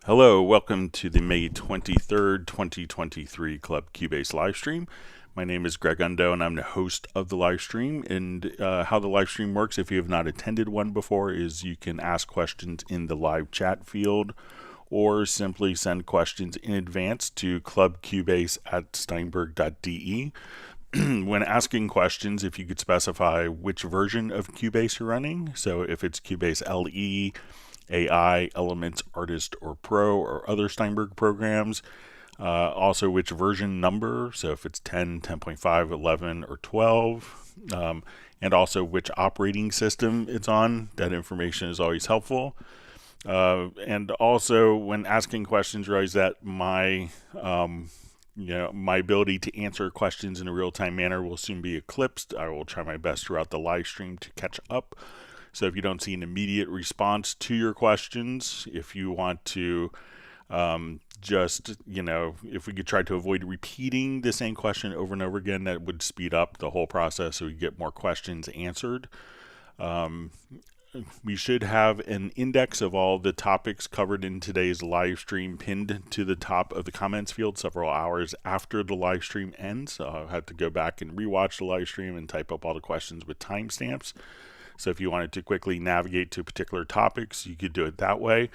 Hello, welcome to the May 23rd, 2023 Club Cubase livestream. My name is Greg Undo and I'm the host of the livestream. And how the livestream works, if you have not attended one before, is you can ask questions in the live chat field or simply send questions in advance to clubcubase@steinberg.de. When asking questions, if you could specify which version of Cubase you're running, so if it's Cubase LE, AI, Elements, Artist, or Pro, or other Steinberg programs. Also, which version number, so if it's 10, 10.5, 11, or 12. And also which operating system it's on. That information is always helpful. And also, when asking questions, realize that my ability to answer questions in a real-time manner will soon be eclipsed. I will try my best throughout the live stream to catch up. So if you don't see an immediate response to your questions, if you want to if we could try to avoid repeating the same question over and over again, that would speed up the whole process so we get more questions answered. We should have an index of all the topics covered in today's live stream pinned to the top of the comments field several hours after the live stream ends. So I'll have to go back and rewatch the live stream and type up all the questions with timestamps. So if you wanted to quickly navigate to particular topics, you could do it that way.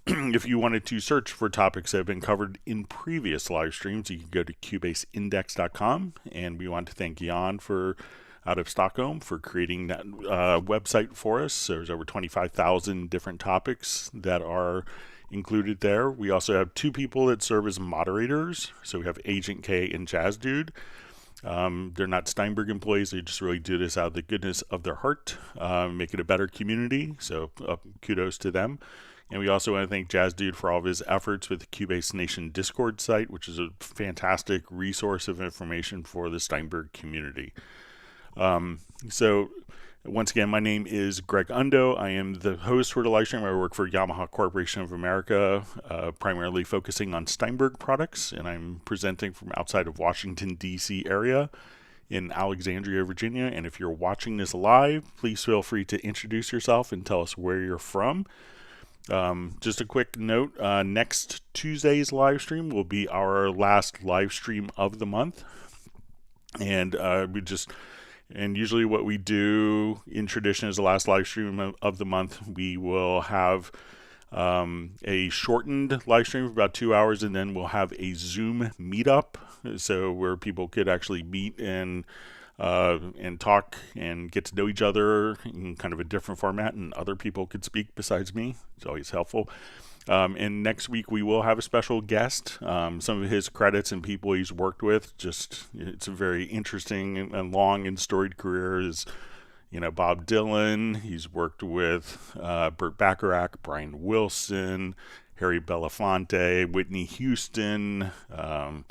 If you wanted to search for topics that have been covered in previous live streams, you can go to cubaseindex.com. And we want to thank Jan out of Stockholm for creating that website for us. So there's over 25,000 different topics that are included there. We also have two people that serve as moderators. So we have Agent K and Jazz Dude. They're not Steinberg employees. They just really do this out of the goodness of their heart, make it a better community. So kudos to them. And we also want to thank Jazz Dude for all of his efforts with the Cubase Nation Discord site, which is a fantastic resource of information for the Steinberg community. So once again, my name is Greg Undo. I am the host for the live stream. I work for Yamaha Corporation of America, primarily focusing on Steinberg products, and I'm presenting from outside of Washington, D.C. area in Alexandria, Virginia. And if you're watching this live, please feel free to introduce yourself and tell us where you're from. Just a quick note, next Tuesday's live stream will be our last live stream of the month. And And usually what we do in tradition is the last live stream of the month, we will have a shortened live stream for about 2 hours, and then we'll have a Zoom meetup, so where people could actually meet and talk and get to know each other in kind of a different format, and other people could speak besides me. It's always helpful. And next week we will have a special guest. Some of his credits and people he's worked with, it's a very interesting and long and storied career. Is Bob Dylan. He's worked with Burt Bacharach, Brian Wilson, Harry Belafonte, Whitney Houston. I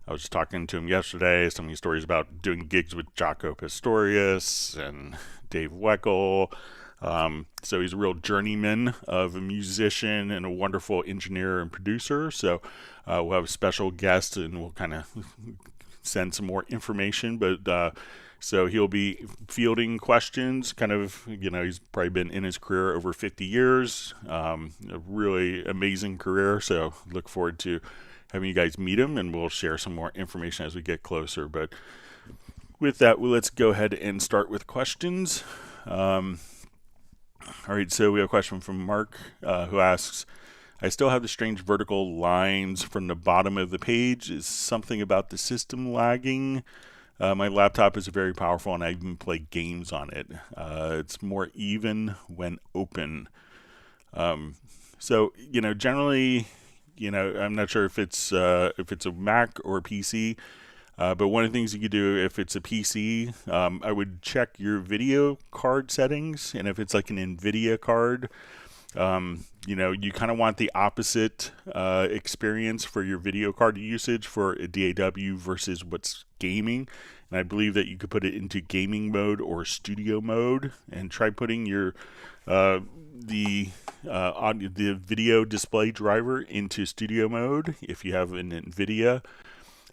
was just talking to him yesterday. Some of his stories about doing gigs with Jaco Pastorius and Dave Weckl. So he's a real journeyman of a musician and a wonderful engineer and producer. So we'll have a special guest and we'll kind of send some more information. But so he'll be fielding questions, he's probably been in his career over 50 years. A really amazing career. So look forward to having you guys meet him, and we'll share some more information as we get closer. But with that, let's go ahead and start with questions. All right, so we have a question from Mark who asks, I still have the strange vertical lines from the bottom of the page. Is something about the system lagging? My laptop is very powerful and I even play games on it. It's more even when open. So, generally, I'm not sure if it's a Mac or a PC. But one of the things you could do if it's a PC, I would check your video card settings. And if it's like an NVIDIA card, you kind of want the opposite experience for your video card usage for a DAW versus what's gaming. And I believe that you could put it into gaming mode or studio mode, and try putting your the video display driver into studio mode if you have an NVIDIA.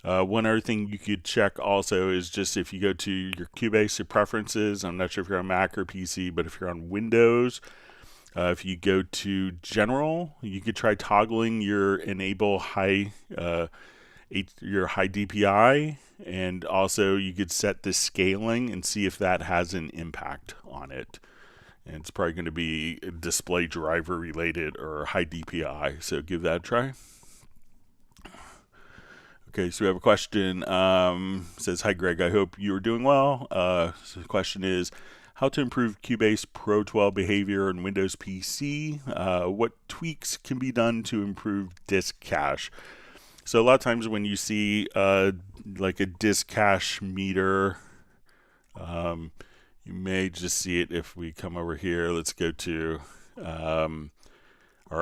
One other thing you could check also is just if you go to your Cubase preferences, I'm not sure if you're on Mac or PC, but if you're on Windows, If you go to general, you could try toggling your enable your high DPI, and also you could set the scaling and see if that has an impact on it. And it's probably going to be display driver related or high DPI, so give that a try. Okay, so we have a question. Says, hi Greg, I hope you are doing well. So the question is, how to improve Cubase Pro 12 behavior on Windows PC? What tweaks can be done to improve disk cache? So a lot of times when you see like a disk cache meter, you may just see it if we come over here. Let's go to our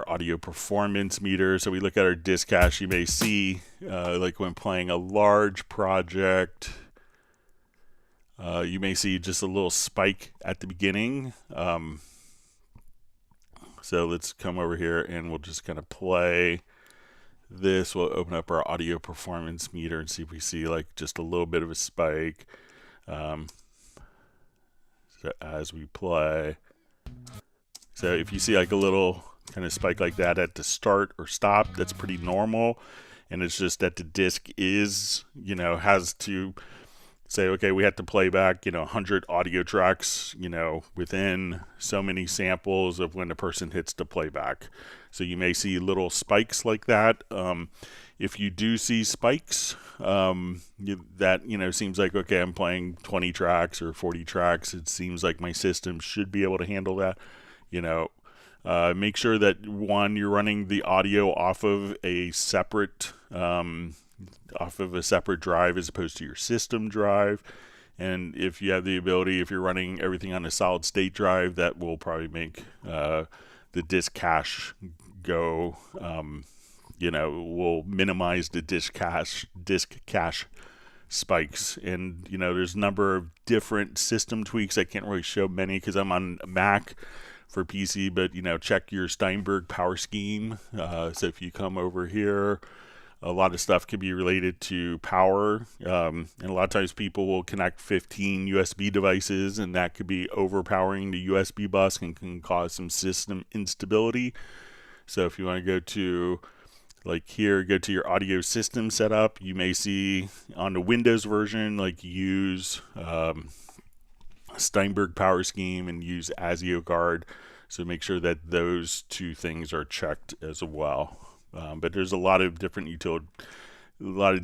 audio performance meter. So we look at our disk cache. You may see like when playing a large project, you may see just a little spike at the beginning. So let's come over here and we'll just kind of play this. We'll open up our audio performance meter and see if we see like just a little bit of a spike. So as we play, so if you see like a little kind of spike like that at the start or stop, that's pretty normal. And it's just that the disc is, has to say, okay, we have to play back, 100 audio tracks, within so many samples of when the person hits the playback. So you may see little spikes like that. If you do see spikes, that, seems like, okay, I'm playing 20 tracks or 40 tracks. It seems like my system should be able to handle that. Make sure that you're running the audio off of a separate drive as opposed to your system drive. And if you have the ability, if you're running everything on a solid state drive, that will probably make the disk cache go, will minimize the disk cache spikes. And there's a number of different system tweaks. I can't really show many because I'm on Mac for PC, but check your Steinberg power scheme. So if you come over here, a lot of stuff can be related to power, and a lot of times people will connect 15 USB devices, and that could be overpowering the USB bus and can cause some system instability. So if you want to go to go to your audio system setup, you may see on the Windows version, use Steinberg power scheme and use ASIO guard. So make sure that those two things are checked as well. But there's a lot of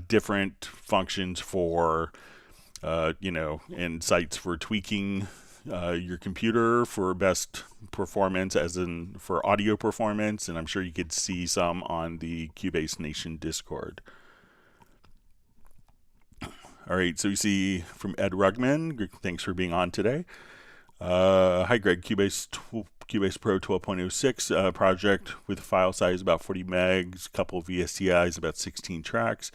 different functions for, and sites for tweaking your computer for best performance, as in for audio performance. And I'm sure you could see some on the Cubase Nation Discord. All right, so you see from Ed Rugman, thanks for being on today. Hi Greg, Cubase Pro 12.06 project with file size about 40 megs, couple of VSTIs, about 16 tracks,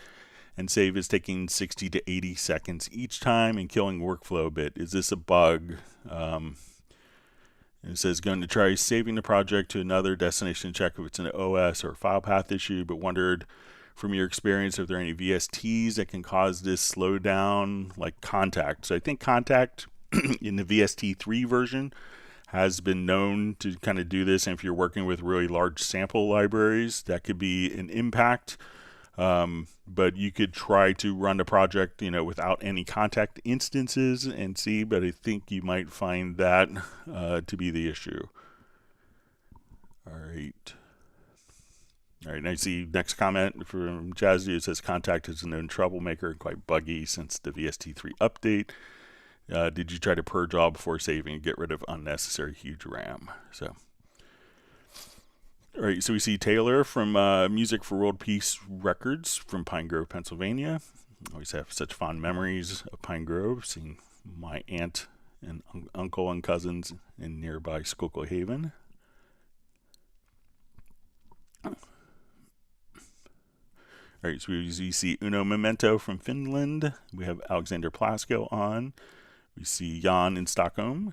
and save is taking 60 to 80 seconds each time and killing workflow a bit. Is this a bug? It says going to try saving the project to another destination, check if it's an OS or file path issue, but wondered from your experience if there are any VSTs that can cause this slowdown, like Contact. So I think Contact in the VST3 version has been known to kind of do this, and if you're working with really large sample libraries, that could be an impact. But you could try to run the project, without any Contact instances and see, but I think you might find that to be the issue. All right, and I see next comment from Jazzy. It says Contact is a known troublemaker and quite buggy since the VST3 update. Did you try to purge all before saving and get rid of unnecessary huge RAM? So, all right, so we see Taylor from Music for World Peace Records from Pine Grove, Pennsylvania. I always have such fond memories of Pine Grove, seeing my aunt and uncle and cousins in nearby Schuylkill Haven. All right, so we see Uno Memento from Finland. We have Alexander Plasko on. We see Jan in Stockholm.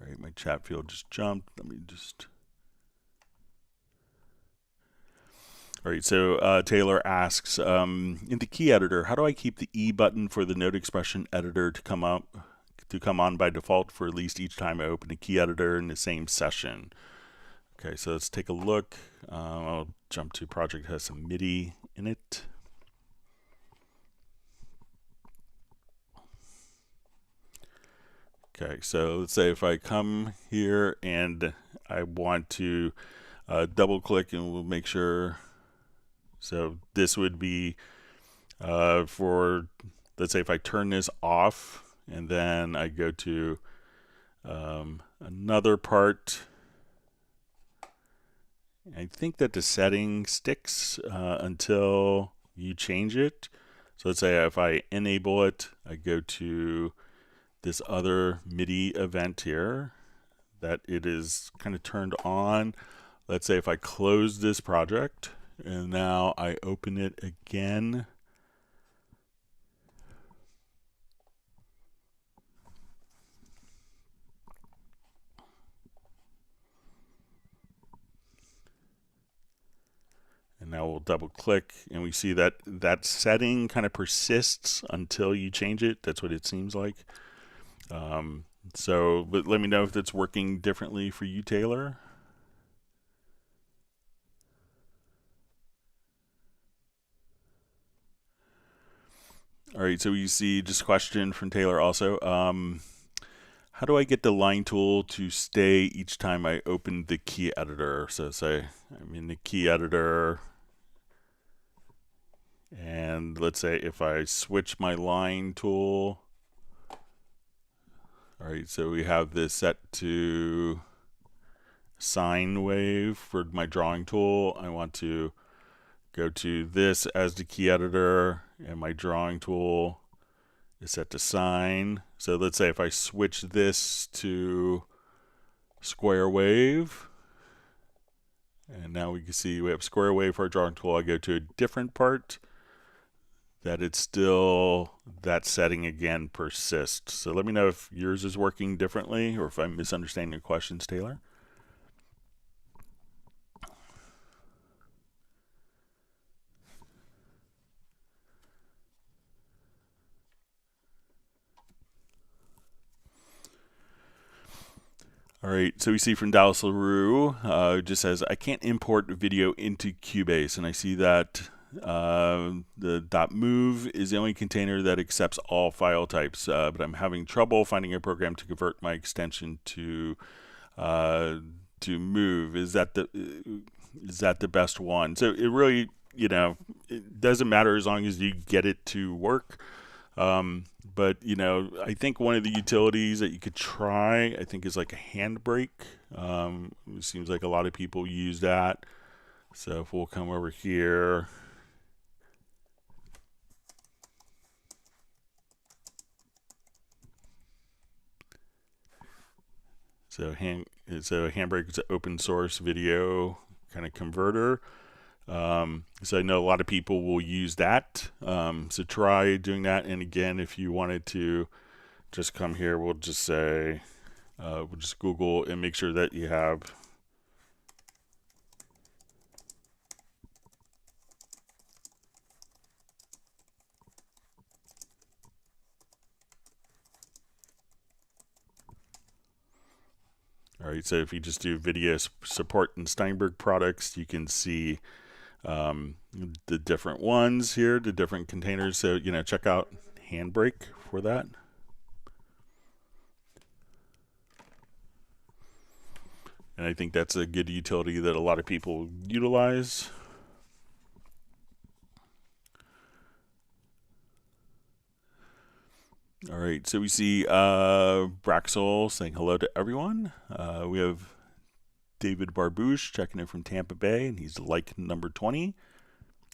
All right, my chat field just jumped. Let me just... All right, so Taylor asks, in the key editor, how do I keep the E button for the note expression editor to come on by default for at least each time I open a key editor in the same session? Okay, so let's take a look. I'll jump to project that has some MIDI in it. Okay, so let's say if I come here and I want to double click, and we'll make sure. So this would be for, let's say if I turn this off and then I go to another part, I think that the setting sticks until you change it. So let's say if I enable it, I go to this other MIDI event here that it is kind of turned on. Let's say if I close this project and now I open it again, and now we'll double click and we see that that setting kind of persists until you change it. That's what it seems like. But let me know if it's working differently for you, Taylor. All right, so you see just a question from Taylor also. How do I get the line tool to stay each time I open the key editor? So say I'm in the key editor, and let's say if I switch my line tool, all right, so we have this set to sine wave for my drawing tool. I want to go to this as the key editor, and my drawing tool is set to sine. So let's say if I switch this to square wave, and now we can see we have square wave for our drawing tool. I go to a different part, that it's still, that setting again persists. So let me know if yours is working differently or if I'm misunderstanding your questions, Taylor. All right, so we see from Dallas LaRue, just says, I can't import video into Cubase, and I see that the .move is the only container that accepts all file types, but I'm having trouble finding a program to convert my extension to move. Is that the best one? So it really, it doesn't matter as long as you get it to work. But I think one of the utilities that you could try, I think, is like a handbrake. It seems like a lot of people use that. So if we'll come over here, so handbrake is an open source video kind of converter. So I know a lot of people will use that. So try doing that. And again, if you wanted to just come here, we'll just say, we'll just Google and make sure that you have all right, so if you just do video support and Steinberg products, you can see the different ones here, the different containers. So, check out handbrake for that. And I think that's a good utility that a lot of people utilize. All right, so we see Braxel saying hello to everyone. We have David Barbouche checking in from Tampa Bay, and he's like number 20.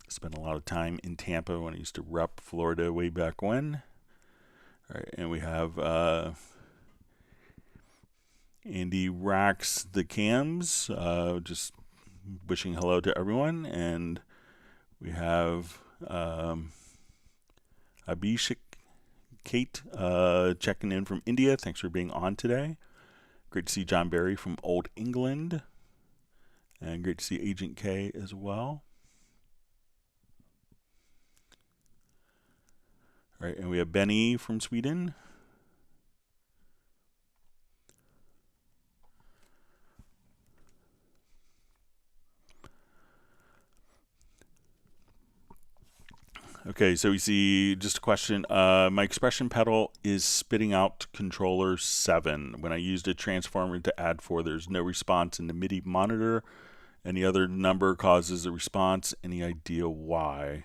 Spent a lot of time in Tampa when I used to rep Florida way back when. All right, and we have Andy Racks the Cams, just wishing hello to everyone. And we have Abhishek Kate checking in from India. Thanks for being on today. Great to see John Barry from Old England. And great to see Agent K as well. All right, and we have Benny from Sweden. Okay, so we see just a question. My expression pedal is spitting out controller 7. When I used a transformer to add 4, there's no response in the MIDI monitor. Any other number causes a response. Any idea why?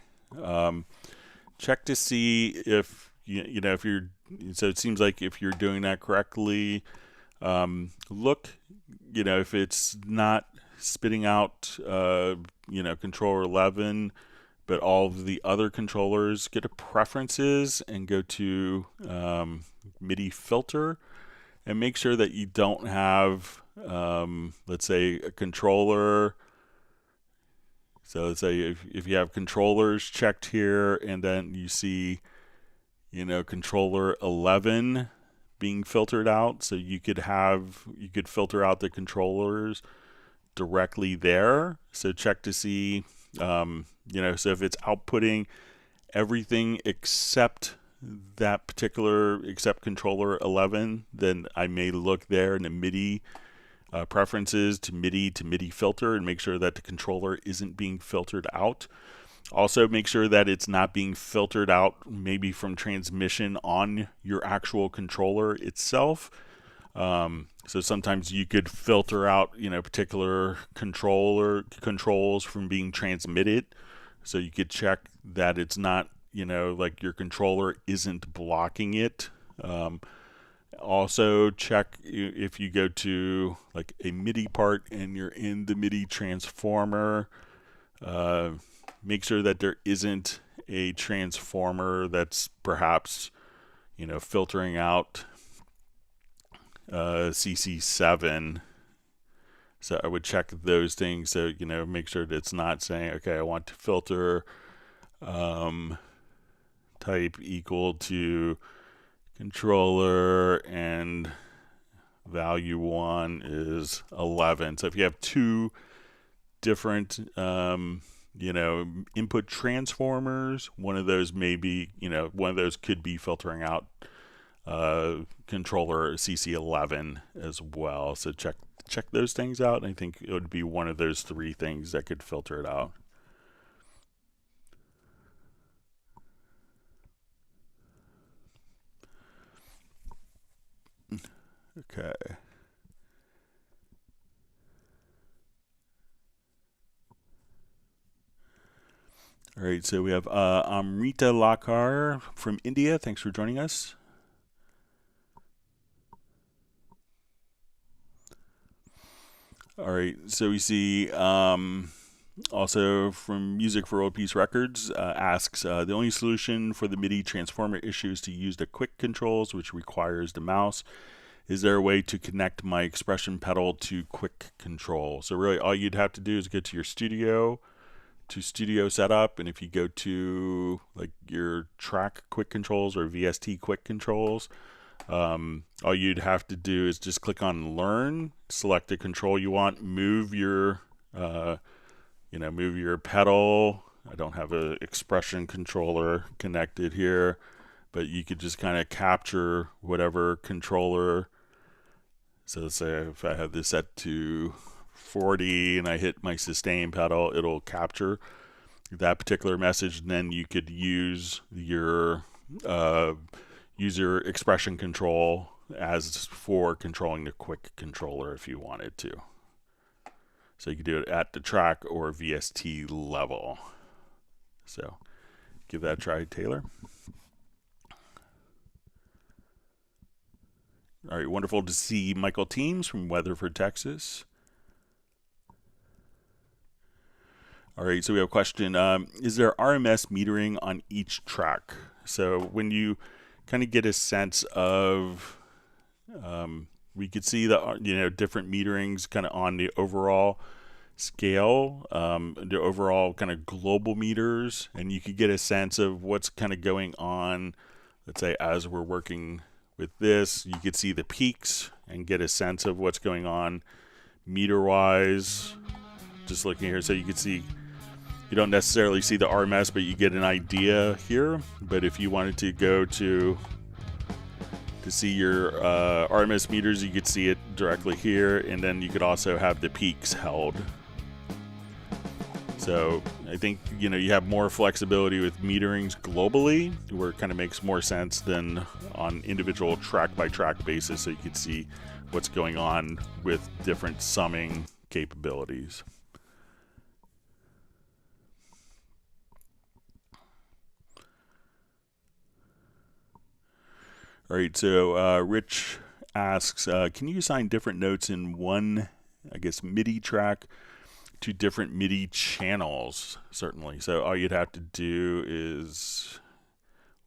Check to see if you know if you're. So it seems like if you're doing that correctly, look. If it's not spitting out, controller 11, but all of the other controllers, go to preferences and go to MIDI filter, and make sure that you don't have, let's say, a controller. So let's say if you have controllers checked here, and then you see, controller 11 being filtered out. So you could filter out the controllers directly there. So check to see, so if it's outputting everything except controller 11, then I may look there in the MIDI preferences to MIDI filter and make sure that the controller isn't being filtered out. Also make sure that it's not being filtered out maybe from transmission on your actual controller itself. So sometimes you could filter out, particular controls from being transmitted. So you could check that it's not, like your controller isn't blocking it. Also check if you go to like a MIDI part and you're in the MIDI transformer, make sure that there isn't a transformer that's perhaps, filtering out CC7. So I would check those things. So, make sure that it's not saying, okay, I want to filter type equal to controller and value 1 is 11. So if you have two different input transformers, one of those could be filtering out controller CC11 as well. So check those things out. I think it would be one of those 3 things that could filter it out. Okay. All right, so we have Amrita Lakar from India. Thanks for joining us. All right, so we see also from Music for Old Piece Records asks, the only solution for the MIDI transformer issue is to use the quick controls, which requires the mouse. Is there a way to connect my expression pedal to quick control? So really all you'd have to do is go to your studio setup, and if you go to like your track quick controls or VST quick controls, all you'd have to do is just click on learn, select the control you want, move your pedal. I don't have an expression controller connected here, but you could just kind of capture whatever controller. So let's say if I have this set to 40 and I hit my sustain pedal, it'll capture that particular message, and then you could use your expression control as for controlling the quick controller if you wanted to. So you could do it at the track or VST level. So give that a try, Taylor. All right, wonderful to see Michael Teams from Weatherford, Texas. All right, so we have a question. Is there RMS metering on each track? So when you kind of get a sense of, we could see the different meterings kind of on the overall scale, the overall kind of global meters, and you could get a sense of what's kind of going on. Let's say as we're working with this, you could see the peaks and get a sense of what's going on meter-wise. Just looking here, so you could see, You don't necessarily see the RMS, but you get an idea here. But if you wanted to go to see your RMS meters, you could see it directly here, and then you could also have the peaks held. So I think, you know, you have more flexibility with meterings globally, where it kind of makes more sense than on individual track by track basis, so you can see what's going on with different summing capabilities. All right, so Rich asks, can you assign different notes in one, I guess, MIDI track to different MIDI channels? Certainly. So all you'd have to do is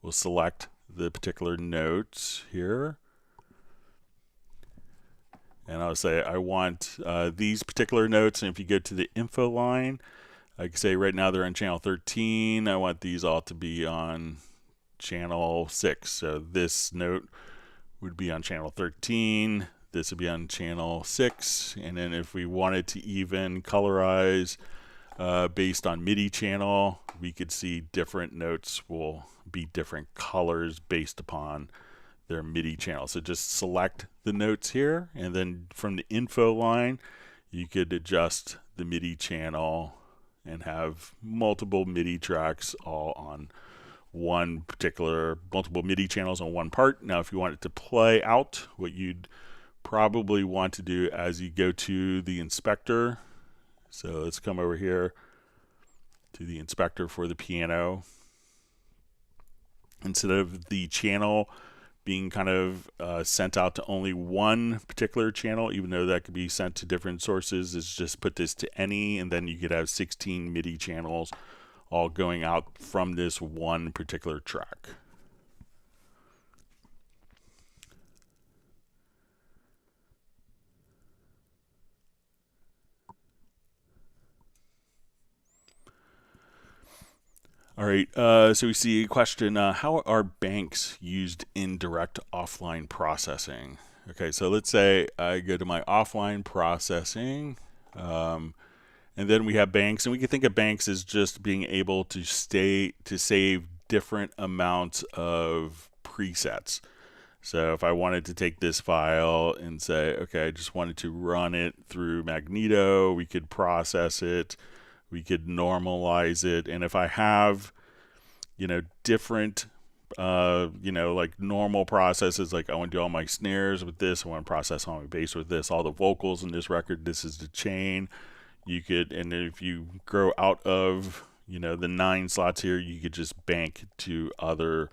we'll select the particular notes here. And I'll say I want these particular notes. And if you go to the info line, I can say right now they're on channel 13. I want these all to be on channel 6. So this note would be on channel 13. This would be on channel 6. And then if we wanted to even colorize based on MIDI channel, we could see different notes will be different colors based upon their MIDI channel. So just select the notes here, and then from the info line, you could adjust the MIDI channel and have multiple MIDI tracks all on one particular, multiple MIDI channels on one part. Now, if you want it to play out, what you'd probably want to do as you go to the inspector. So let's come over here to the inspector for the piano. Instead of the channel being kind of sent out to only one particular channel, even though that could be sent to different sources, is just put this to any, and then you could have 16 MIDI channels all going out from this one particular track. All right, so we see a question, how are banks used in direct offline processing? Okay, so let's say I go to my offline processing, and then we have banks, and we can think of banks as just being able to save different amounts of presets. So if I wanted to take this file and say, okay, I just wanted to run it through Magneto, we could process it, we could normalize it, and if I have, you know, different you know, like normal processes, like I want to do all my snares with this, I want to process all my bass with this, all the vocals in this record, this is the chain. You could, and if you grow out of, you know, the 9 slots here, you could just bank to other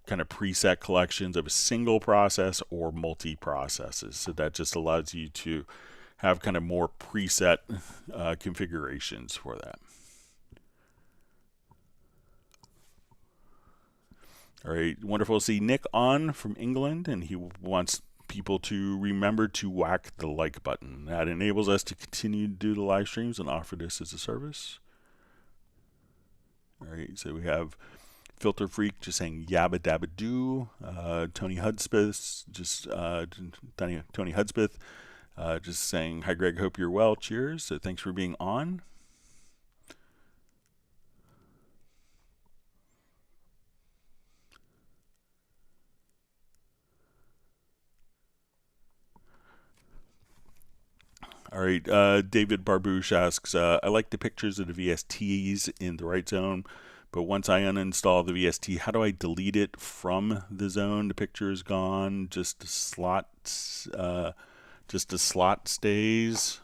kind of preset collections of a single process or multi-processes. So that just allows you to have kind of more preset configurations for that. All right, wonderful to see Nick on from England, and he wants people to remember to whack the like button. That enables us to continue to do the live streams and offer this as a service. All right, so we have Filter Freak just saying yabba dabba doo. Tony Hudspeth just saying hi Greg, hope you're well. Cheers. So thanks for being on. All right, David Barbouche asks, I like the pictures of the VSTs in the right zone, but once I uninstall the VST, how do I delete it from the zone? The picture is gone, just the slot stays.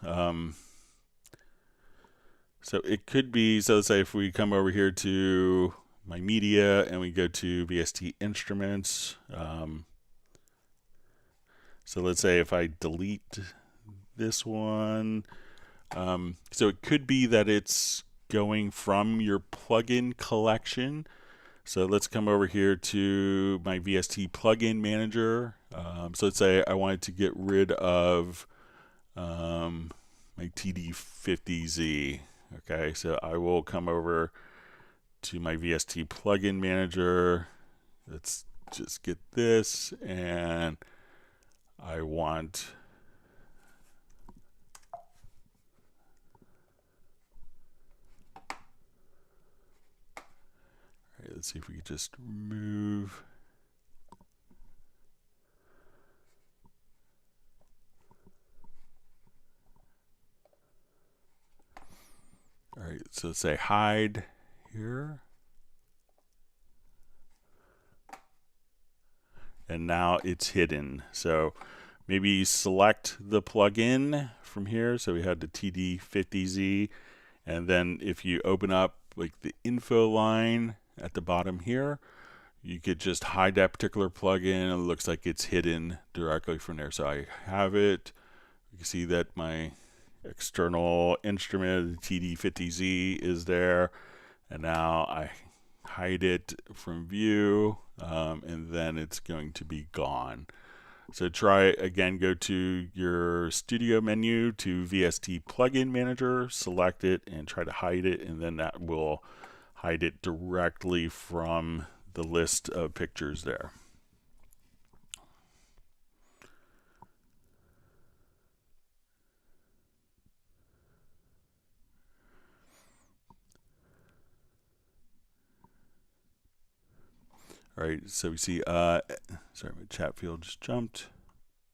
So it could be, so let's say if we come over here to my media and we go to VST instruments. So let's say if I delete this one, so it could be that it's going from your plugin collection. So let's come over here to my VST plugin manager. So let's say I wanted to get rid of my TD50Z. Okay, so I will come over to my VST plugin manager. Let's just get this, and I want let's see if we could just remove. All right, so let's say hide here. And now it's hidden. So maybe select the plugin from here. So we had the TD50Z. And then if you open up like the info line at the bottom here, you could just hide that particular plugin. It looks like it's hidden directly from there. So I have it. You can see that my external instrument, the TD50Z, is there. And now I hide it from view, and then it's going to be gone. So try again, go to your studio menu to VST plugin manager, select it and try to hide it, and then that will hide it directly from the list of pictures there. All right, so we see, sorry, my chat field just jumped.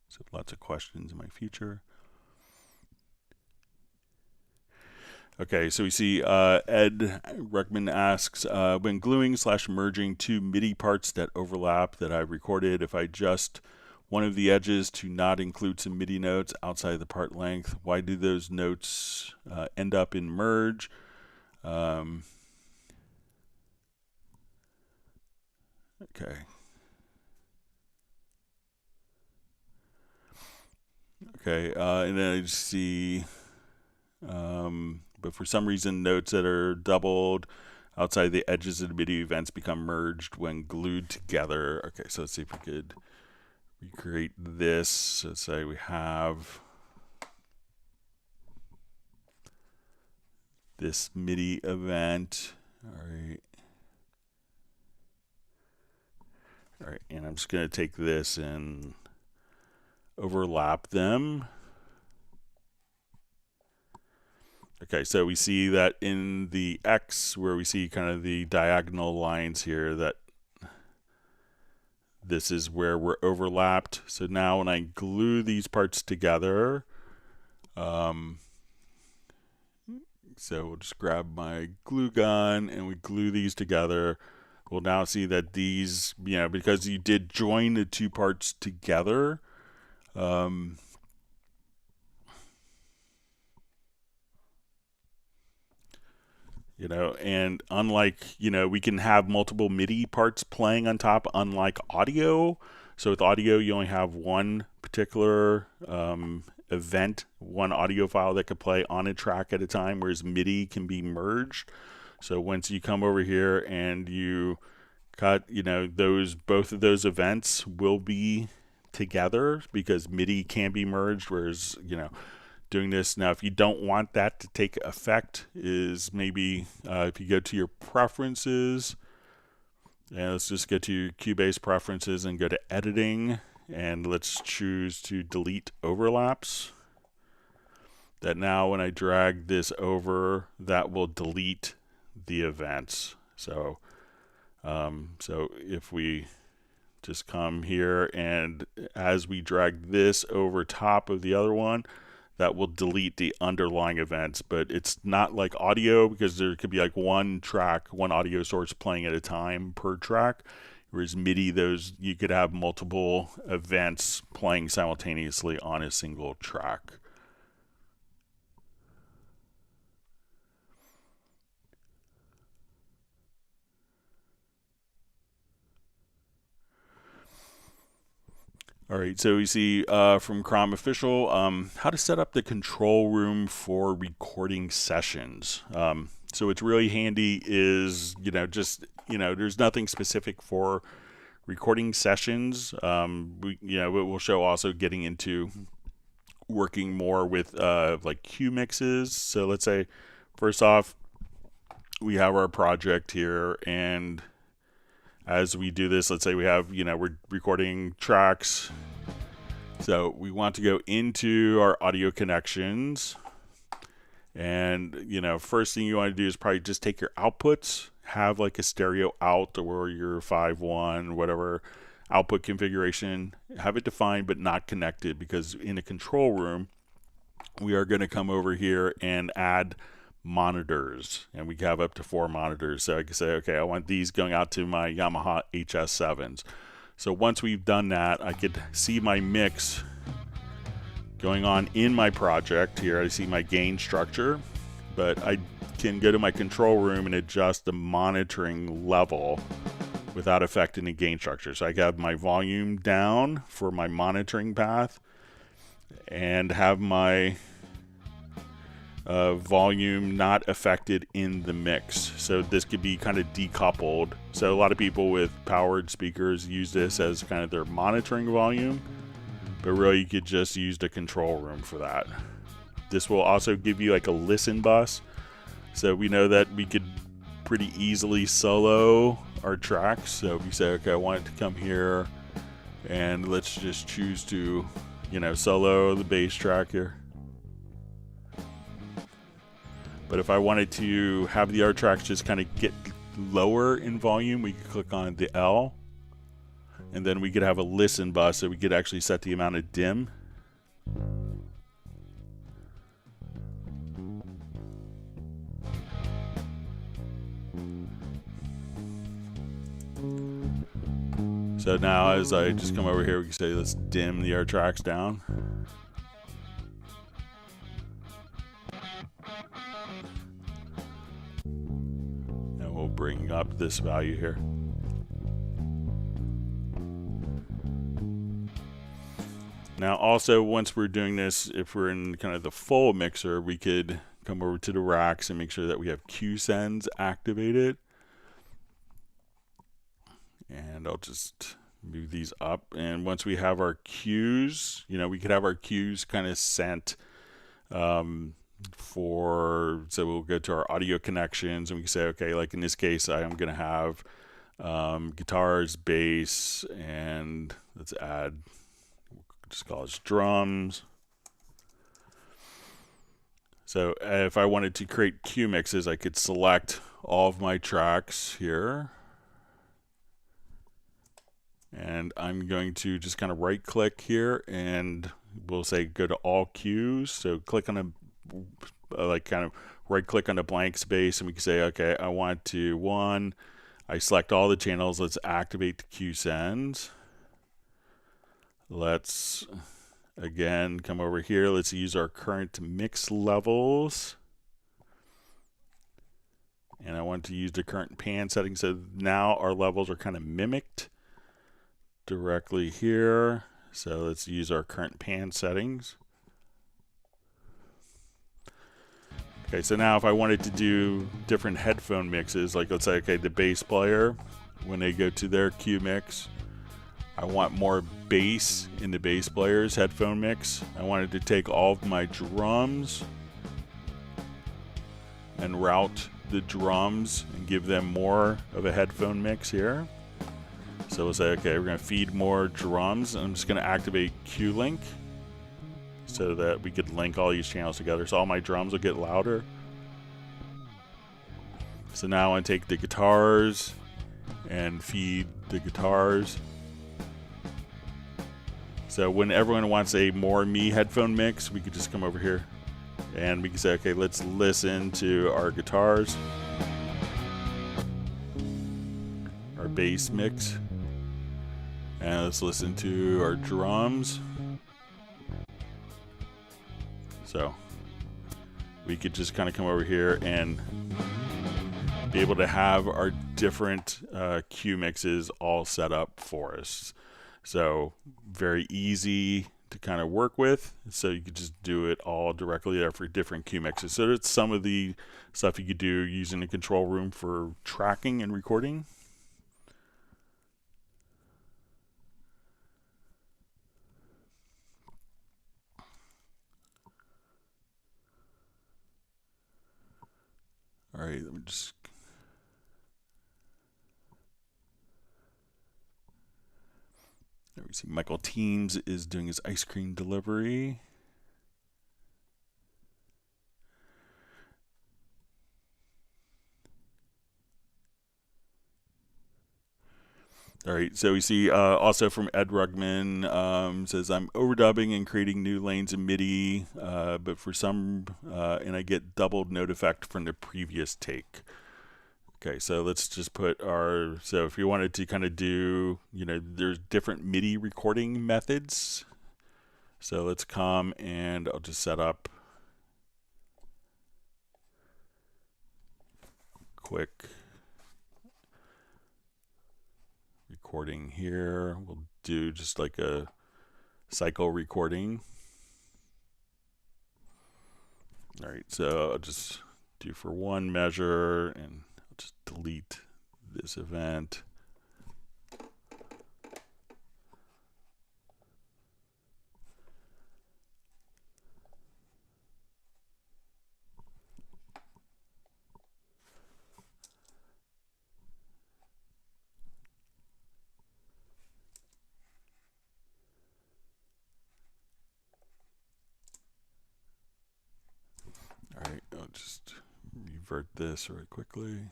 So lots of questions in my future. Okay, so we see Ed Reckman asks, when gluing/merging two MIDI parts that overlap that I recorded, if I adjust one of the edges to not include some MIDI notes outside the part length, why do those notes end up in merge? Okay. Okay, and then I just see, but for some reason, notes that are doubled outside the edges of the MIDI events become merged when glued together. Okay, so let's see if we could recreate this. So let's say we have this MIDI event. All right. All right, and I'm just going to take this and overlap them. Okay, so we see that in the X, where we see kind of the diagonal lines here, that this is where we're overlapped. So now when I glue these parts together, so we'll just grab my glue gun and we glue these together. We'll now see that these, because you did join the two parts together, and unlike, we can have multiple MIDI parts playing on top, unlike audio. So with audio, you only have one particular event, one audio file that could play on a track at a time, whereas MIDI can be merged. So once you come over here and you cut, both of those events will be together because MIDI can be merged, whereas, doing this now, if you don't want that to take effect, is maybe if you go to your preferences, and let's just go to your Cubase preferences and go to editing, and let's choose to delete overlaps. That now when I drag this over, that will delete the events. So so if we just come here and as we drag this over top of the other one, that will delete the underlying events. But it's not like audio, because there could be like one track, one audio source playing at a time per track. Whereas MIDI, you could have multiple events playing simultaneously on a single track. All right, so we see from Crom Official, how to set up the control room for recording sessions. So what's really handy is, there's nothing specific for recording sessions. We'll show also getting into working more with like cue mixes. So let's say, first off, we have our project here, and as we do this, let's say we have, we're recording tracks. So we want to go into our audio connections. And, first thing you want to do is probably just take your outputs, have like a stereo out or your 5.1, whatever output configuration, have it defined but not connected, because in a control room, we are going to come over here and add monitors, and we have up to 4 monitors. So I can say, okay, I want these going out to my Yamaha HS7s. So once we've done that, I could see my mix going on in my project. Here I see my gain structure, but I can go to my control room and adjust the monitoring level without affecting the gain structure. So I have my volume down for my monitoring path and have my volume not affected in the mix. So this could be kind of decoupled. So a lot of people with powered speakers use this as kind of their monitoring volume, but really you could just use the control room for that. This will also give you like a listen bus. So we know that we could pretty easily solo our tracks. So if you say, okay, I want it to come here, and let's just choose to, solo the bass track here. But if I wanted to have the other tracks just kind of get lower in volume, we could click on the L, and then we could have a listen bus, so we could actually set the amount of dim. So now as I just come over here, we can say let's dim the other tracks down. And we'll bring up this value here. Now also, once we're doing this, if we're in kind of the full mixer, we could come over to the racks and make sure that we have Q sends activated. And I'll just move these up. And once we have our cues, we could have our cues kind of sent so we'll go to our audio connections, and we can say, okay, like in this case, I am going to have guitars, bass, and let's add, just call it drums. So if I wanted to create cue mixes, I could select all of my tracks here. And I'm going to just kind of right click here, and we'll say go to all cues. So click on a kind of right click on a blank space, and we can say, okay, I want to I select all the channels. Let's activate the Q sends. Let's again come over here. Let's use our current mix levels. And I want to use the current pan setting. So now our levels are kind of mimicked directly here. So let's use our current pan settings. Okay, so now if I wanted to do different headphone mixes, like let's say, okay, the bass player, when they go to their cue mix, I want more bass in the bass player's headphone mix. I wanted to take all of my drums and route the drums and give them more of a headphone mix here. So we'll say, okay, we're going to feed more drums, and I'm just going to activate Q-Link so that we could link all these channels together. So all my drums will get louder. So now I want to take the guitars and feed the guitars. So when everyone wants a more me headphone mix, we could just come over here and we can say, okay, let's listen to our guitars, our bass mix. And let's listen to our drums. So we could just kind of come over here and be able to have our different cue mixes all set up for us. So very easy to kind of work with. So you could just do it all directly there for different cue mixes. So that's some of the stuff you could do using the control room for tracking and recording. All right, let me just. There we see Michael Teams is doing his ice cream delivery. All right, so we see also from Ed Rugman, says, I'm overdubbing and creating new lanes in MIDI, but for some, and I get doubled note effect from the previous take. Okay, so let's just put our, so if you wanted to kind of do, there's different MIDI recording methods. So let's come and I'll just set up quick recording here. We'll do just like a cycle recording. All right, so I'll just do for one measure and I'll just delete this event. All right, I'll just revert this really quickly.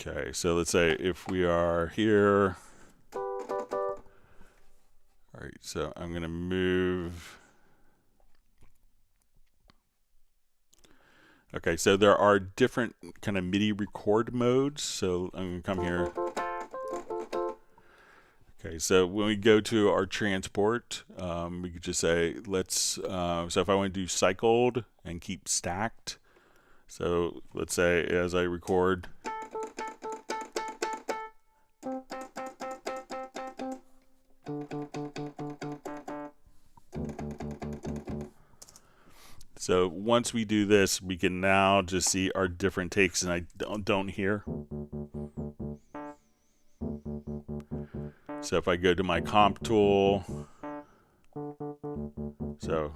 Okay, so let's say if we are here, all right, so I'm going to move. Okay, so there are different kind of MIDI record modes. So I'm going to come here. Okay, so when we go to our transport, we could just say, let's, so if I want to do cycled and keep stacked, so let's say as I record, so once we do this, we can now just see our different takes, and I don't hear. So if I go to my comp tool, so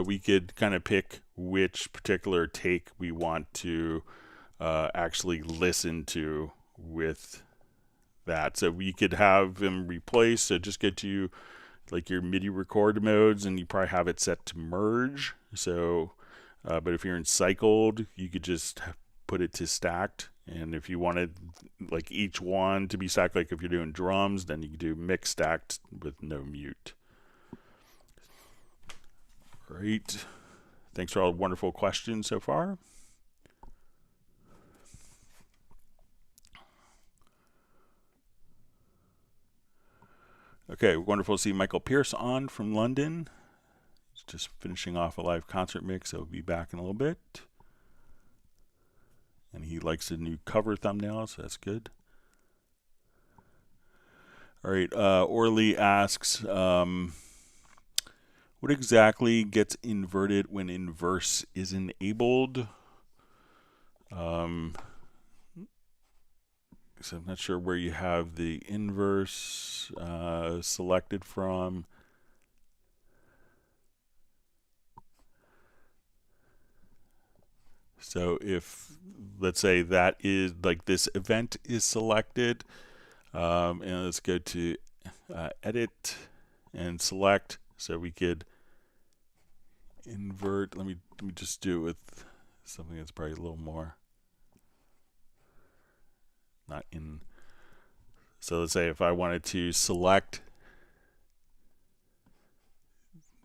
we could kind of pick which particular take we want to actually listen to with that. So we could have them replace. So just go to like your MIDI record modes, and you probably have it set to merge. So, but if you're in cycled, you could just put it to stacked. And if you wanted like each one to be stacked, like if you're doing drums, then you could do mix stacked with no mute. Great. Thanks for all the wonderful questions so far. Okay, wonderful to see Michael Pierce on from London. He's just finishing off a live concert mix, so he'll be back in a little bit. And he likes the new cover thumbnail, so that's good. All right, Orly asks, what exactly gets inverted when inverse is enabled? So I'm not sure where you have the inverse selected from. So if, let's say that is like this event is selected, and let's go to edit and select. So we could invert. Let me just do it with something that's probably a little more not in. So let's say if I wanted to select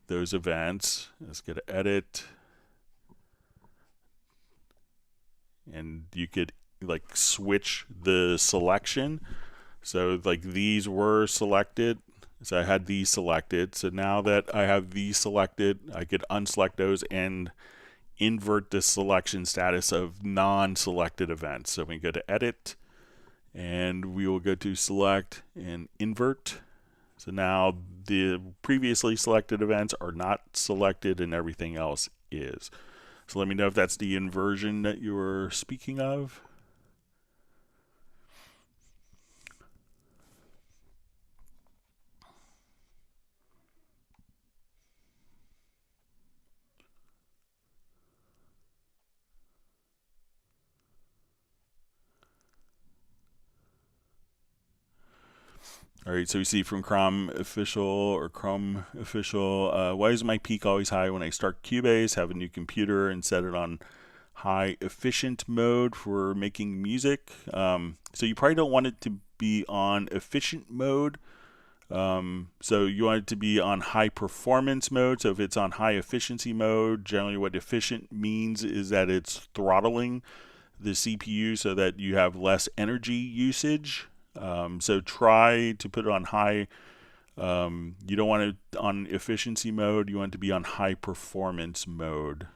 those events, let's go to edit, and you could like switch the selection. So like these were selected, so I had these selected. So now that I have these selected, I could unselect those and invert the selection status of non-selected events. So we go to edit, and we will go to select and invert. So now the previously selected events are not selected and everything else is. So let me know if that's the inversion that you were speaking of. All right, so we see from Chrome Official, why is my peak always high when I start Cubase, have a new computer, and set it on high efficient mode for making music? So you probably don't want it to be on efficient mode. So you want it to be on high performance mode. So if it's on high efficiency mode, generally what efficient means is that it's throttling the CPU so that you have less energy usage. So try to put it on high. You don't want it on efficiency mode. You want it to be on high performance mode.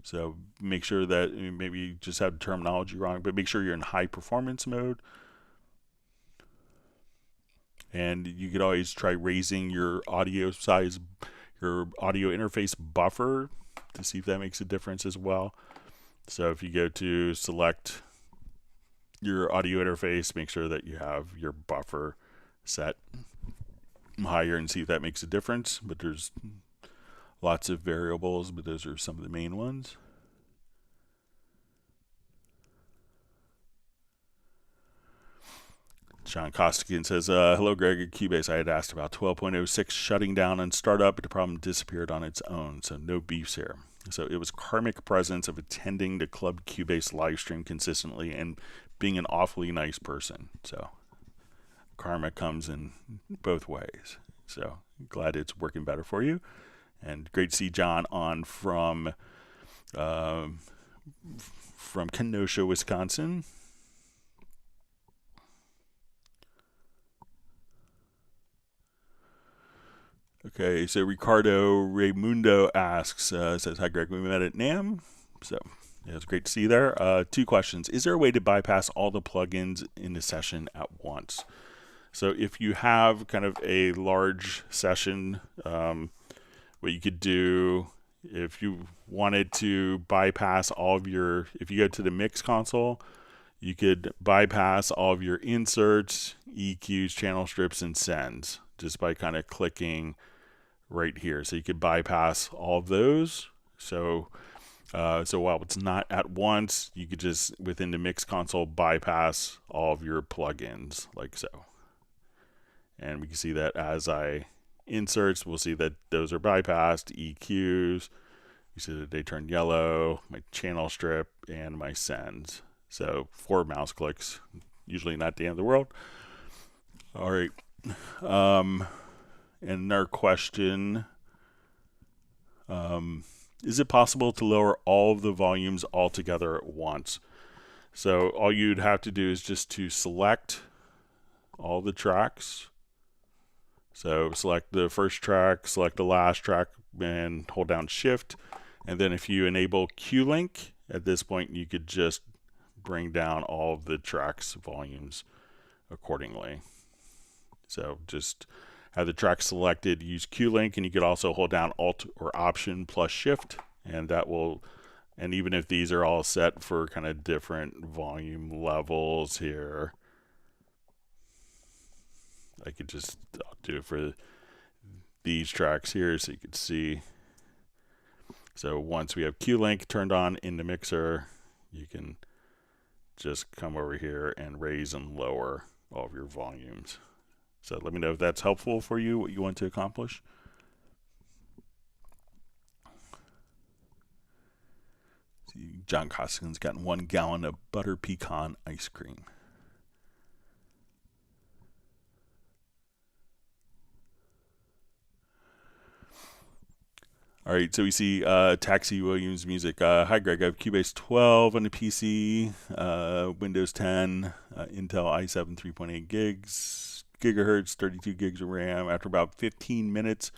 So make sure that, maybe you just have the terminology wrong, but make sure you're in high performance mode. And you could always try raising your audio size, your audio interface buffer, to see if that makes a difference as well. So if you go to select your audio interface, make sure that you have your buffer set higher and see if that makes a difference. But there's lots of variables, but those are some of the main ones. John Costigan says, hello, Greg at Cubase. I had asked about 12.06 shutting down and startup, but the problem disappeared on its own, so no beefs here. So it was karmic presence of attending the Club Cubase live stream consistently and being an awfully nice person. So karma comes in both ways. So glad it's working better for you. And great to see John on from Kenosha, Wisconsin. Okay, so Ricardo Raimundo asks, says, hi, Greg, we met at NAMM. So yeah, it's great to see you there. 2 questions. Is there a way to bypass all the plugins in the session at once? So if you have kind of a large session, what you could do, if you wanted to bypass all of your, if you go to the mix console, you could bypass all of your inserts, EQs, channel strips, and sends just by kind of clicking right here. So you could bypass all of those. So while it's not at once, you could just within the mix console bypass all of your plugins like so. And we can see that as I inserts, we'll see that those are bypassed. EQs, you see that they turn yellow, my channel strip, and my sends. So 4 mouse clicks, usually not the end of the world. All right. And our question, is it possible to lower all of the volumes altogether at once? So all you'd have to do is just to select all the tracks. So select the first track, select the last track, and hold down Shift. And then if you enable Q-Link, at this point you could just bring down all of the tracks volumes accordingly. So just have the track selected, use Q-Link, and you could also hold down Alt or Option plus Shift, and that will, and even if these are all set for kind of different volume levels here, I could just do it for these tracks here so you could see. So once we have Q-Link turned on in the mixer, you can just come over here and raise and lower all of your volumes. So let me know if that's helpful for you, what you want to accomplish. See, John Costigan's gotten 1 gallon of butter pecan ice cream. All right, so we see Taxi Williams music. Hi, Greg. I have Cubase 12 on the PC, Windows 10, Intel i7 3.8 gigahertz, 32 gigs of RAM. After about 15 minutes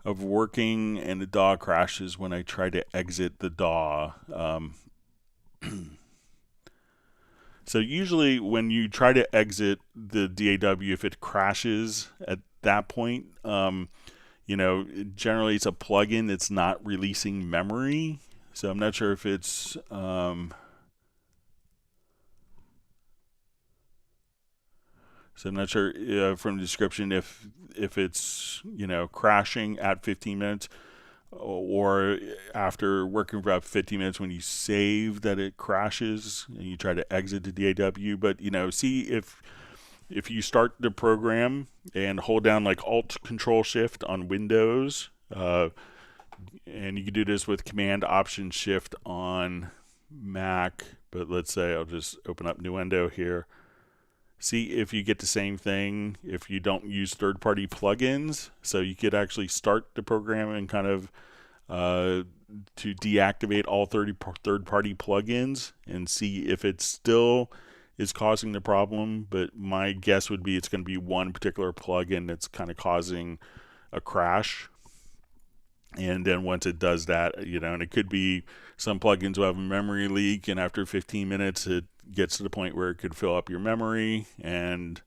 of working, and the DAW crashes when I try to exit the DAW. So usually when you try to exit the DAW, if it crashes at that point, you know, generally it's a plugin that's not releasing memory. So I'm not sure if it's so I'm not sure from the description if it's, you know, crashing at 15 minutes or after working for about 15 minutes when you save that it crashes and you try to exit the DAW. But, you know, see if if you start the program and hold down like Alt Control Shift on Windows, and you can do this with Command Option Shift on Mac, but let's say I'll just open up new window here. See if you get the same thing if you don't use third-party plugins. So you could actually start the program and kind of to deactivate all third-party plugins and see if it still is causing the problem. But my guess would be it's going to be one particular plugin that's kind of causing a crash. And then once it does that, and it could be some plugins will have a memory leak, and after 15 minutes it gets to the point where it could fill up your memory, and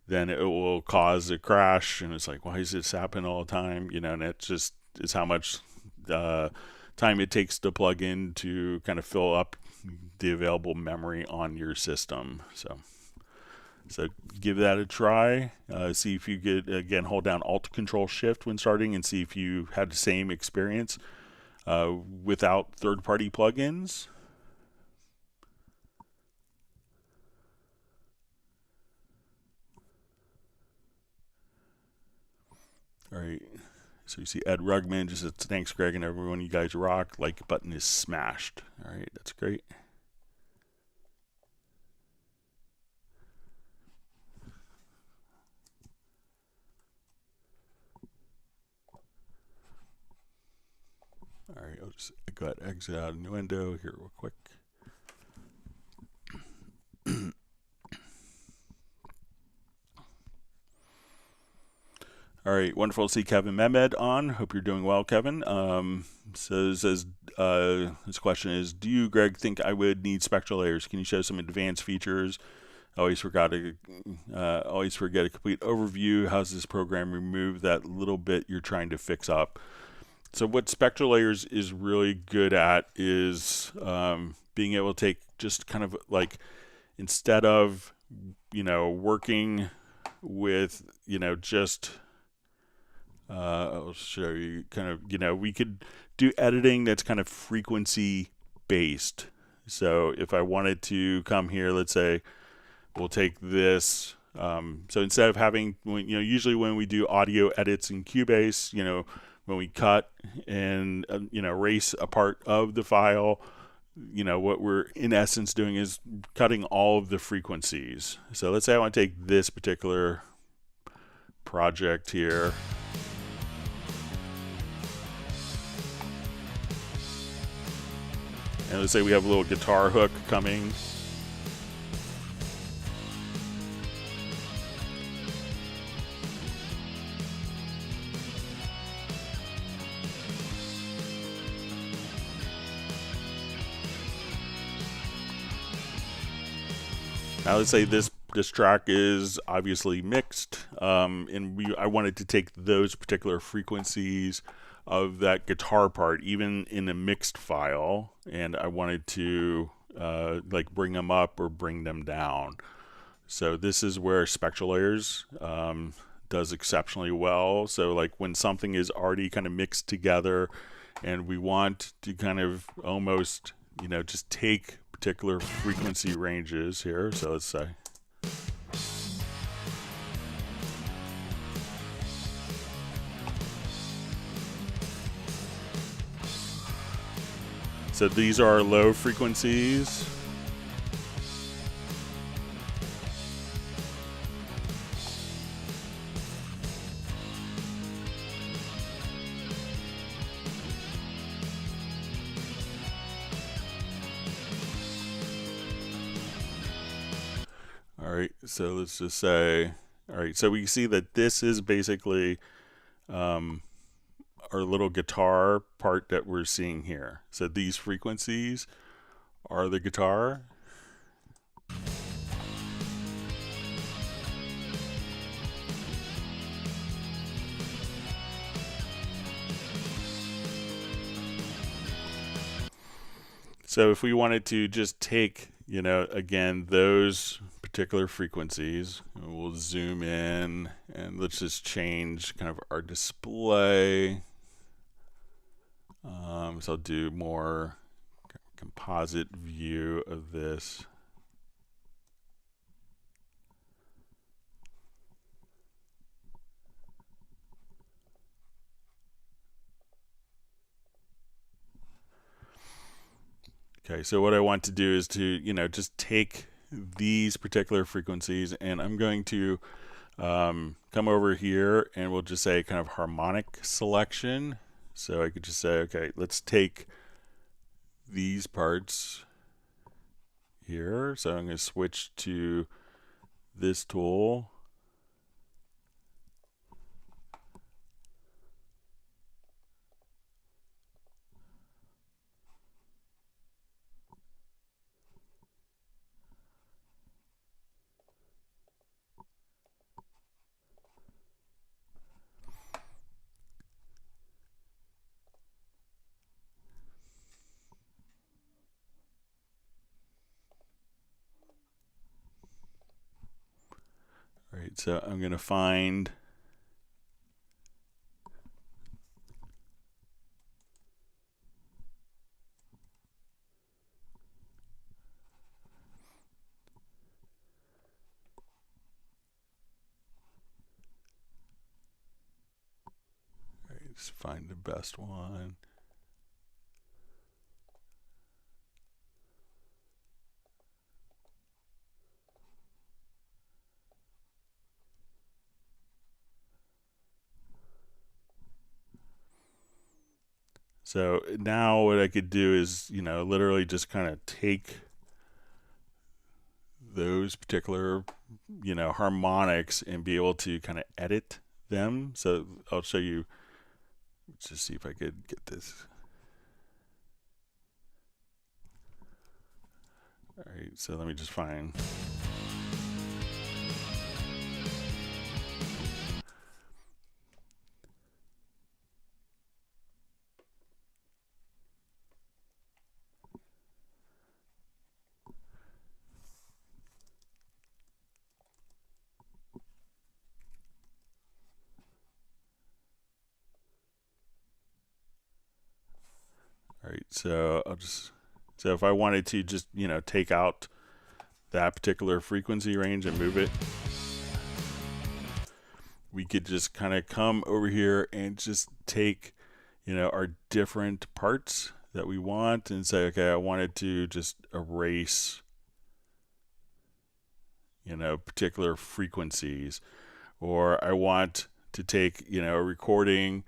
then it will cause a crash, and it's like, why does this happen all the time? And it just is how much time it takes the plugin to kind of fill up the available memory on your system. So give that a try. See if you could, again, hold down Alt Control Shift when starting and see if you had the same experience without third-party plugins. All right. So you see Ed Rugman just says, thanks, Greg, and everyone. You guys rock. Like button is smashed. All right. That's great. All right, I'll just go ahead and exit out a new window here real quick. All right, wonderful to see Kevin Mehmed on. Hope you're doing well, Kevin. So his question is, do you, Greg, think I would need spectral layers? Can you show some advanced features? Always forget a complete overview. How's this program remove that little bit you're trying to fix up? So what spectral layers is really good at is being able to take just kind of like, instead of working with just I'll show you kind of we could do editing that's kind of frequency based. So if I wanted to come here, let's say we'll take this. So instead of having usually when we do audio edits in Cubase, when we cut and erase a part of the file, what we're in essence doing is cutting all of the frequencies. So let's say I want to take this particular project here. And let's say we have a little guitar hook coming. Now let's say this track is obviously mixed, and I wanted to take those particular frequencies of that guitar part, even in a mixed file, and I wanted to like bring them up or bring them down. So this is where spectral layers does exceptionally well. So like when something is already kind of mixed together, and we want to kind of almost just take particular frequency ranges here. So let's say so these are low frequencies. All right, so let's just say, all right, so we see that this is basically our little guitar part that we're seeing here. So these frequencies are the guitar. So if we wanted to just take, again, those particular frequencies, we'll zoom in and let's just change kind of our display. So I'll do more composite view of this. Okay, so what I want to do is to, just take these particular frequencies, and I'm going to come over here and we'll just say kind of harmonic selection. So I could just say, okay, let's take these parts here. So I'm going to switch to this tool. All right, so I'm going to find just find the best one. So now what I could do is, literally just kind of take those particular, harmonics and be able to kind of edit them. So I'll show you, let's just see if I could get this. All right, so let me just find. All right, so so if I wanted to just, take out that particular frequency range and move it, we could just kind of come over here and just take, our different parts that we want and say, okay, I wanted to just erase, particular frequencies, or I want to take, a recording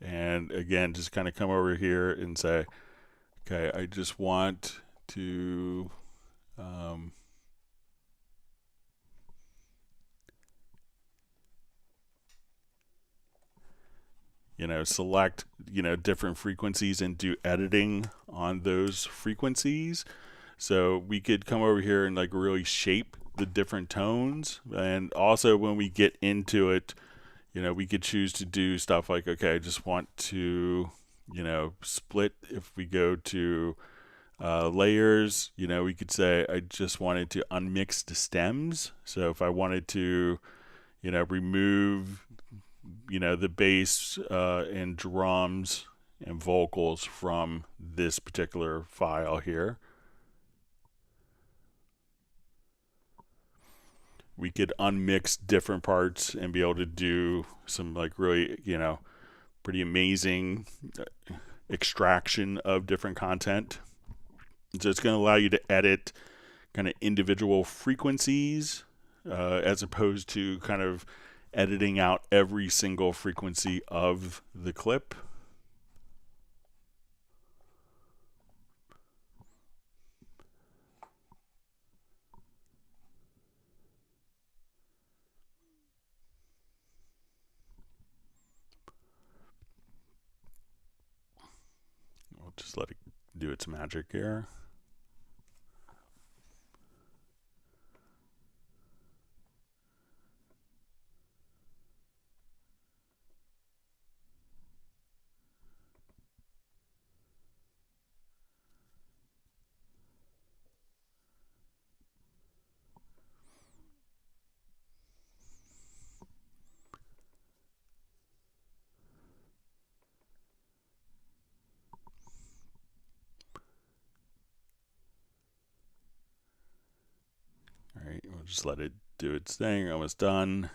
and again, just kind of come over here and say, okay, I just want to select, different frequencies and do editing on those frequencies. So we could come over here and like really shape the different tones. And also when we get into it, we could choose to do stuff like, okay, I just want to, split. If we go to layers, we could say I just wanted to unmix the stems. So if I wanted to, remove, the bass and drums and vocals from this particular file here, we could unmix different parts and be able to do some like really, pretty amazing extraction of different content. So it's going to allow you to edit kind of individual frequencies as opposed to kind of editing out every single frequency of the clip. We'll just let it do its magic here. All right, we'll just let it do its thing. Almost done.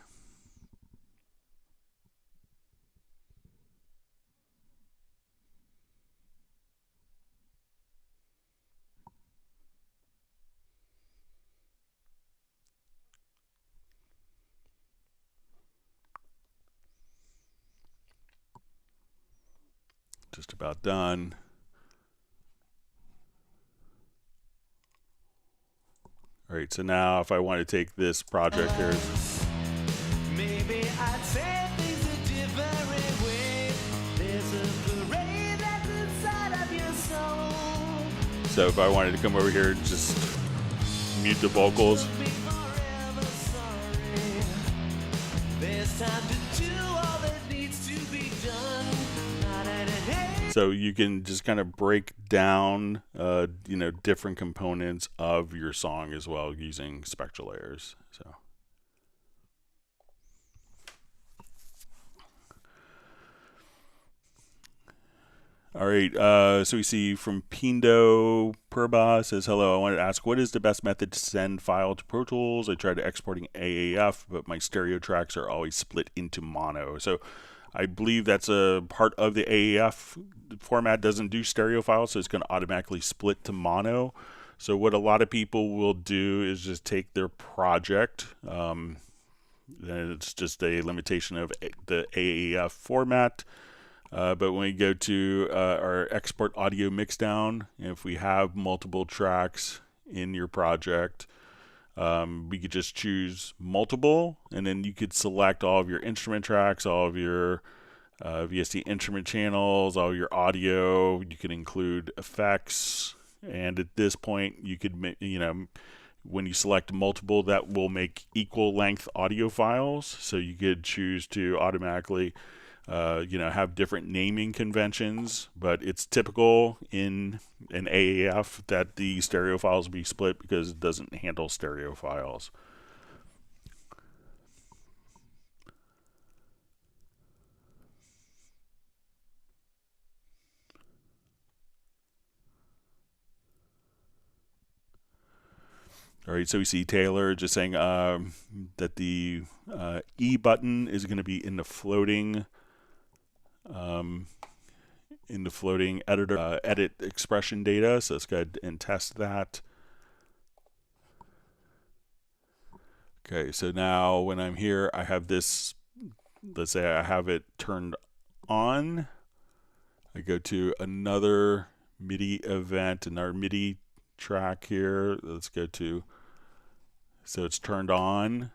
just about done. All right, so now if I want to take this project here, maybe I'd say things a different way. There's a parade that's inside of your soul. so if I wanted to come over here and just mute the vocals, Be forever sorry. There's time to do all that needs to be done. Not at a haste. so you can just kind of break down, different components of your song as well using spectral layers. So. All right, so we see from Pindo Purba says, hello, I wanted to ask, what is the best method to send file to Pro Tools? I tried exporting AAF, but my stereo tracks are always split into mono. So I believe that's a part of the AAF format doesn't do stereo files, so it's going to automatically split to mono. So what a lot of people will do is just take their project, and it's just a limitation of the AAF format. But when we go to our export audio mixdown, if we have multiple tracks in your project, we could just choose multiple, and then you could select all of your instrument tracks, all of your VST instrument channels, all your audio. You could include effects, and at this point, you could, when you select multiple, that will make equal length audio files. So you could choose to automatically have different naming conventions, but it's typical in an AAF that the stereo files be split because it doesn't handle stereo files. All right, so we see Taylor just saying that the E button is going to be in the floating editor, edit expression data. So let's go ahead and test that. Okay, so now when I'm here, I have this, let's say I have it turned on. I go to another MIDI event, another MIDI track here. Let's go to, so it's turned on.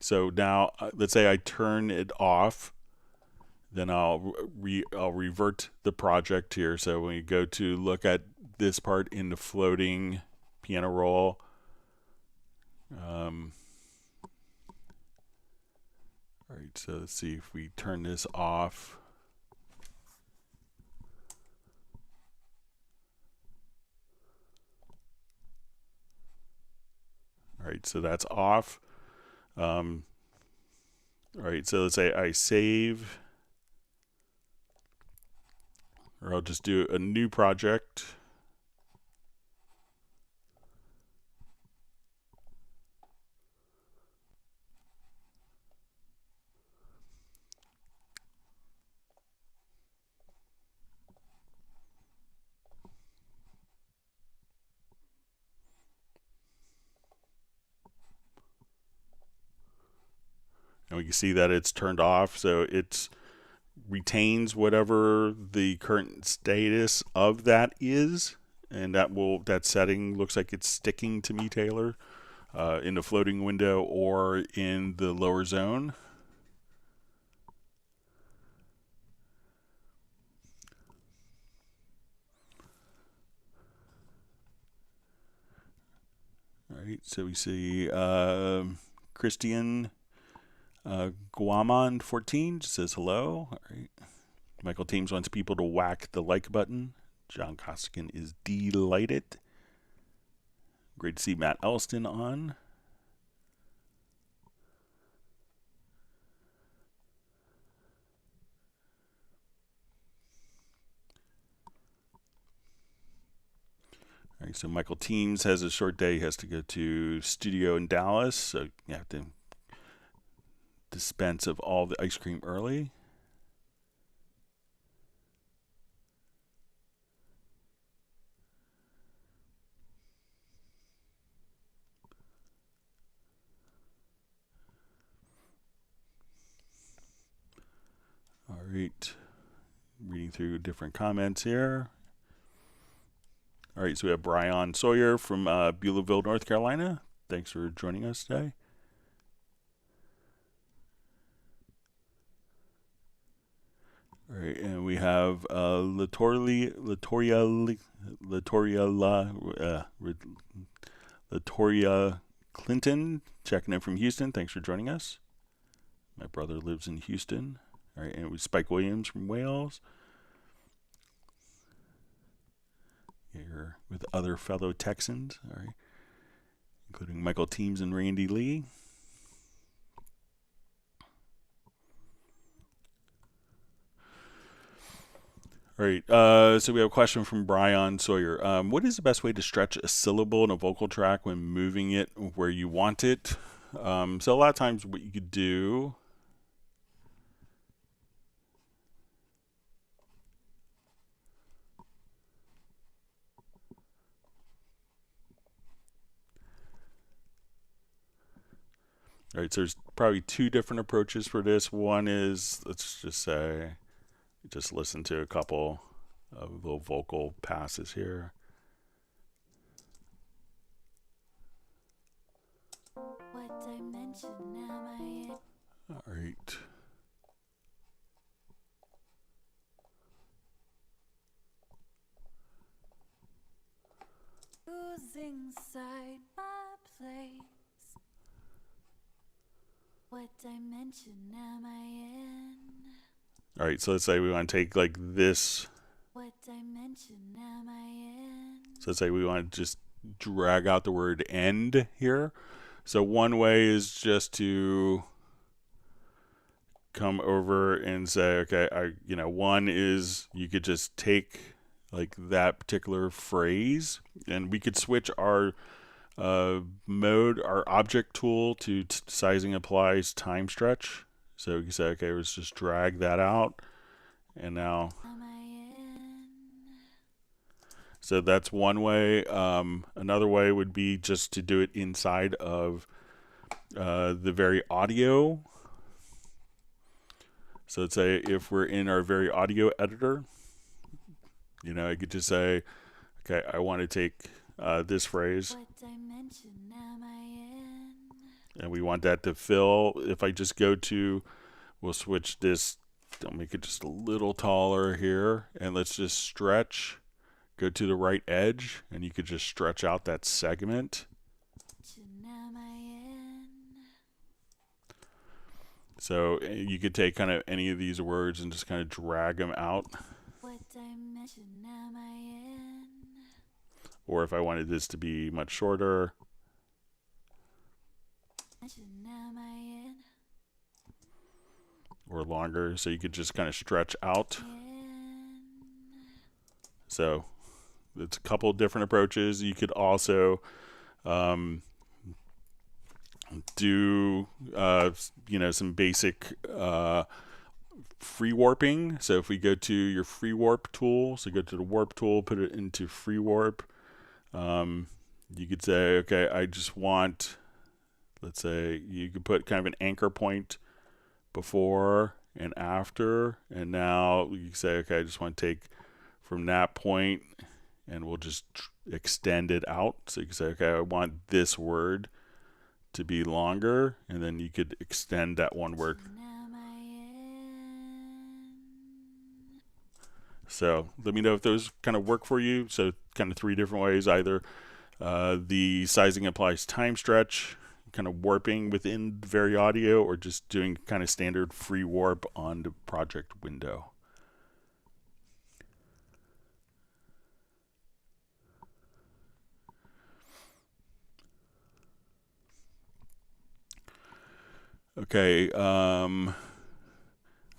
So now let's say I turn it off. Then I'll revert the project here. So when you go to look at this part in the floating piano roll, all right, so let's see if we turn this off. All right, so that's off. All right, so let's say I save, or I'll just do a new project. And we can see that it's turned off, so it retains whatever the current status of that is, and that setting looks like it's sticking to me, Taylor, in the floating window or in the lower zone. All right, so we see Christian Guamon14 says hello. All right. Michael Teams wants people to whack the like button. John Costigan is delighted. Great to see Matt Elston on. All right, so Michael Teams has a short day. He has to go to studio in Dallas, so you have to dispense of all the ice cream early. All right, reading reading through different comments here. All right, so we have Brian Sawyer from Beulahville, North Carolina. Thanks for joining us today. All right, and we have Latoria Clinton checking in from Houston. Thanks for joining us. My brother lives in Houston. All right, and we Spike Williams from Wales. Here with other fellow Texans, all right, including Michael Teams and Randy Lee. All right, so we have a question from Brian Sawyer. What is the best way to stretch a syllable in a vocal track when moving it where you want it? So a lot of times what you could do All right, so there's probably two different approaches for this. One is, let's just say, just listen to a couple of little vocal passes here. What dimension am I in? All right. Who's inside my place? What dimension am I in? All right, so let's say we want to take like this. What dimension am I in? So let's say we want to just drag out the word end here. So one way is just to come over and say, okay, one is you could just take like that particular phrase, and we could switch our mode, our object tool to sizing applies time stretch. So you can say, okay, let's just drag that out, and now. Am I in? So that's one way. Another way would be just to do it inside of the very audio. So let's say if we're in our very audio editor, I could just say, okay, I want to take this phrase. What dimension am I in? And we want that to fill. If I just we'll switch this, I'll make it just a little taller here, and let's just stretch, go to the right edge, and you could just stretch out that segment. Am I in? So you could take kind of any of these words and just kind of drag them out. What dimension am I in? Or if I wanted this to be much shorter, Am I in? or longer, so you could just kind of stretch out. So it's a couple different approaches. You could also do some basic free warping. So if we go to your free warp tool, so go to the warp tool, put it into free warp. You could say, okay, I just want, let's say you could put kind of an anchor point before and after, and now you say, okay, I just want to take from that point, and we'll just extend it out. So you can say, okay, I want this word to be longer, and then you could extend that one word. So let me know if those kind of work for you. So kind of three different ways, either the sizing applies time stretch, kind of warping within very audio, or just doing kind of standard free warp on the project window. Okay.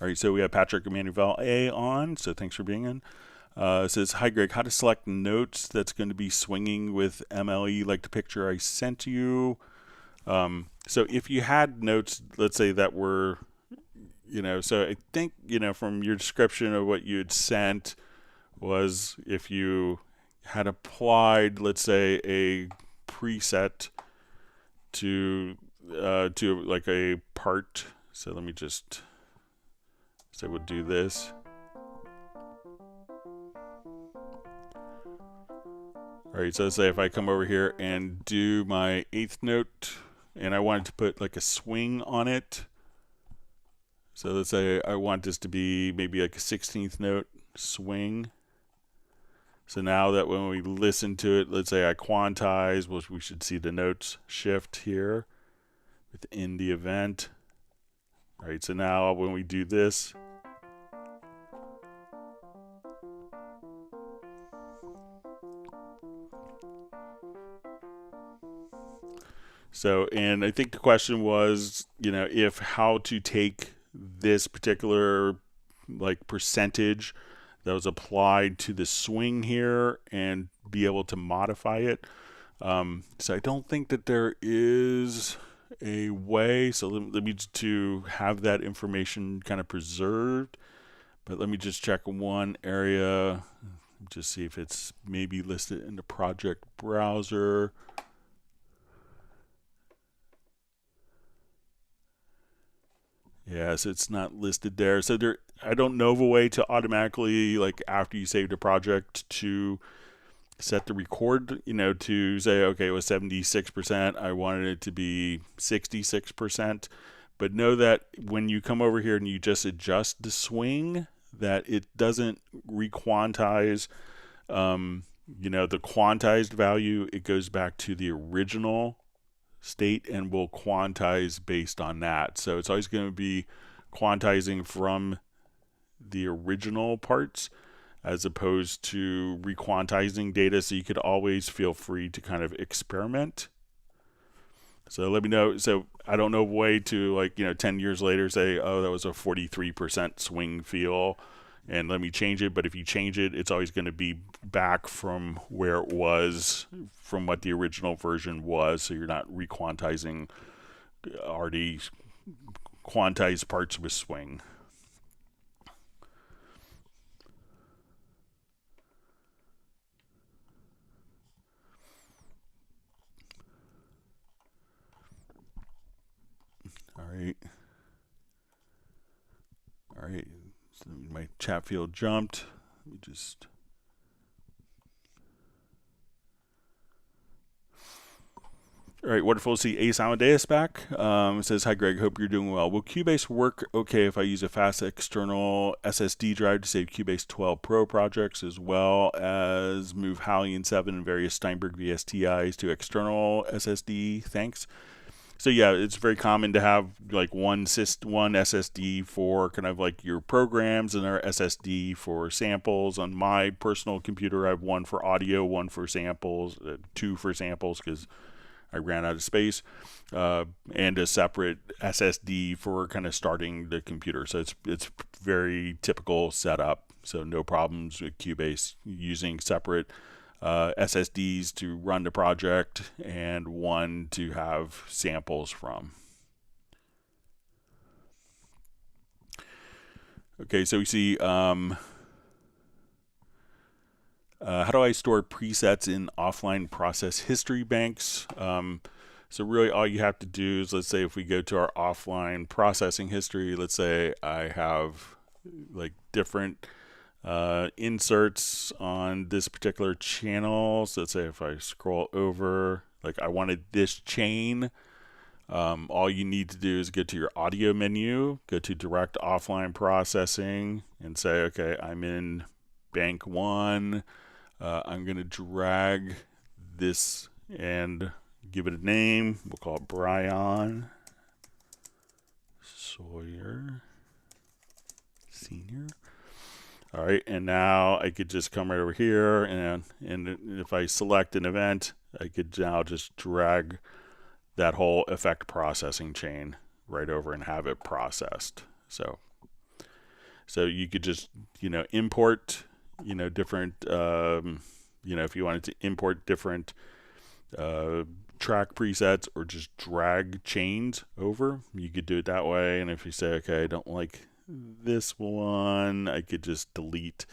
All right, so we have Patrick Emmanuel A on, so thanks for being in. It says, hi Greg, how to select notes that's going to be swinging with MLE like the picture I sent you. So if you had notes, let's say that were, so I think, from your description of what you had sent was if you had applied, let's say, a preset to like a part. So let me just say we'll do this. All right, so let's say if I come over here and do my eighth note and I wanted to put like a swing on it. So let's say I want this to be maybe like a 16th note swing. So now that when we listen to it, let's say I quantize, which we should see the notes shift here within the event. All right, so now when we do this, so, and I think the question was, if how to take this particular like percentage that was applied to the swing here and be able to modify it. So I don't think that there is a way. So let me to have that information kind of preserved. But let me just check one area, just see if it's maybe listed in the project browser. Yes, it's not listed there. So I don't know of a way to automatically, like after you save the project, to set the record, to say, okay, it was 76%. I wanted it to be 66%. But know that when you come over here and you just adjust the swing, that it doesn't requantize, the quantized value. It goes back to the original state and will quantize based on that. So it's always going to be quantizing from the original parts as opposed to requantizing data. So you could always feel free to kind of experiment. So let me know. So I don't know a way to 10 years later say, oh, that was a 43% swing feel and let me change it. But if you change it, it's always going to be back from where it was, from what the original version was. So you're not requantizing already quantized parts with swing. All right. So my chat field jumped. Let me just. All right, wonderful to see Ace Amadeus back. It says, hi, Greg. Hope you're doing well. Will Cubase work okay if I use a fast external SSD drive to save Cubase 12 Pro projects, as well as move Halion 7 and various Steinberg VSTIs to external SSD? Thanks. So yeah, it's very common to have like one SSD for kind of like your programs and our SSD for samples. On my personal computer, I have one for audio, one for samples, two for samples because I ran out of space, and a separate SSD for kind of starting the computer. So it's very typical setup. So no problems with Cubase using separate SSDs to run the project and one to have samples from. Okay, so we see how do I store presets in offline process history banks? So really all you have to do is, let's say if we go to our offline processing history, let's say I have like different inserts on this particular channel. So let's say if I scroll over, like I wanted this chain, all you need to do is go to your audio menu, go to direct offline processing and say, okay, I'm in bank 1. I'm going to drag this and give it a name. We'll call it Brian Sawyer Sr. All right, and now I could just come right over here, and if I select an event, I could now just drag that whole effect processing chain right over and have it processed. So you could just, import, different, if you wanted to import different track presets or just drag chains over, you could do it that way. And if you say, okay, I don't like this one, I could just delete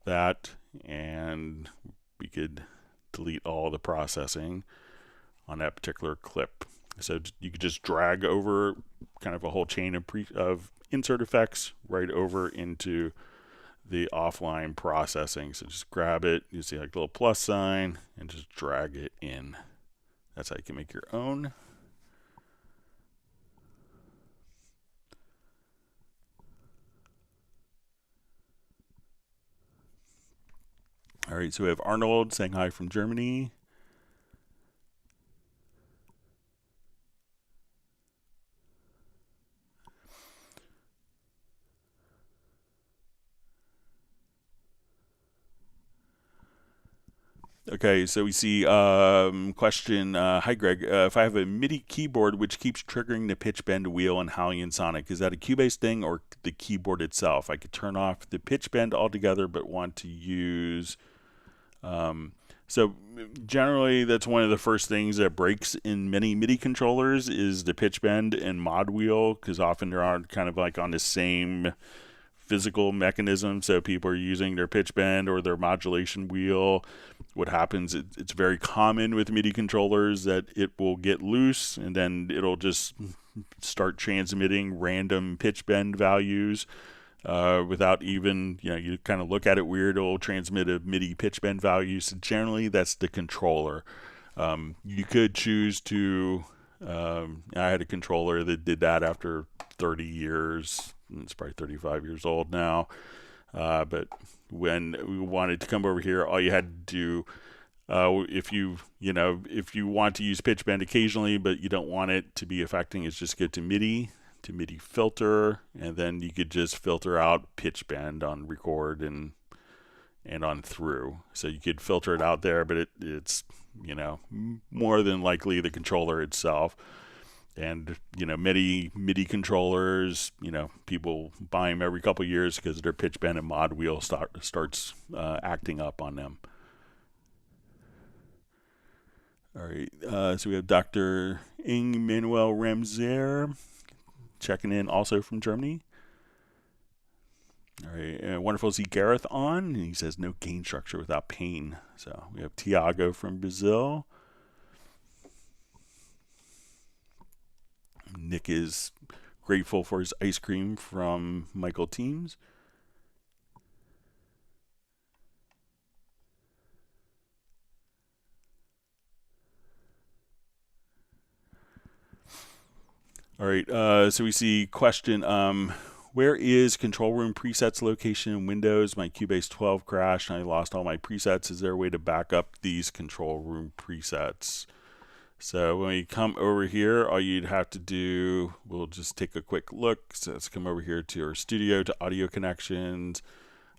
that and we could delete all the processing on that particular clip. So you could just drag over kind of a whole chain of insert effects right over into the offline processing. So just grab it, you see like the little plus sign, and just drag it in. That's how you can make your own. All right, so we have Arnold saying hi from Germany. Okay, so we see question. Hi, Greg. If I have a MIDI keyboard which keeps triggering the pitch bend wheel in Howling and Sonic, is that a Cubase thing or the keyboard itself? I could turn off the pitch bend altogether, but want to use. So generally, that's one of the first things that breaks in many MIDI controllers is the pitch bend and mod wheel, because often they're on kind of like on the same physical mechanism. So people are using their pitch bend or their modulation wheel. What happens, it's very common with MIDI controllers that it will get loose and then it'll just start transmitting random pitch bend values without even, you kind of look at it weird, it'll transmit a MIDI pitch bend value. So generally that's the controller. You could choose to, I had a controller that did that after 30 years. It's probably 35 years old now. But when we wanted to come over here, all you had to do, if you want to use pitch bend occasionally, but you don't want it to be affecting, is just go to MIDI filter, and then you could just filter out pitch bend on record and on through. So you could filter it out there, but it's more than likely the controller itself. And MIDI controllers, people buy them every couple of years because their pitch bend and mod wheel starts acting up on them. All right, so we have Dr. Ing Manuel Ramser checking in also from Germany. All right, wonderful to see Gareth on. And he says no gain structure without pain. So we have Tiago from Brazil. Nick is grateful for his ice cream from Michael Teams. All right, so we see question, where is control room presets location in Windows? My Cubase 12 crashed and I lost all my presets. Is there a way to back up these control room presets? So when we come over here, all you'd have to do, we'll just take a quick look. So let's come over here to our studio, to audio connections.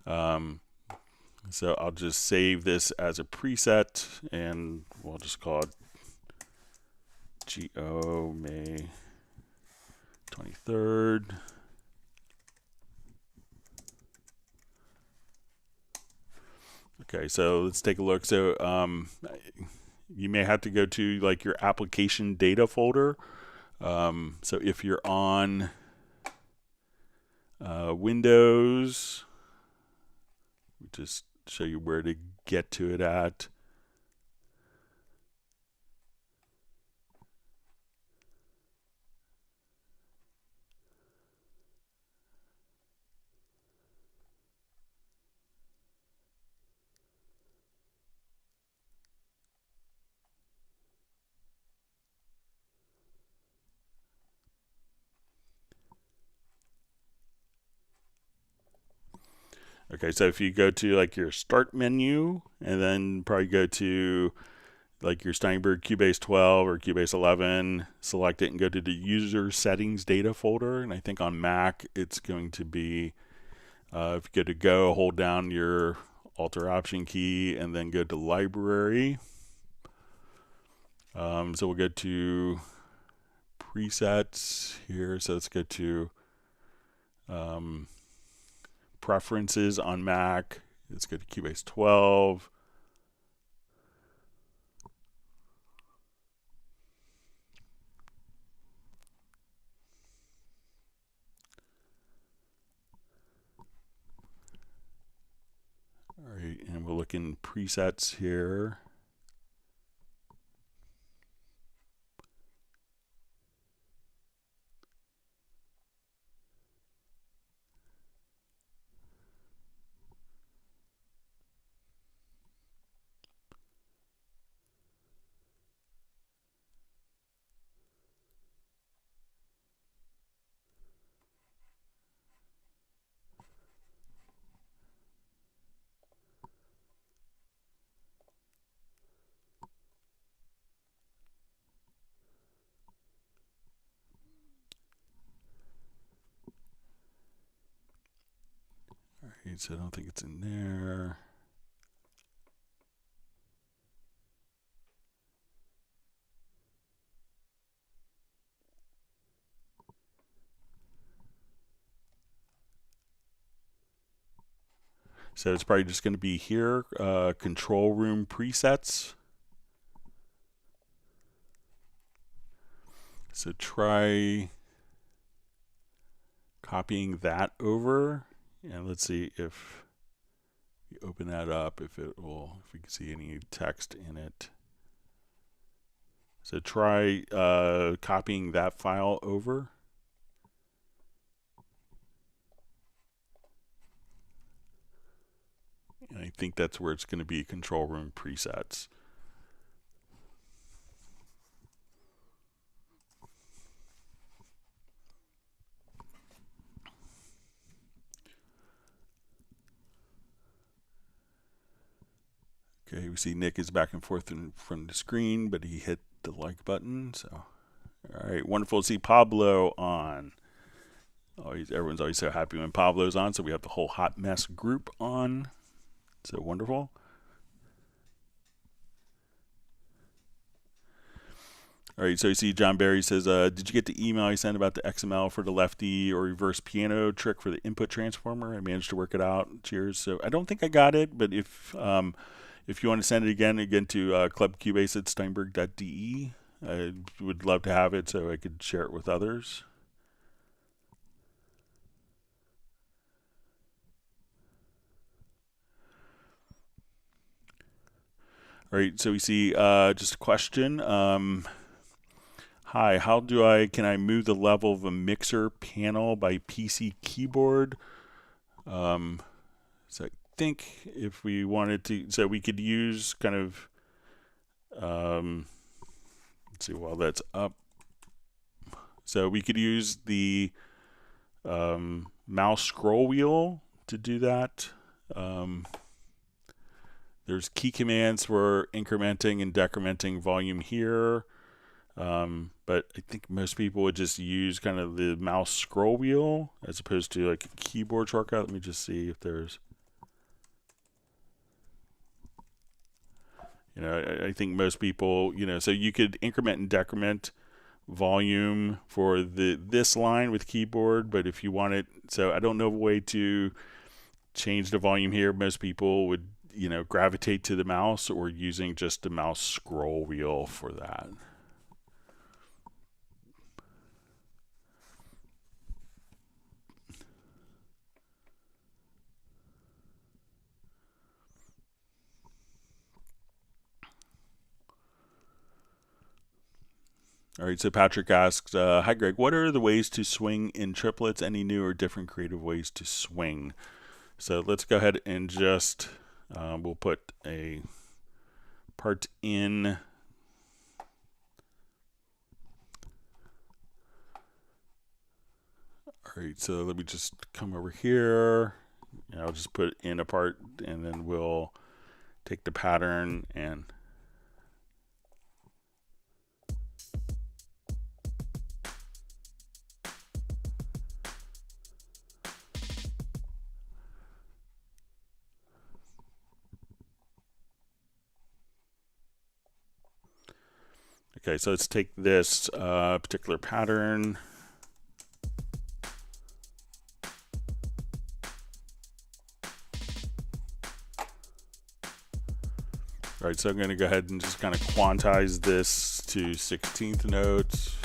So I'll just save this as a preset and we'll just call it GO May 23rd. Okay, so let's take a look. So you may have to go to like your application data folder. So if you're on Windows, just show you where to get to it at. Okay, so if you go to like your start menu and then probably go to like your Steinberg Cubase 12 or Cubase 11, select it and go to the user settings data folder. And I think on Mac, it's going to be, if you go to hold down your Alt or Option key and then go to library. So we'll go to presets here. So let's go to preferences on Mac. Let's go to Cubase 12. All right, and we'll look in presets here. Alright, so I don't think it's in there. So it's probably just going to be here, control room presets. So try copying that over, and let's see if we open that up, if we can see any text in it. So try copying that file over. And I think that's where it's going to be, control room presets. Okay, we see Nick is back and forth in front of the screen, but he hit the like button. So, all right, wonderful to see Pablo on. Everyone's always so happy when Pablo's on. So we have the whole Hot Mess group on. So wonderful. All right, so you see John Barry says, did you get the email I sent about the XML for the lefty or reverse piano trick for the input transformer? I managed to work it out. Cheers. So I don't think I got it, but if you want to send it again to clubcubase@steinberg.de, I would love to have it so I could share it with others. All right, so we see just a question. Hi, can I move the level of a mixer panel by PC keyboard? So I think if we wanted to, so we could use kind of, let's see, while that's up. So we could use the mouse scroll wheel to do that. There's key commands for incrementing and decrementing volume here. But I think most people would just use kind of the mouse scroll wheel as opposed to like a keyboard shortcut. Let me just see if there's, I think most people, so you could increment and decrement volume for this line with keyboard, but if you want it, so I don't know a way to change the volume here. Most people would, gravitate to the mouse or using just the mouse scroll wheel for that. All right, so Patrick asks, hi Greg, what are the ways to swing in triplets? Any new or different creative ways to swing? So let's go ahead and just, we'll put a part in. All right, so let me just come over here. I'll just put in a part, and then we'll take the pattern and okay, so let's take this particular pattern. All right, so I'm going to go ahead and just kind of quantize this to 16th notes.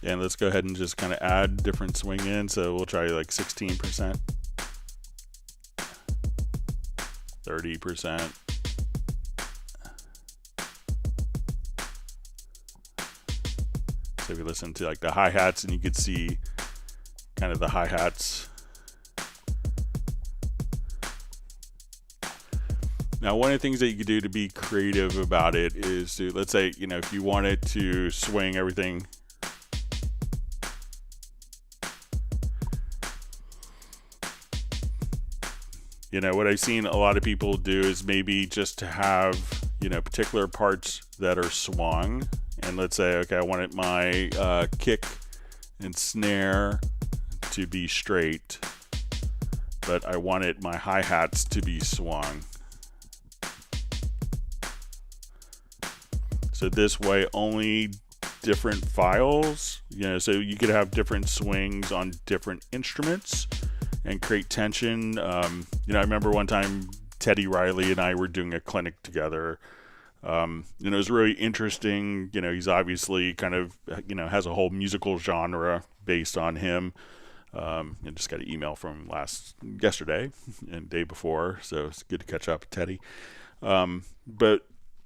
And let's go ahead and just kind of add different swing in. So we'll try like 16%, 30%. So if you listen to like the hi-hats, and you could see kind of the hi-hats. Now, one of the things that you could do to be creative about it is to, let's say, if you wanted to swing everything, what I've seen a lot of people do is maybe just to have, particular parts that are swung. And let's say, okay, I wanted my kick and snare to be straight, but I wanted my hi-hats to be swung. So this way, only different files, so you could have different swings on different instruments and create tension. I remember one time Teddy Riley and I were doing a clinic together. It was really interesting. He's obviously kind of, has a whole musical genre based on him. I just got an email from yesterday and day before, so it's good to catch up with Teddy.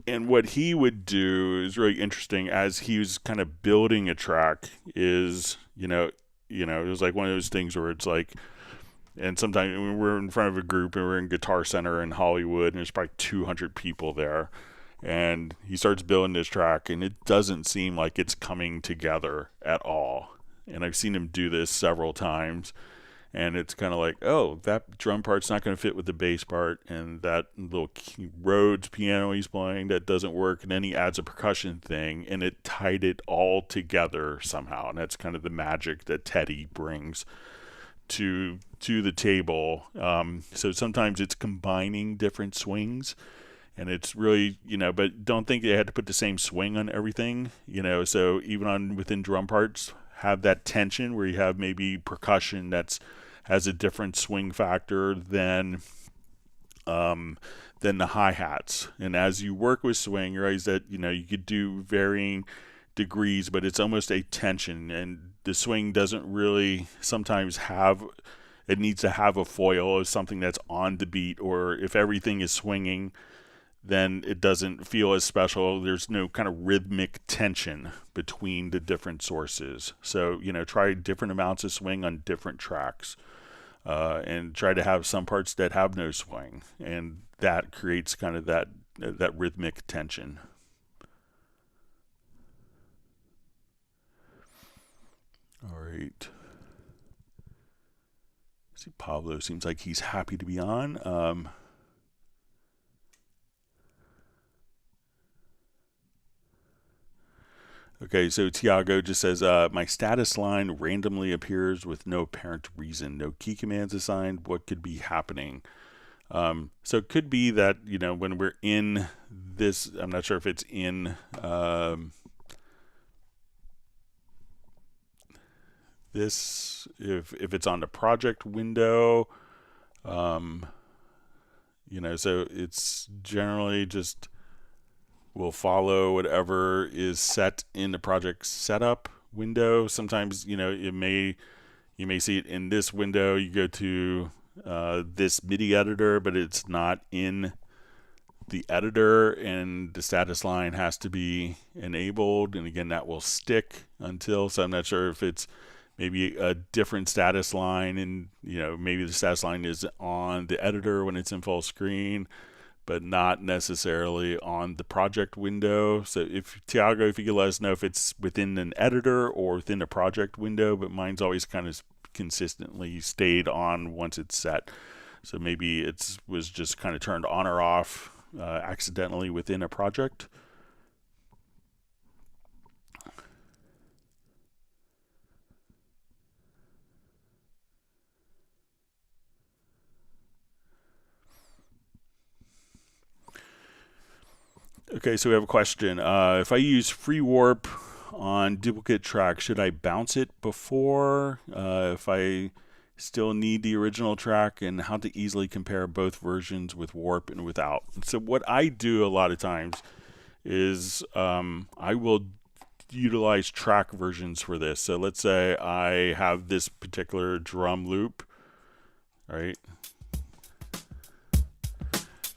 And what he would do is really interesting as he was kind of building a track is, it was like one of those things where it's like, and sometimes we're in front of a group and we're in Guitar Center in Hollywood and there's probably 200 people there. And he starts building this track and it doesn't seem like it's coming together at all. And I've seen him do this several times. And it's kind of like, oh, that drum part's not going to fit with the bass part, and that little Rhodes piano he's playing, that doesn't work, and then he adds a percussion thing, and it tied it all together somehow. And that's kind of the magic that Teddy brings to the table. So sometimes it's combining different swings, and it's really, but don't think they had to put the same swing on everything, so even within drum parts, have that tension where you have maybe percussion has a different swing factor than the hi-hats. And as you work with swing, you realize that you could do varying degrees, but it's almost a tension, and the swing doesn't really sometimes it needs to have a foil or something that's on the beat, or if everything is swinging, then it doesn't feel as special. There's no kind of rhythmic tension between the different sources. So, try different amounts of swing on different tracks, and try to have some parts that have no swing. And that creates kind of that rhythmic tension. All right. See, Pablo seems like he's happy to be on. Okay, so Tiago just says, my status line randomly appears with no apparent reason. No key commands assigned. What could be happening? So it could be that, when we're in this, I'm not sure if it's in this, if it's on the project window, so it's generally just will follow whatever is set in the project setup window. Sometimes, you may see it in this window. You go to this MIDI editor, but it's not in the editor, and the status line has to be enabled. And again, that will stick until, so I'm not sure if it's maybe a different status line, and maybe the status line is on the editor when it's in full screen, but not necessarily on the project window. So Tiago, if you could let us know if it's within an editor or within a project window, but mine's always kind of consistently stayed on once it's set. So maybe it was just kind of turned on or off accidentally within a project. Okay, so we have a question. If I use free warp on duplicate track, should I bounce it before? If I still need the original track, and how to easily compare both versions with warp and without. So what I do a lot of times is I will utilize track versions for this. So let's say I have this particular drum loop, right?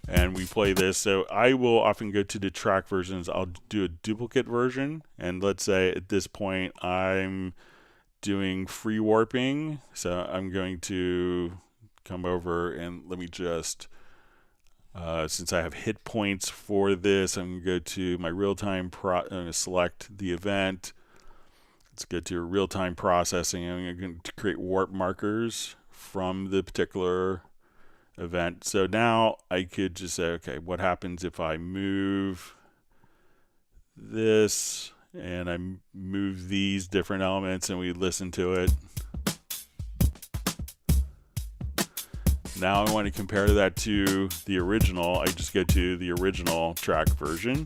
And we play this, so I will often go to the track versions. I'll do a duplicate version, and let's say at this point I'm doing free warping, so I'm going to come over and let me just since I have hit points for this, I'm going to go to my real-time I'm going to select the event. Let's go to real-time processing. I'm going to create warp markers from the particular event. So now I could just say, okay, what happens if I move this and I move these different elements and we listen to it. Now I want to compare that to the original. I just go to the original track version,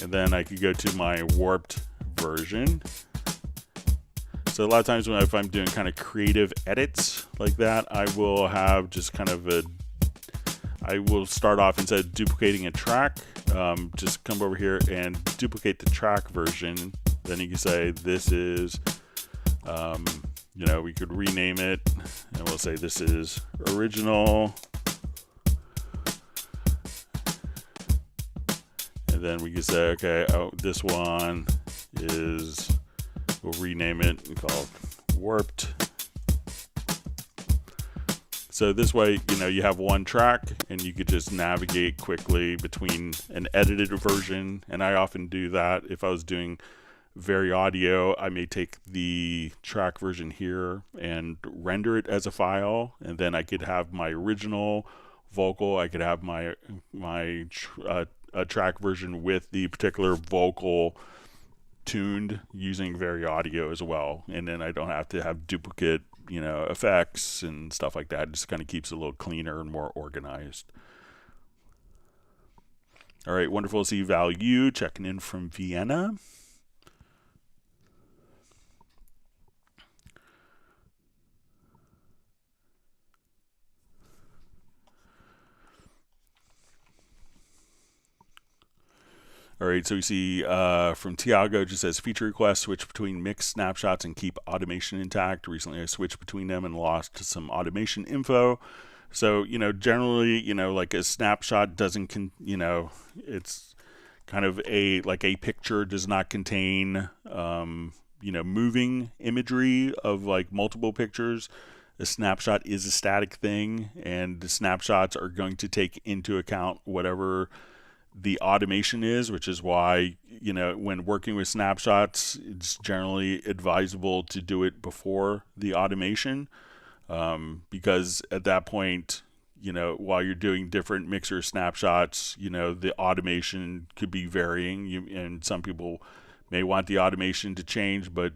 and then I could go to my warped version. So a lot of times if I'm doing kind of creative edits like that, I will have just kind of I will start off, instead of duplicating a track, just come over here and duplicate the track version. Then you can say this is, we could rename it, and we'll say this is original. And then we can say, okay, this one is, we'll rename it and call it warped. So this way, you have one track and you could just navigate quickly between an edited version. And I often do that. If I was doing very audio, I may take the track version here and render it as a file. And then I could have my original vocal. I could have my track version with the particular vocal tuned using very audio as well. And then I don't have to have duplicate effects and stuff like that. It just kind of keeps it a little cleaner and more organized. All right, wonderful to see Value checking in from Vienna. All right, so we see from Tiago, just says feature request, switch between mixed snapshots and keep automation intact. Recently I switched between them and lost some automation info. So, generally, like a snapshot doesn't, it's kind of a picture does not contain, moving imagery of like multiple pictures. A snapshot is a static thing, and the snapshots are going to take into account whatever the automation is, which is why, when working with snapshots, it's generally advisable to do it before the automation, because at that point, while you're doing different mixer snapshots, the automation could be varying, and some people may want the automation to change, but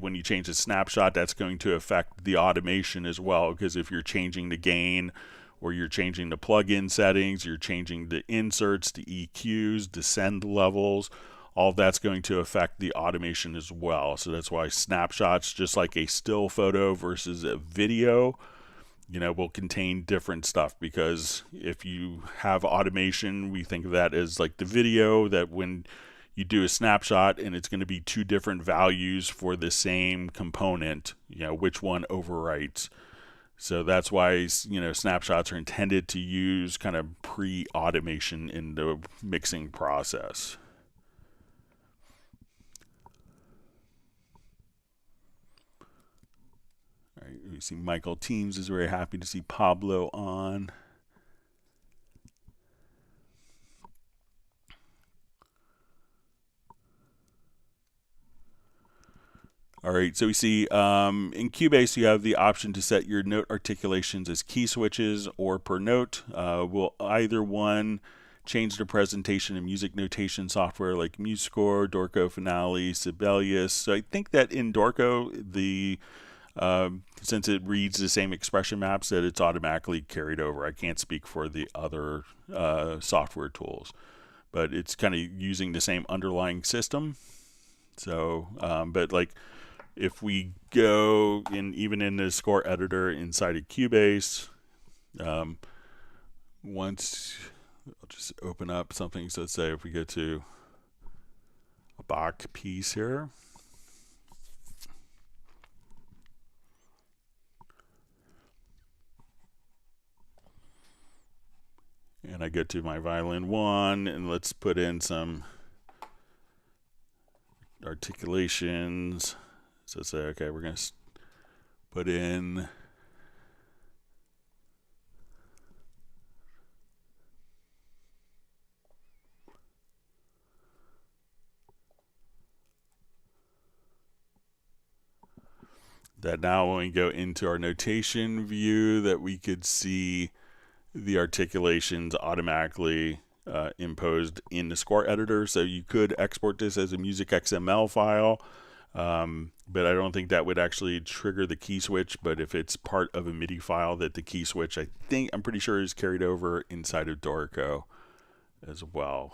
when you change the snapshot, that's going to affect the automation as well, because if you're changing the gain, or you're changing the plugin settings, you're changing the inserts, the EQs, the send levels, all that's going to affect the automation as well. So that's why snapshots, just like a still photo versus a video, will contain different stuff, because if you have automation, we think of that as like the video, that when you do a snapshot and it's going to be two different values for the same component, which one overwrites. So that's why, snapshots are intended to use kind of pre-automation in the mixing process. All right, we see Michael Teams is very happy to see Pablo on. All right, so we see in Cubase you have the option to set your note articulations as key switches or per note. Will either one change the presentation of music notation software like MuseScore, Dorco Finale, Sibelius? So I think that in Dorco, since it reads the same expression maps, that it's automatically carried over. I can't speak for the other software tools, but it's kind of using the same underlying system. So, but like, if we go even in the score editor inside of Cubase, once I'll just open up something. So let's say if we go to a Bach piece here, and I go to my violin 1, and let's put in some articulations. So say, okay, we're going to put in that now when we go into our notation view, that we could see the articulations automatically imposed in the score editor. So you could export this as a music XML file, but I don't think that would actually trigger the key switch. But if it's part of a MIDI file, that the key switch, I'm pretty sure is carried over inside of Dorico as well.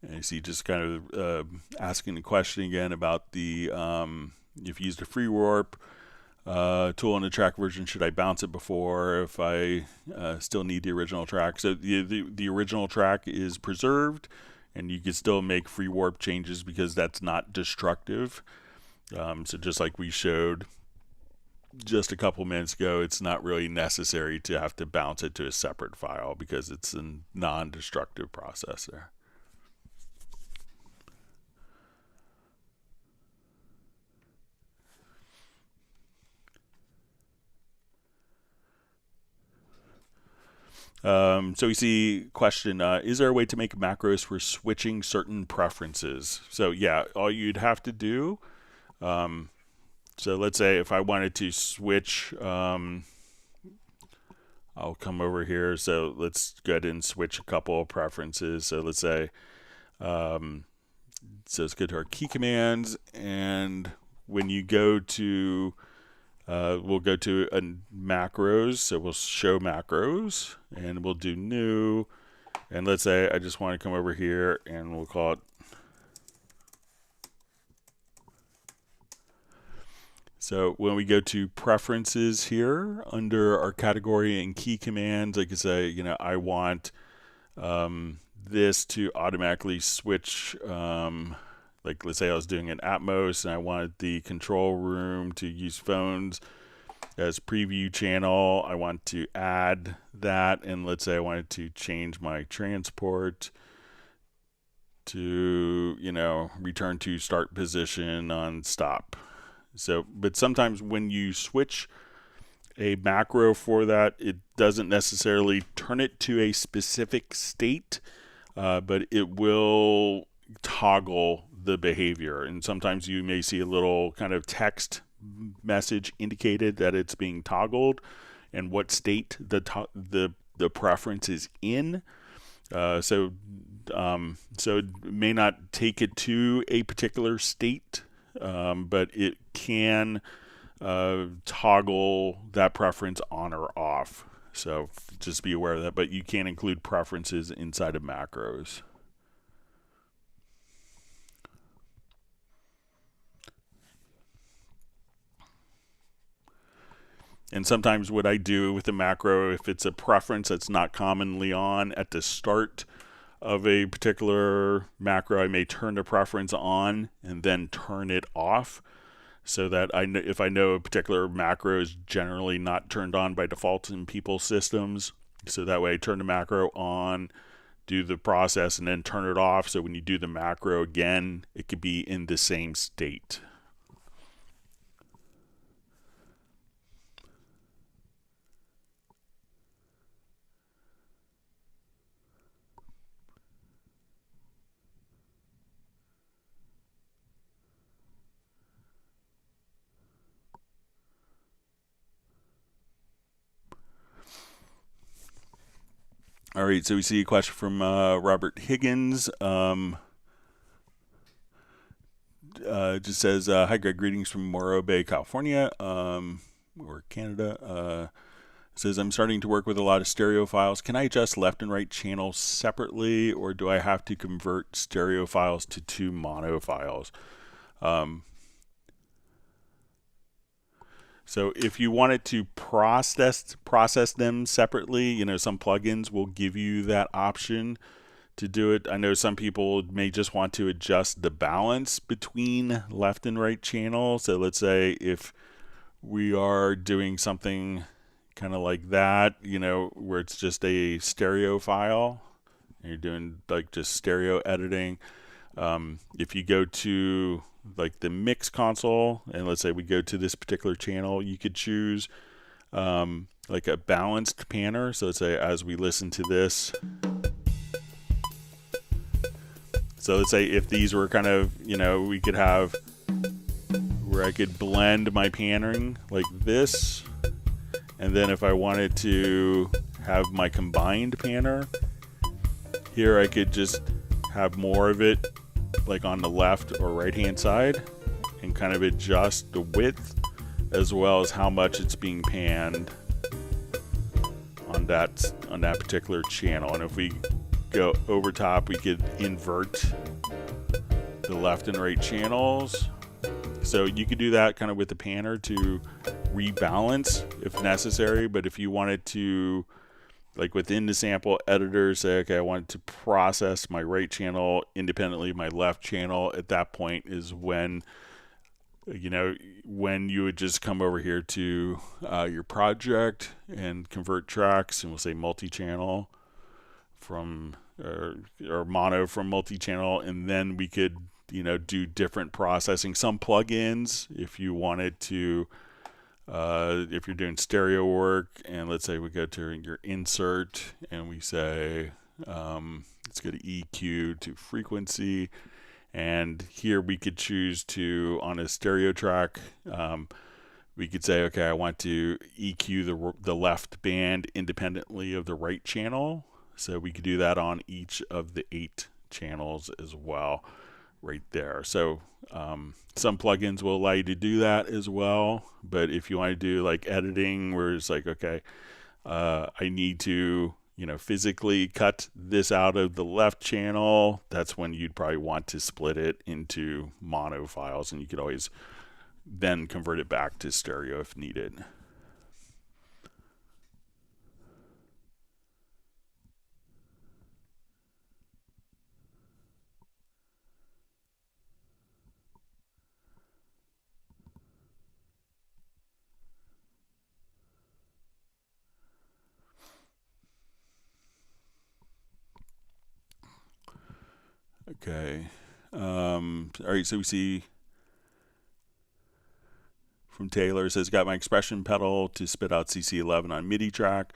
And you see just kind of asking the question again about the if you used a free warp tool in the track version, should I bounce it before if I still need the original track? So the original track is preserved, and you can still make free warp changes because that's not destructive. So just like we showed just a couple minutes ago, it's not really necessary to have to bounce it to a separate file because it's a non-destructive process there. So we see question, is there a way to make macros for switching certain preferences? So yeah, all you'd have to do, so let's say if I wanted to switch, I'll come over here. So let's go ahead and switch a couple of preferences. So let's say, so let's go to our key commands, and when you go to we'll go to macros, so we'll show macros, and we'll do new, and let's say I just want to come over here, and we'll call it so when we go to preferences here under our category and key commands, I can say, you know, I want this to automatically switch, like let's say I was doing an Atmos and I wanted the control room to use phones as preview channel. I want to add that, and let's say I wanted to change my transport to, you know, return to start position on stop. So, but sometimes when you switch a macro for that, it doesn't necessarily turn it to a specific state, but it will toggle the behavior, and sometimes you may see a little kind of text message indicated that it's being toggled and what state the preference is in. So it may not take it to a particular state, but it can toggle that preference on or off. So just be aware of that, but you can include preferences inside of macros. And sometimes what I do with a macro, if it's a preference that's not commonly on at the start of a particular macro, I may turn the preference on and then turn it off, so that if I know a particular macro is generally not turned on by default in people's systems, so that way I turn the macro on, do the process, and then turn it off, so when you do the macro again, it could be in the same state. All right, so we see a question from Robert Higgins. Just says, hi Greg, greetings from Morro Bay, California, or Canada. Says, I'm starting to work with a lot of stereo files. Can I adjust left and right channels separately, or do I have to convert stereo files to 2 mono files? So if you wanted to process them separately, you know, some plugins will give you that option to do it. I know some people may just want to adjust the balance between left and right channel. So let's say if we are doing something kind of like that, you know, where it's just a stereo file, and you're doing like just stereo editing. If you go to like the mix console, and let's say we go to this particular channel, you could choose like a balanced panner. So let's say as we listen to this, so let's say if these were kind of, we could have where I could blend my pannering like this, and then if I wanted to have my combined panner, here I could just have more of it like on the left or right hand side and kind of adjust the width as well as how much it's being panned on that particular channel. And if we go over top, we could invert the left and right channels. So you could do that kind of with the panner to rebalance if necessary. But if you wanted to, like within the sample editor, say, okay, I want to process my right channel independently of my left channel, at that point is when, when you would just come over here to your project and convert tracks, and we'll say multi-channel from, or mono from multi-channel, and then we could, do different processing. Some plugins, if you wanted to, if you're doing stereo work, and let's say we go to your insert and we say, let's go to EQ to frequency, and here we could choose to, on a stereo track, we could say, okay, I want to EQ the left band independently of the right channel. So we could do that on each of the 8 channels as well, right there. So some plugins will allow you to do that as well. But if you want to do like editing where it's like, okay, I need to, physically cut this out of the left channel, that's when you'd probably want to split it into mono files, and you could always then convert it back to stereo if needed. Okay. All right, so we see from Taylor, it says, got my expression pedal to spit out CC11 on MIDI track,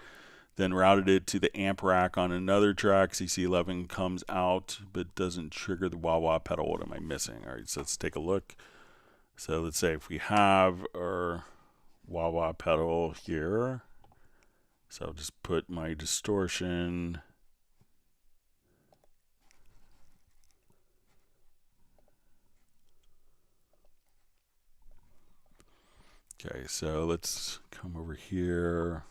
then routed it to the amp rack on another track. CC11 comes out but doesn't trigger the wah-wah pedal. What am I missing? All right, so let's take a look. So let's say if we have our wah-wah pedal here, so I'll just put my distortion. Okay, so let's come over here.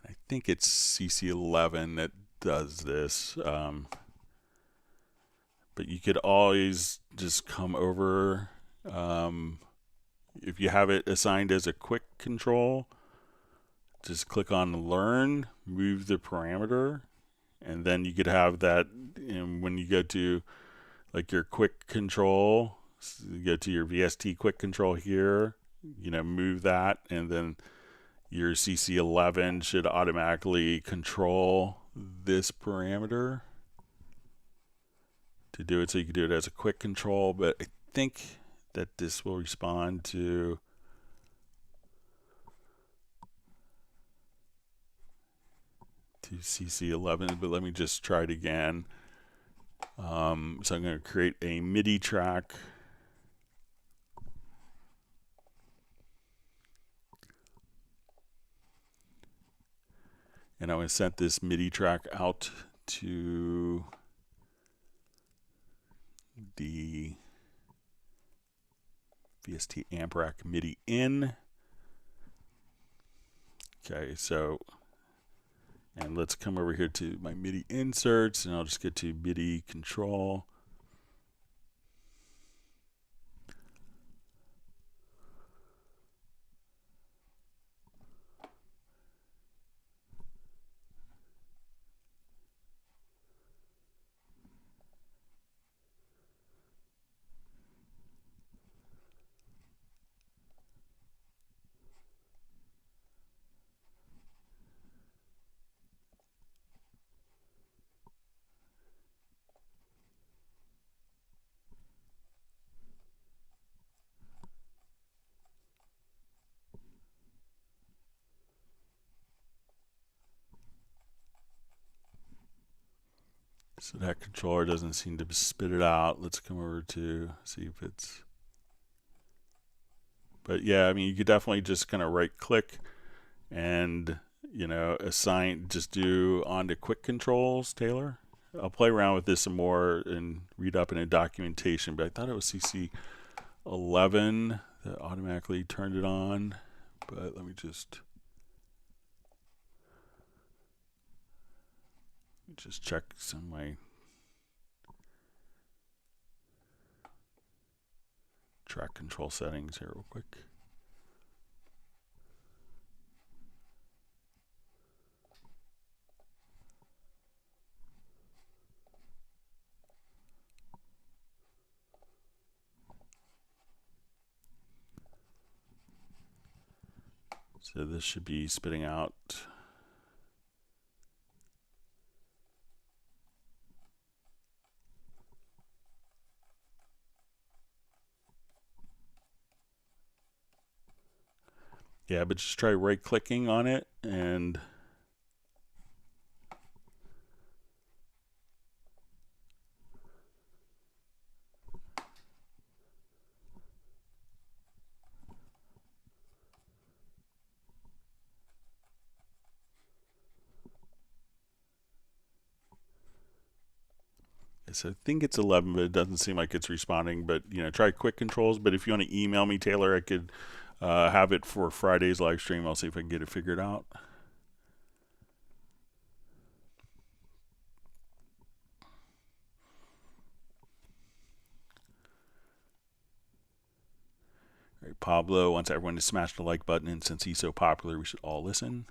I think it's CC11 that does this. But you could always just come over. If you have it assigned as a quick control, just click on Learn, move the parameter, and then you could have that. And when you go to like your quick control, so you go to your VST quick control here, move that, and then your CC11 should automatically control this parameter to do it. So you can do it as a quick control, but I think that this will respond to CC11, but let me just try it again. So I'm going to create a MIDI track. And I'm going to send this MIDI track out to the VST amp rack MIDI in. Okay, so, and let's come over here to my MIDI inserts, and I'll just get to MIDI control. So that controller doesn't seem to spit it out. Let's come over to see if it's... But yeah, I mean, you could definitely just kind of right click and, you know, assign, just do on to quick controls, Taylor. I'll play around with this some more and read up in a documentation, but I thought it was CC11 that automatically turned it on. But let me just check some of my track control settings here real quick. So this should be spitting out. Yeah, but just try right clicking on it and so I think it's 11, but it doesn't seem like it's responding. But, you know, try quick controls. But if you want to email me, Taylor, I could have it for Friday's live stream. I'll see if I can get it figured out. All right, Pablo wants everyone to smash the like button, and since he's so popular, we should all listen.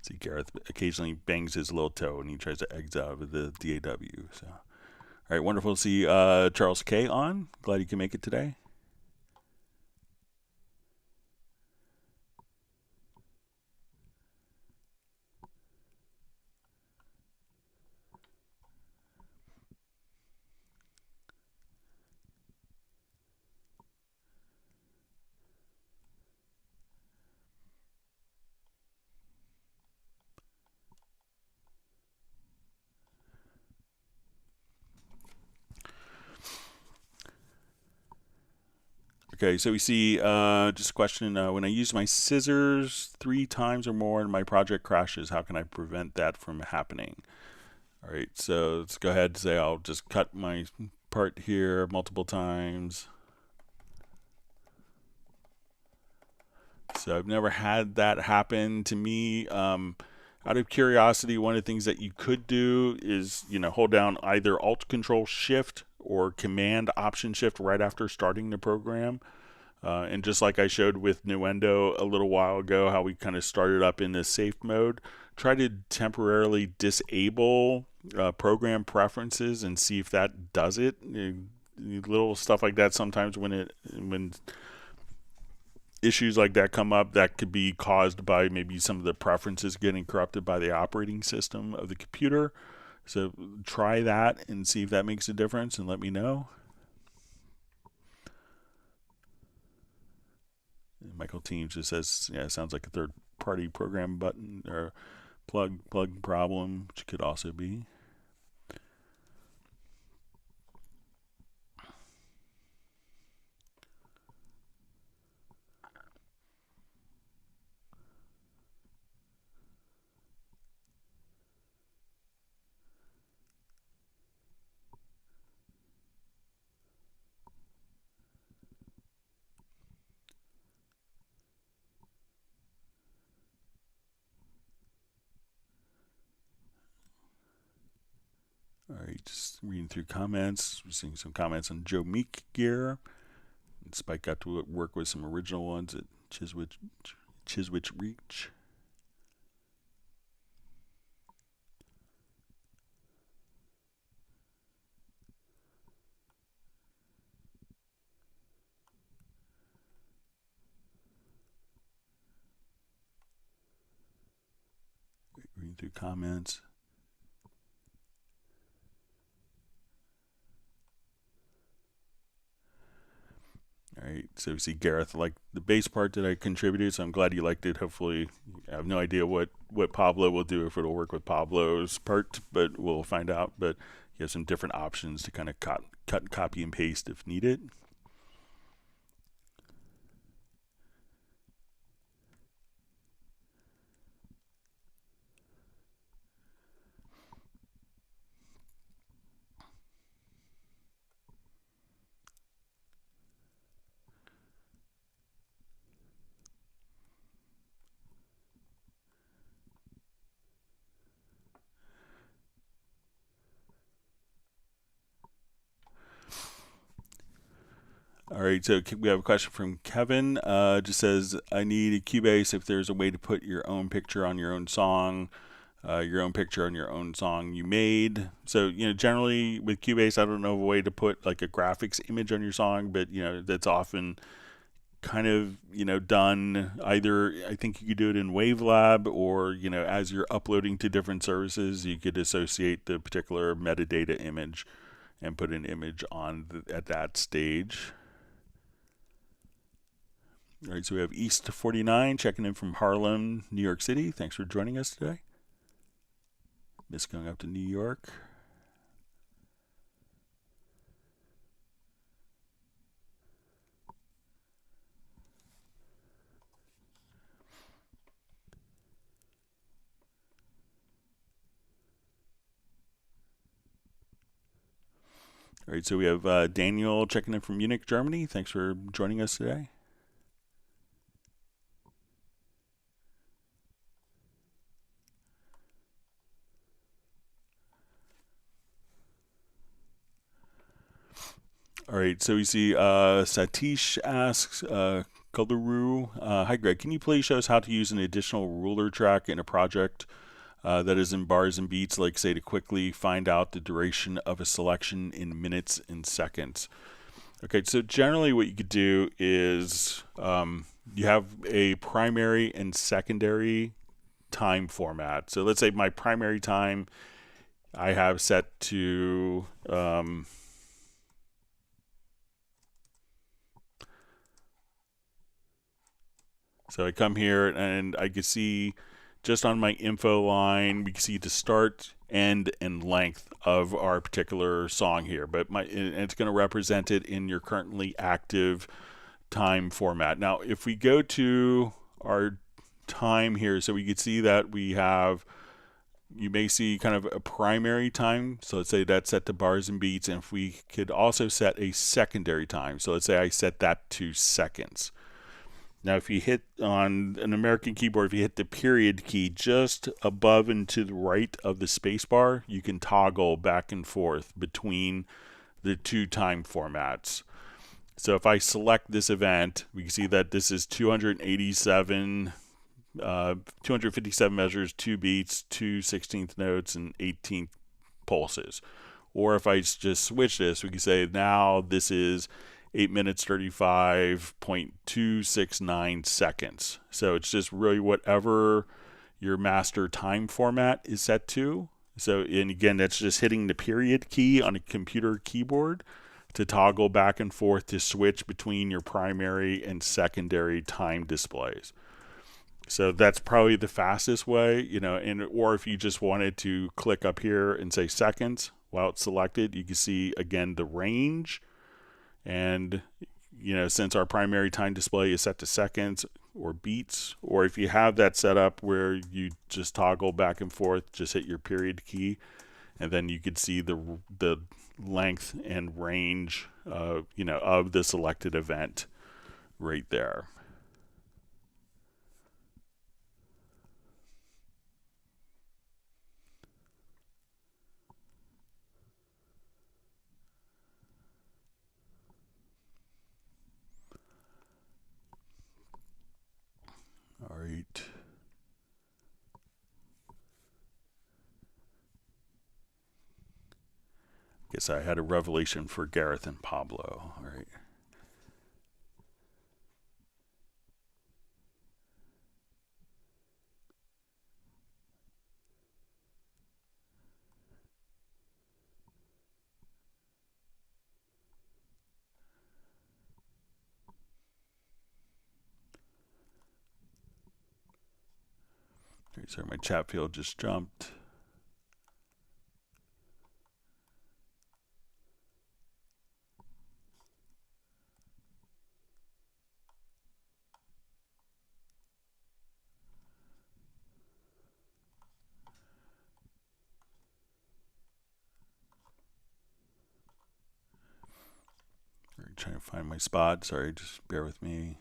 See, Gareth occasionally bangs his little toe and he tries to exit out of the DAW. So, all right, wonderful to see Charles K on. Glad you can make it today. Okay, so we see just a question. When I use my scissors 3 times or more and my project crashes, how can I prevent that from happening? All right, so let's go ahead and say I'll just cut my part here multiple times. So I've never had that happen to me. Out of curiosity, one of the things that you could do is, you know, hold down either Alt Control Shift or Command Option Shift right after starting the program. And just like I showed with Nuendo a little while ago, how we kind of started up in this safe mode, try to temporarily disable program preferences and see if that does it. Little stuff like that sometimes when issues like that come up, that could be caused by maybe some of the preferences getting corrupted by the operating system of the computer. So try that and see if that makes a difference and let me know. Michael Teams just says, yeah, it sounds like a third-party program button or plug problem, which could also be. All right, just reading through comments. We're seeing some comments on Joe Meek gear. And Spike got to work with some original ones at Chiswich Reach. Looking through comments. All right, so we see Gareth liked the bass part that I contributed, so I'm glad you liked it. Hopefully, I have no idea what Pablo will do, if it'll work with Pablo's part, but we'll find out. But you have some different options to kind of cut, copy, and paste if needed. All right, so we have a question from Kevin. Just says, I need a Cubase if there's a way to put your own picture on your own song, your own picture on your own song you made. So, generally with Cubase, I don't know of a way to put like a graphics image on your song, but, that's often kind of, done either. I think you could do it in Wavelab, or, as you're uploading to different services, you could associate the particular metadata image and put an image on at that stage. All right, so we have East 49 checking in from Harlem, New York City. Thanks for joining us today. Miss going up to New York. All right, so we have Daniel checking in from Munich, Germany. Thanks for joining us today. All right, so we see Satish asks, Kalaru, hi Greg, can you please show us how to use an additional ruler track in a project that is in bars and beats, like say to quickly find out the duration of a selection in minutes and seconds? Okay, so generally what you could do is you have a primary and secondary time format. So let's say my primary time I have set to so I come here and I can see just on my info line, we can see the start, end, and length of our particular song here. But it's going to represent it in your currently active time format. Now, if we go to our time here, so we can see that we have, you may see kind of a primary time. So let's say that's set to bars and beats. And if we could also set a secondary time. So let's say I set that to seconds. Now, if you hit on an American keyboard, if you hit the period key just above and to the right of the space bar, you can toggle back and forth between the two time formats. So if I select this event, we can see that this is 257 257 measures, 2 beats, 2 16th notes, and 18 pulses. Or if I just switch this, we can say now this is 8 minutes 35.269 seconds. So it's just really whatever your master time format is set to. So, and again, that's just hitting the period key on a computer keyboard to toggle back and forth to switch between your primary and secondary time displays. So that's probably the fastest way, or if you just wanted to click up here and say seconds while it's selected, you can see again the range. And, since our primary time display is set to seconds or beats, or if you have that set up where you just toggle back and forth, just hit your period key, and then you could see the length and range, of the selected event right there. All right. Guess I had a revelation for Gareth and Pablo. All right. Right, sorry, my chat field just jumped. Trying to find my spot. Sorry, just bear with me.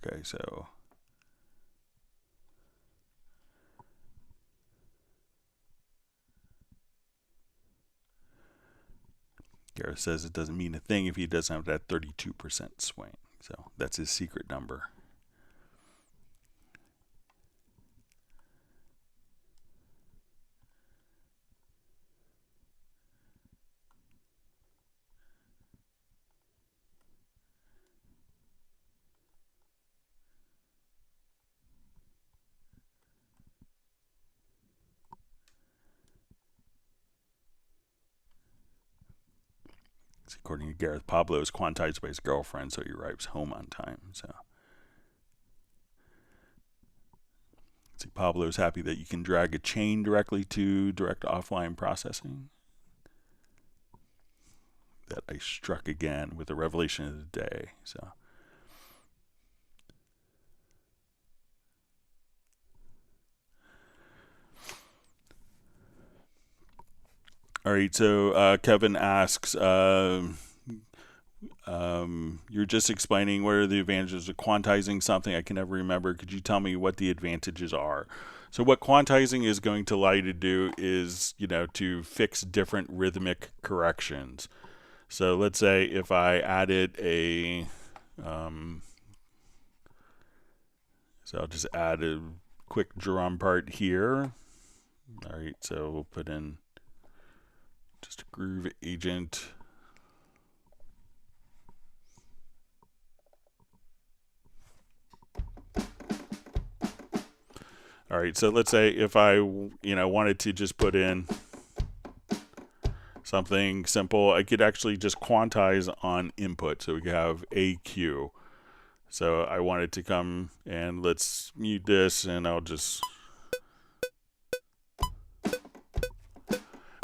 Okay, so Gareth says it doesn't mean a thing if he doesn't have that 32% swing. So that's his secret number. According to Gareth, Pablo is quantized by his girlfriend, so he arrives home on time. So, see, Pablo is happy that you can drag a chain directly to direct offline processing. That I struck again with the revelation of the day. So, all right. So Kevin asks. You're just explaining what are the advantages of quantizing something. I can never remember. Could you tell me what the advantages are? So what quantizing is going to allow you to do is, to fix different rhythmic corrections. So let's say if I added a, so I'll just add a quick drum part here. All right, so we'll put in just a groove agent. All right, so let's say if I, wanted to just put in something simple, I could actually just quantize on input. So we could have AQ. So I wanted to come and let's mute this, and I'll just.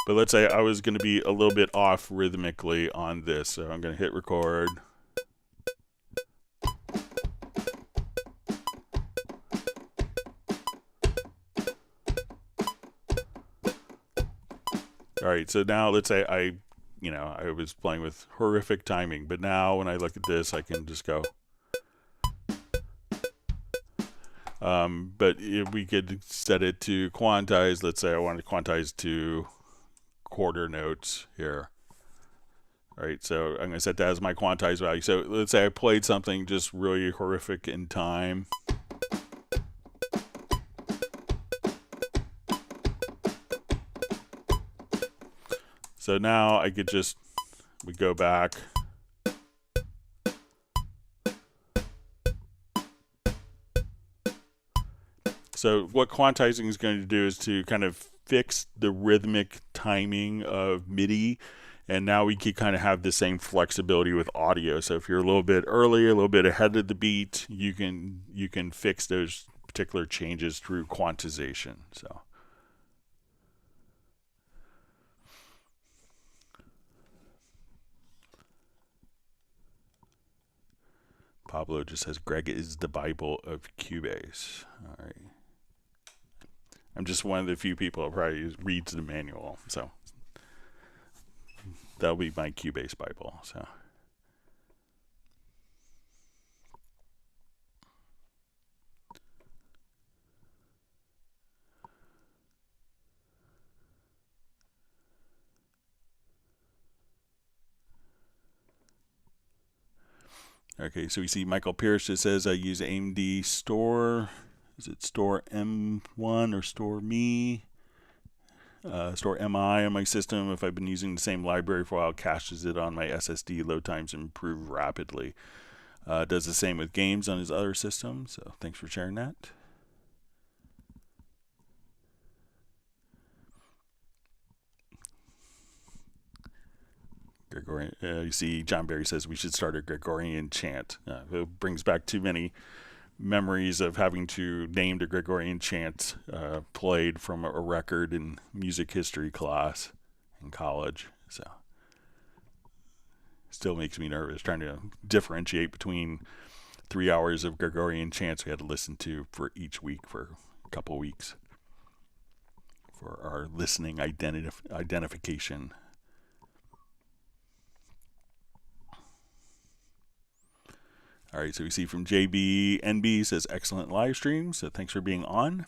But let's say I was going to be a little bit off rhythmically on this. So I'm going to hit record. All right, so now let's say I was playing with horrific timing, but now when I look at this, I can just go. But if we could set it to quantize, let's say I want to quantize to quarter notes here. All right, so I'm going to set that as my quantized value. So let's say I played something just really horrific in time. So now I could we go back. So what quantizing is going to do is to kind of fix the rhythmic timing of MIDI, and now we can kind of have the same flexibility with audio. So if you're a little bit early, a little bit ahead of the beat, you can fix those particular changes through quantization. So. Pablo just says Greg is the Bible of Cubase. All right. I'm just one of the few people who probably reads the manual, so that'll be my Cubase Bible. So. Okay, so we see Michael Pierce just says I use AMD Store. Is it Store M1 or Store Me? Store MI on my system. If I've been using the same library for a while, caches it on my SSD. Load times improve rapidly. Does the same with games on his other system. So thanks for sharing that. Gregorian, you see John Barry says we should start a Gregorian chant. It brings back too many memories of having to name the Gregorian chants played from a record in music history class in college. So still makes me nervous trying to differentiate between 3 hours of Gregorian chants we had to listen to for each week for a couple weeks for our listening identification. All right, so we see from JBNB says excellent live stream, so thanks for being on.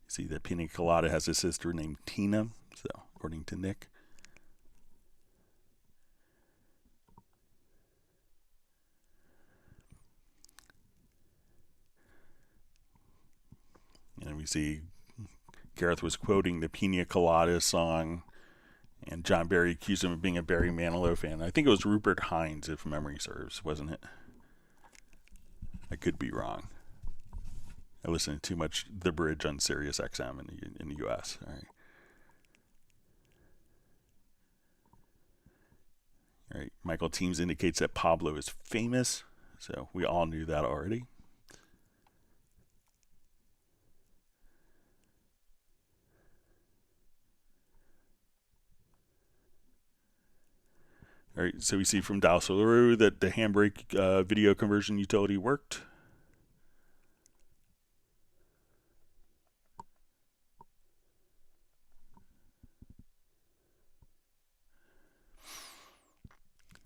See that Pina Colada has a sister named Tina, so according to Nick. And we see Gareth was quoting the Pina Colada song, and John Barry accused him of being a Barry Manilow fan. I think it was Rupert Hines, if memory serves, wasn't it? I could be wrong. I listen to too much The Bridge on Sirius XM in the U.S. All right. All right. Michael Teams indicates that Pablo is famous, so we all knew that already. All right, so we see from Dallas LaRue that the Handbrake video conversion utility worked.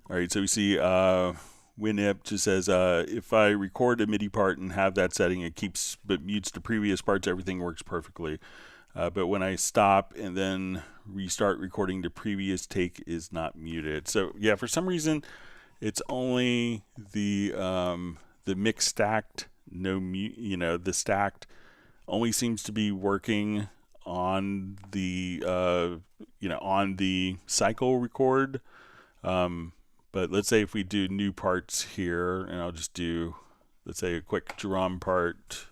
All right, so we see Winip just says, if I record a MIDI part and have that setting, it keeps but mutes the previous parts, everything works perfectly. But when I stop and then restart recording, the previous take is not muted. So yeah, for some reason, it's only the mix stacked, no mute. You know, the stacked only seems to be working on the on the cycle record. But let's say if we do new parts here, and I'll just do, let's say, a quick drum part.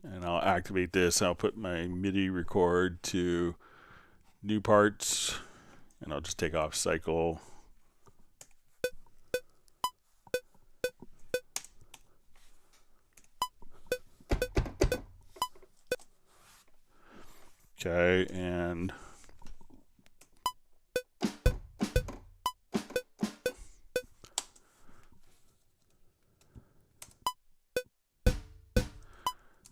And I'll activate this. I'll put my MIDI record to new parts, and I'll just take off cycle. Okay, and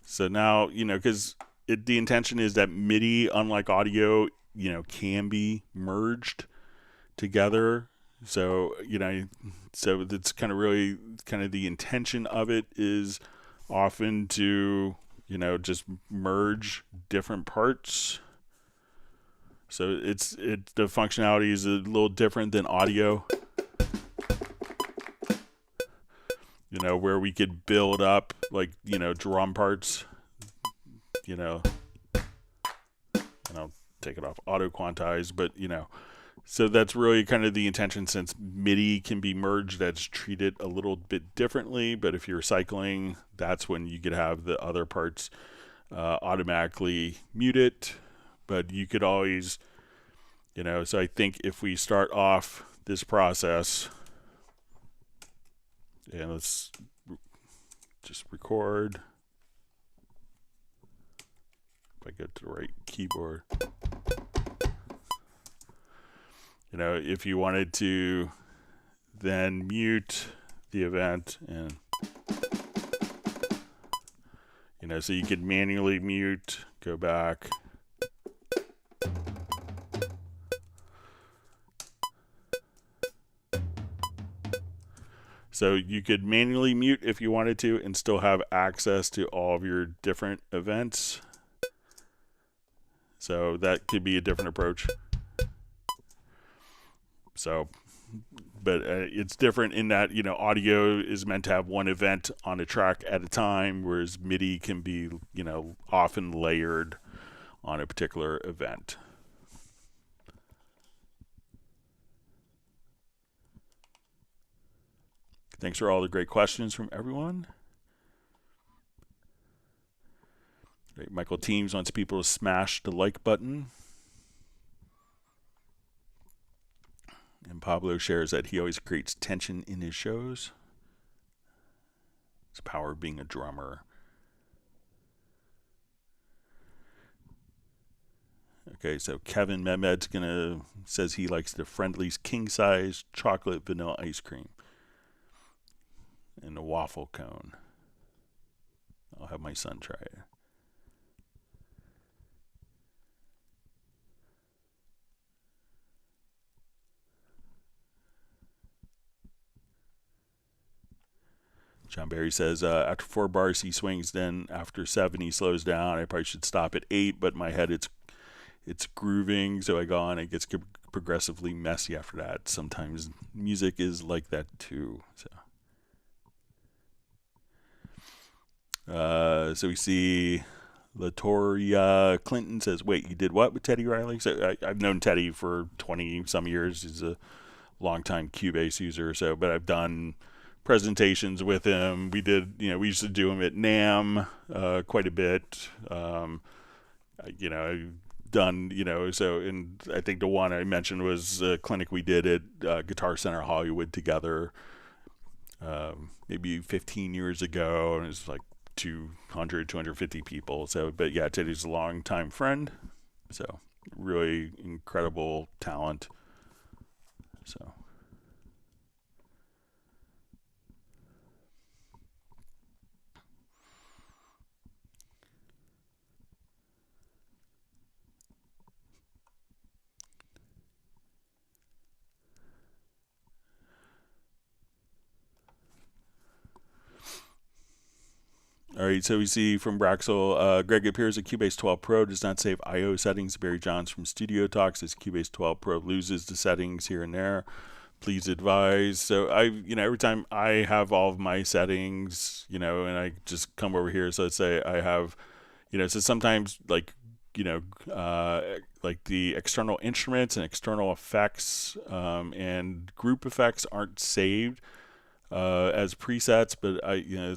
so now, because the intention is that MIDI, unlike audio, can be merged together. So, so that's kind of really the intention of it is often to, just merge different parts. So the functionality is a little different than audio. Where we could build up drum parts, and I'll take it off auto quantize, but so that's really kind of the intention, since MIDI can be merged, that's treated a little bit differently. But if you're cycling, that's when you could have the other parts automatically muted. But you could always, so I think if we start off this process, and let's just record. If I go to the right keyboard. If you wanted to then mute the event, and so you could manually mute, go back. So you could manually mute if you wanted to and still have access to all of your different events. So that could be a different approach. So, but it's different in that, audio is meant to have one event on a track at a time, whereas MIDI can be, often layered on a particular event. Thanks for all the great questions from everyone. Michael Teams wants people to smash the like button. And Pablo shares that he always creates tension in his shows. It's the power of being a drummer. Okay, so Kevin Mehmed's says he likes the Friendly's king size chocolate vanilla ice cream and the waffle cone. I'll have my son try it. John Barry says, after 4 bars he swings, then after 7 he slows down. I probably should stop at 8, but in my head it's grooving, so I go on. It gets progressively messy after that. Sometimes music is like that too. So we see Latoria Clinton says, wait, you did what with Teddy Riley? So I've known Teddy for 20 some years. He's a longtime Cubase user, but I've done presentations with him. We used to do them at NAMM quite a bit. I've done, and I think the one I mentioned was a clinic we did at Guitar Center Hollywood together maybe 15 years ago, and it was like 250 people. But yeah, Teddy's a long-time friend, so really incredible talent. So. All right, so we see from Braxel, Greg appears that Cubase 12 Pro does not save I/O settings. Barry Johns from Studio Talk says Cubase 12 Pro loses the settings here and there. Please advise. So every time I have all of my settings, and I just come over here. So let's say I have, so sometimes like the external instruments and external effects and group effects aren't saved as presets, but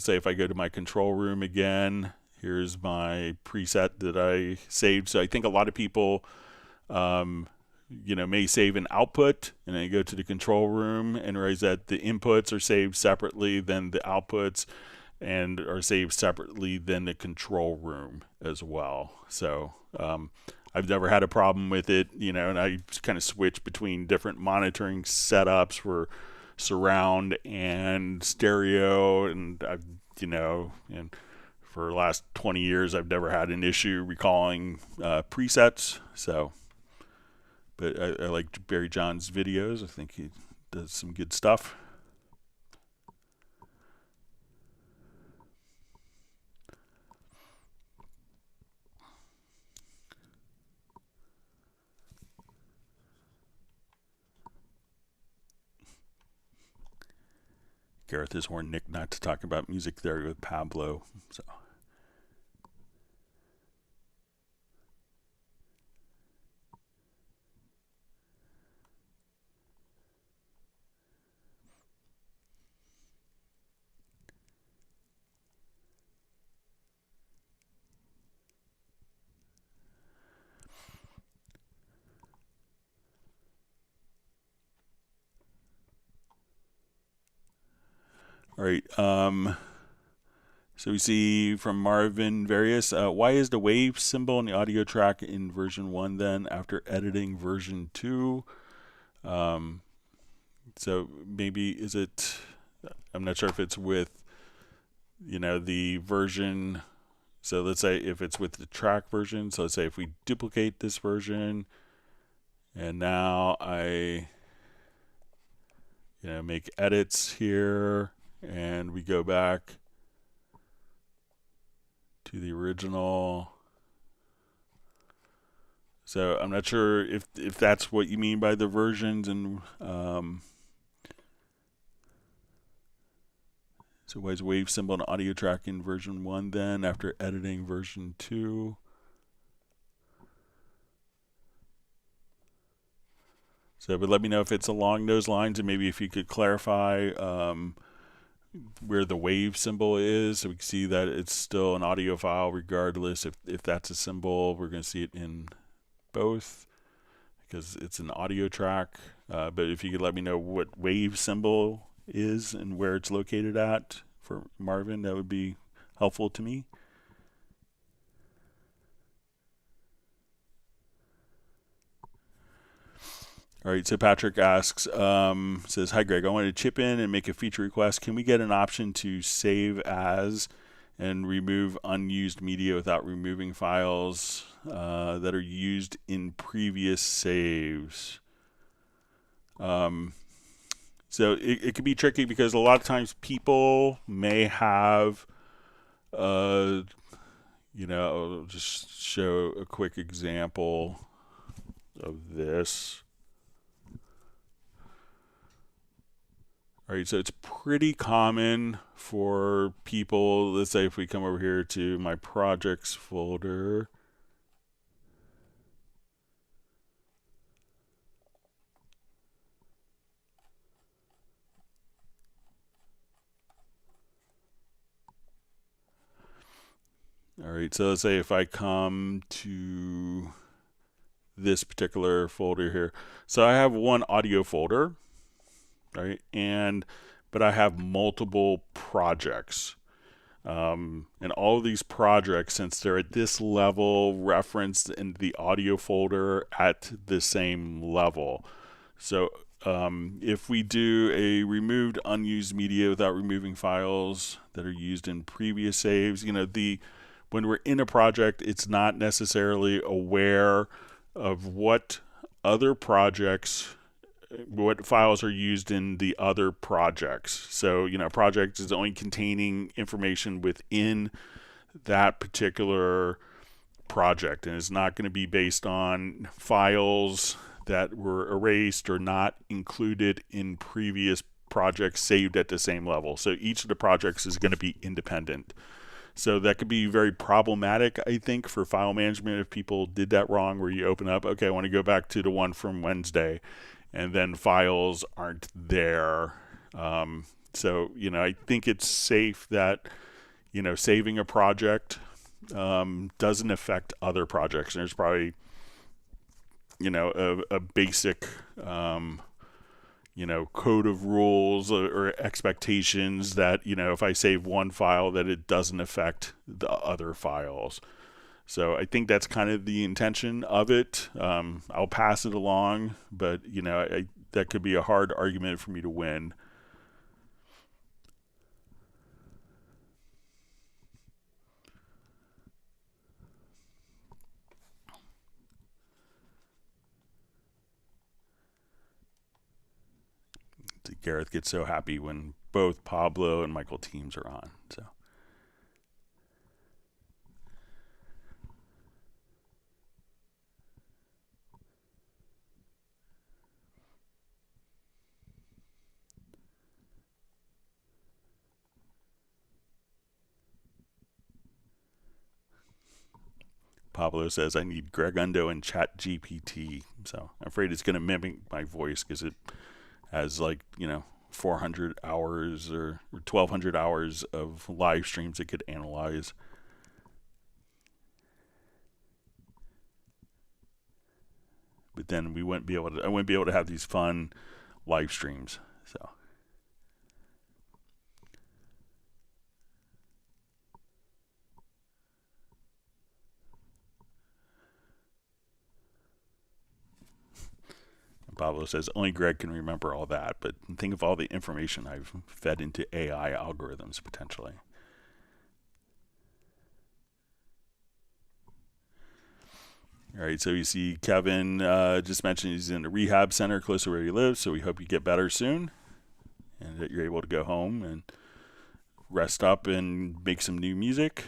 say if I go to my control room again, here's my preset that I saved. So I think a lot of people may save an output and then go to the control room and realize that the inputs are saved separately than the outputs, and are saved separately than the control room as well. So I've never had a problem with it, and I kind of switch between different monitoring setups for surround and stereo, and and for the last 20 years I've never had an issue recalling presets. So, but I like Barry John's videos. I think he does some good stuff. Gareth has warned Nick not to talk about music theory with Pablo. So. All right. So we see from Marvin Various, why is the wave symbol in the audio track in version 1 then after editing version 2? So maybe is it, I'm not sure if it's with, the version. So let's say if it's with the track version. So let's say if we duplicate this version and now I, make edits here, and we go back to the original. So I'm not sure if that's what you mean by the versions, and so why is wave symbol and audio track in version 1 then after editing version 2? So, but let me know if it's along those lines, and maybe if you could clarify where the wave symbol is, so we can see that it's still an audio file regardless if that's a symbol. We're going to see it in both because it's an audio track. But if you could let me know what wave symbol is and where it's located at for Marvin, that would be helpful to me. All right, so Patrick asks, says, "Hi Greg, I wanted to chip in and make a feature request. Can we get an option to save as and remove unused media without removing files that are used in previous saves?" So it can be tricky because a lot of times people may have, I'll just show a quick example of this. All right, so it's pretty common for people, let's say if we come over here to my projects folder. All right, so let's say if I come to this particular folder here. So I have one audio folder, right? But I have multiple projects. And all of these projects, since they're at this level, referenced in the audio folder at the same level. So if we do a removed unused media without removing files that are used in previous saves, when we're in a project, it's not necessarily aware of what files are used in the other projects. So, project is only containing information within that particular project, and it's not going to be based on files that were erased or not included in previous projects saved at the same level. So each of the projects is going to be independent. So that could be very problematic, I think, for file management if people did that wrong, where you open up, okay, I want to go back to the one from Wednesday, and then files aren't there. So, I think it's safe that, saving a project doesn't affect other projects. And there's probably, a basic, code of rules or expectations that, if I save one file, that it doesn't affect the other files. So I think that's kind of the intention of it. I'll pass it along, but, that could be a hard argument for me to win. Gareth gets so happy when both Pablo and Michael teams are on. So. Pablo says, I need Greg Undo and Chat GPT. So I'm afraid it's going to mimic my voice because it has 400 hours or 1,200 hours of live streams it could analyze. But then I wouldn't be able to have these fun live streams. So. Pablo says, only Greg can remember all that, but think of all the information I've fed into AI algorithms potentially. All right, so you see Kevin just mentioned he's in a rehab center close to where he lives, so we hope you get better soon and that you're able to go home and rest up and make some new music.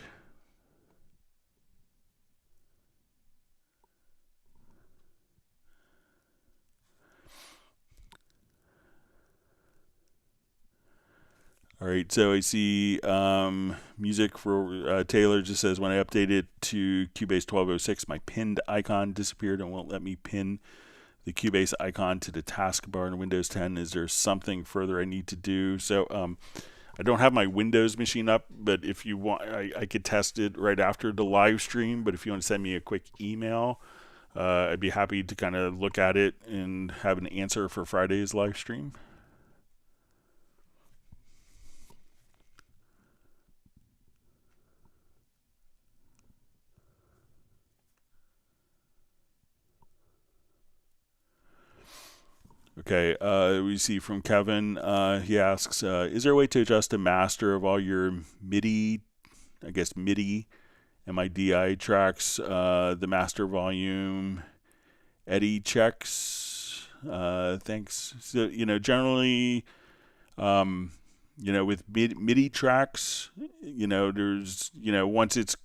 All right, so I see music for Taylor just says, when I updated to Cubase 1206, my pinned icon disappeared and won't let me pin the Cubase icon to the taskbar in Windows 10. Is there something further I need to do? So I don't have my Windows machine up, but if you want, I could test it right after the live stream. But if you want to send me a quick email, I'd be happy to kind of look at it and have an answer for Friday's live stream. Okay, we see from Kevin, he asks, is there a way to adjust the master of all your MIDI, MIDI tracks, the master volume, Eddie checks? Thanks. So, generally, with MIDI tracks, there's, once it's,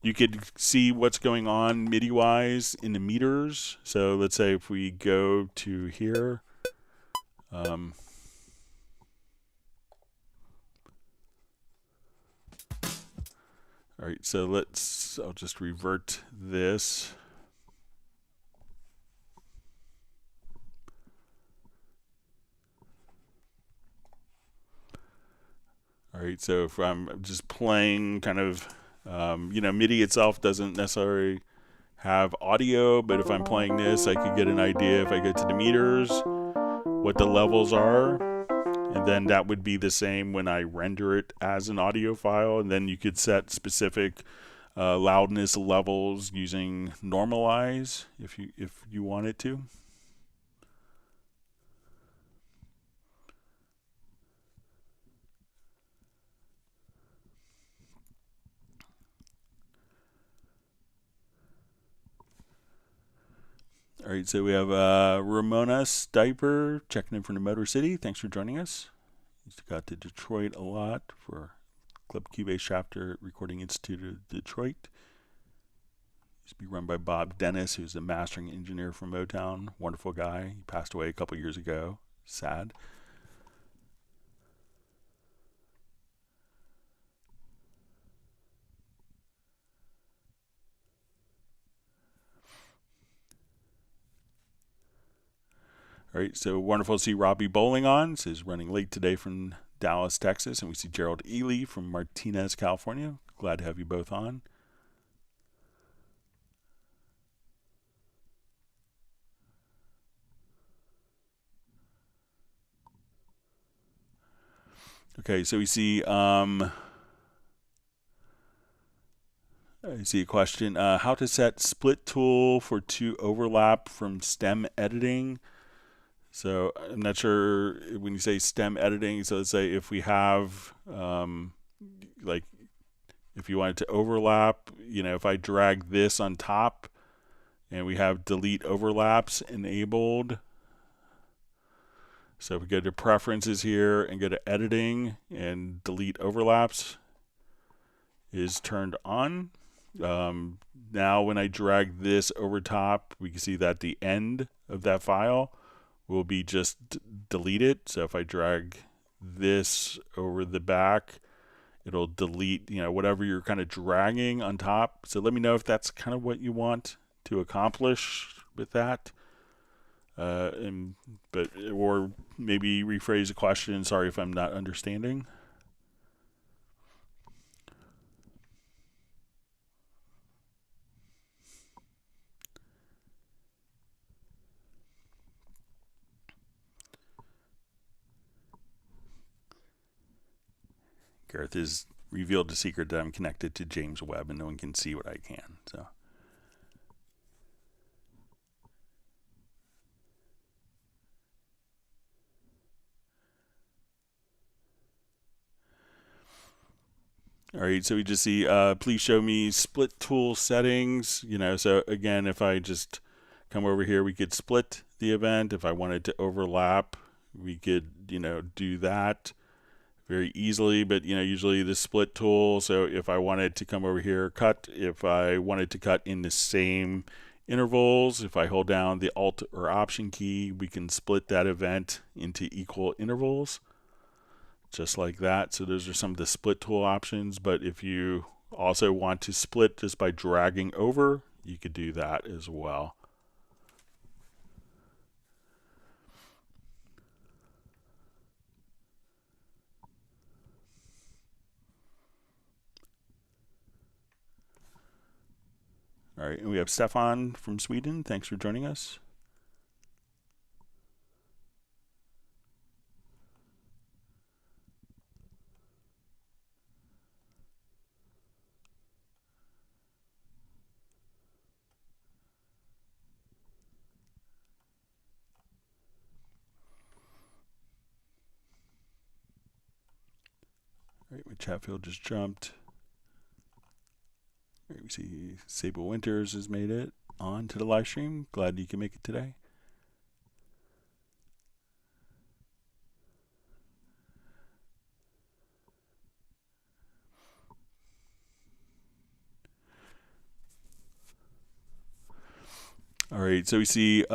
you could see what's going on MIDI-wise in the meters. So let's say if we go to here, all right, so I'll just revert this. All right, so if I'm just playing kind of, MIDI itself doesn't necessarily have audio, but if I'm playing this, I could get an idea if I go to the meters, what the levels are, and then that would be the same when I render it as an audio file, and then you could set specific loudness levels using normalize if you wanted to. All right, so we have Ramona Stiper checking in from the Motor City. Thanks for joining us. He's got to Detroit a lot for Club Cubase chapter at Recording Institute of Detroit. Used to be run by Bob Dennis, who's the mastering engineer from Motown. Wonderful guy. He passed away a couple years ago. Sad. All right, so wonderful to see Robbie Bowling on. Says running late today from Dallas, Texas. And we see Gerald Ely from Martinez, California. Glad to have you both on. Okay, so we see I see a question. How to set split tool for to overlap from stem editing. So I'm not sure when you say stem editing. So let's say if we have, like if you wanted to overlap, if I drag this on top and we have delete overlaps enabled. So if we go to preferences here and go to editing and delete overlaps is turned on. Now when I drag this over top, we can see that the end of that file will be just deleted. So if I drag this over the back, it'll delete, whatever you're kind of dragging on top. So let me know if that's kind of what you want to accomplish with that. Or maybe rephrase the question. Sorry if I'm not understanding. Gareth has revealed the secret that I'm connected to James Webb and no one can see what I can. So. All right, so we just see, please show me split tool settings. So again, if I just come over here, we could split the event. If I wanted to overlap, we could, do that very easily, but usually the split tool. So if I wanted to come over here, cut, if I wanted to cut in the same intervals, if I hold down the Alt or Option key, we can split that event into equal intervals, just like that. So those are some of the split tool options, but if you also want to split just by dragging over, you could do that as well. All right, and we have Stefan from Sweden. Thanks for joining us. All right, my chat field just jumped. All right, we see Sable Winters has made it on to the live stream. Glad you can make it today. All right, so we see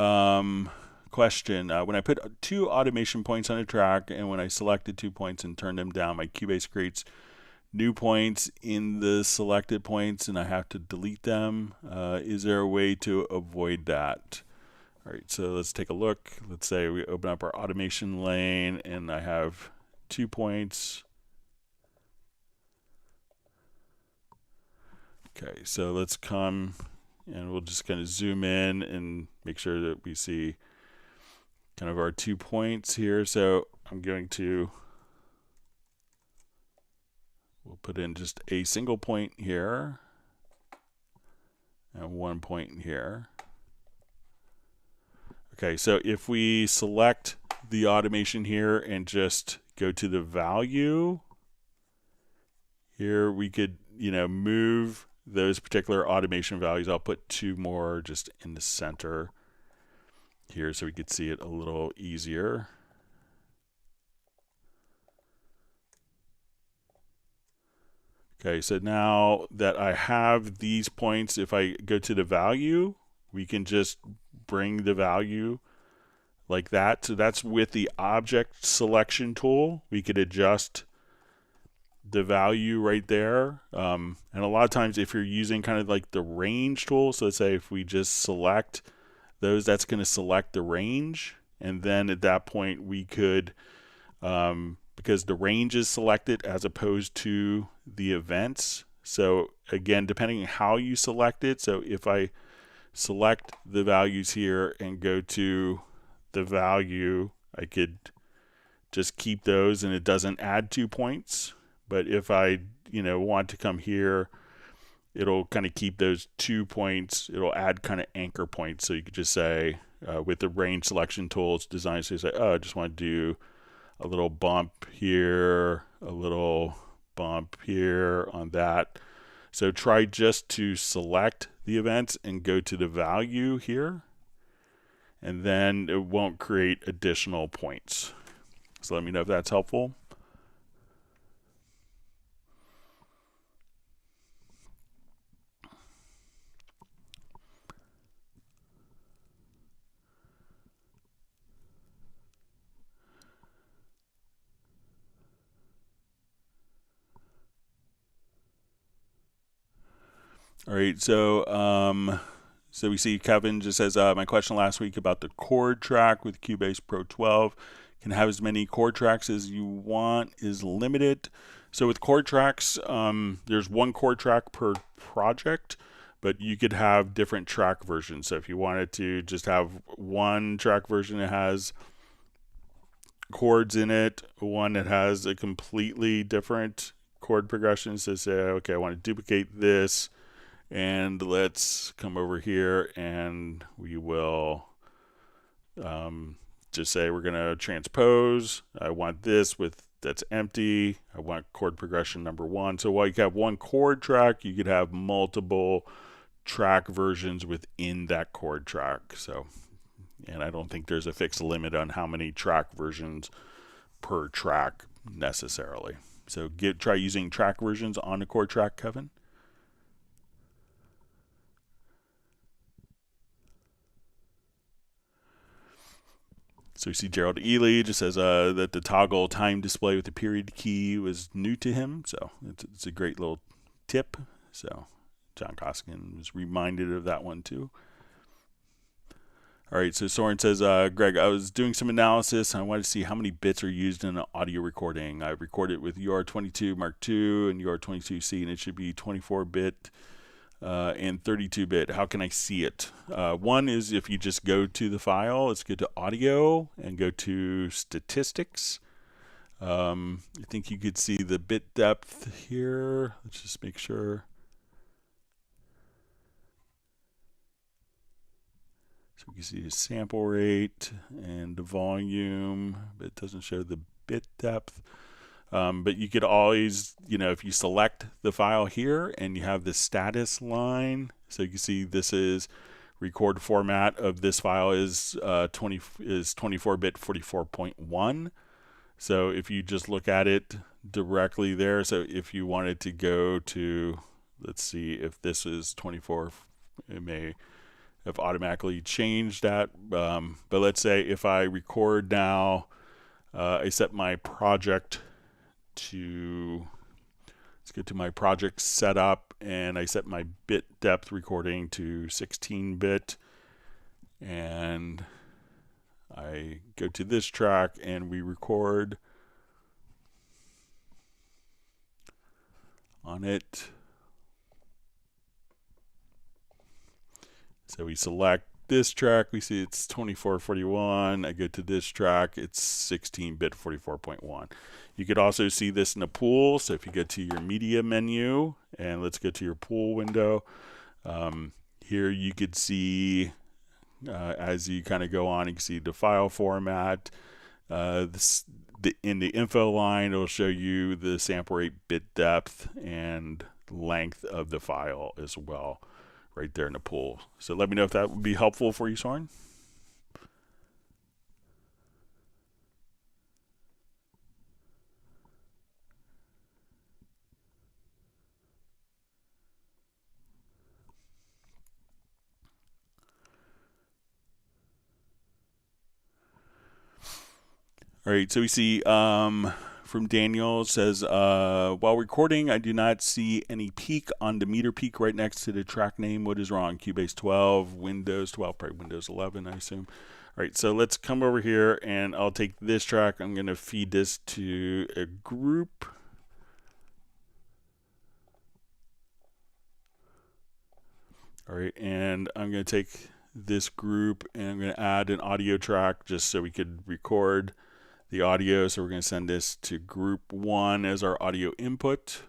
question. When I put 2 automation points on a track and when I selected 2 points and turned them down, my Cubase creates new points in the selected points and I have to delete them. Is there a way to avoid that? All right, so let's take a look. Let's say we open up our automation lane and I have 2 points. Okay, so let's come and we'll just kind of zoom in and make sure that we see kind of our 2 points here. So I'm going to, we'll put in just a single point here and 1 point here. Okay, so if we select the automation here and just go to the value, here we could, move those particular automation values. I'll put 2 more just in the center here so we could see it a little easier. Okay, so now that I have these points, if I go to the value, we can just bring the value like that. So that's with the object selection tool. We could adjust the value right there. And a lot of times if you're using kind of like the range tool, so let's say if we just select those, that's going to select the range. And then at that point we could, because the range is selected as opposed to the events. So again, depending on how you select it. So if I select the values here and go to the value, I could just keep those and it doesn't add 2 points. But if I, want to come here, it'll kind of keep those 2 points. It'll add kind of anchor points. So you could just say, with the range selection tool, it's designed to say, oh, I just want to do a little bump here, a little bump here on that. So try just to select the events and go to the value here. And then it won't create additional points. So let me know if that's helpful. All right, so we see Kevin just says, my question last week about the chord track with Cubase Pro 12 can have as many chord tracks as you want is limited. So with chord tracks, there's 1 chord track per project, but you could have different track versions. So if you wanted to just have 1 track version that has chords in it, 1 that has a completely different chord progression, so say, okay, I want to duplicate this. And let's come over here and we will just say we're going to transpose. I want this that's empty. I want chord progression number 1. So while you have 1 chord track, you could have multiple track versions within that chord track. So, and I don't think there's a fixed limit on how many track versions per track necessarily. So try using track versions on a chord track, Kevin. So you see Gerald Ely just says that the toggle time display with the period key was new to him. So it's a great little tip. So John Koskin was reminded of that one too. All right, so Soren says, Greg, I was doing some analysis and I wanted to see how many bits are used in an audio recording. I recorded with UR22 Mark II and UR22C and it should be 24-bit and 32-bit. How can I see it? One is if you just go to the file, let's go to audio and go to statistics. I think you could see the bit depth here. Let's just make sure. So we can see the sample rate and the volume, but it doesn't show the bit depth. But you could always, if you select the file here and you have the status line, so you can see this is record format of this file is 24-bit 44.1. So if you just look at it directly there, so if you wanted to go to, let's see if this is 24, it may have automatically changed that. But let's say if I record now, I set my project to, let's go to my project setup, and I set my bit depth recording to 16-bit, and I go to this track and we record on it. So we select this track, we see it's 2441. I go to this track, it's 16-bit 44.1. You could also see this in a pool. So if you go to your media menu and let's go to your pool window, here you could see as you kind of go on, you can see the file format. In the info line, it'll show you the sample rate, bit depth, and length of the file as well, right there in the pool. So let me know if that would be helpful for you, Soren. All right, so we see from Daniel, says, while recording, I do not see any peak on the meter peak right next to the track name. What is wrong? Cubase 12, Windows 12, probably Windows 11, I assume. All right, so let's come over here, and I'll take this track. I'm going to feed this to a group. All right, and I'm going to take this group, and I'm going to add an audio track just so we could record the audio. So we're going to send this to group 1 as our audio input.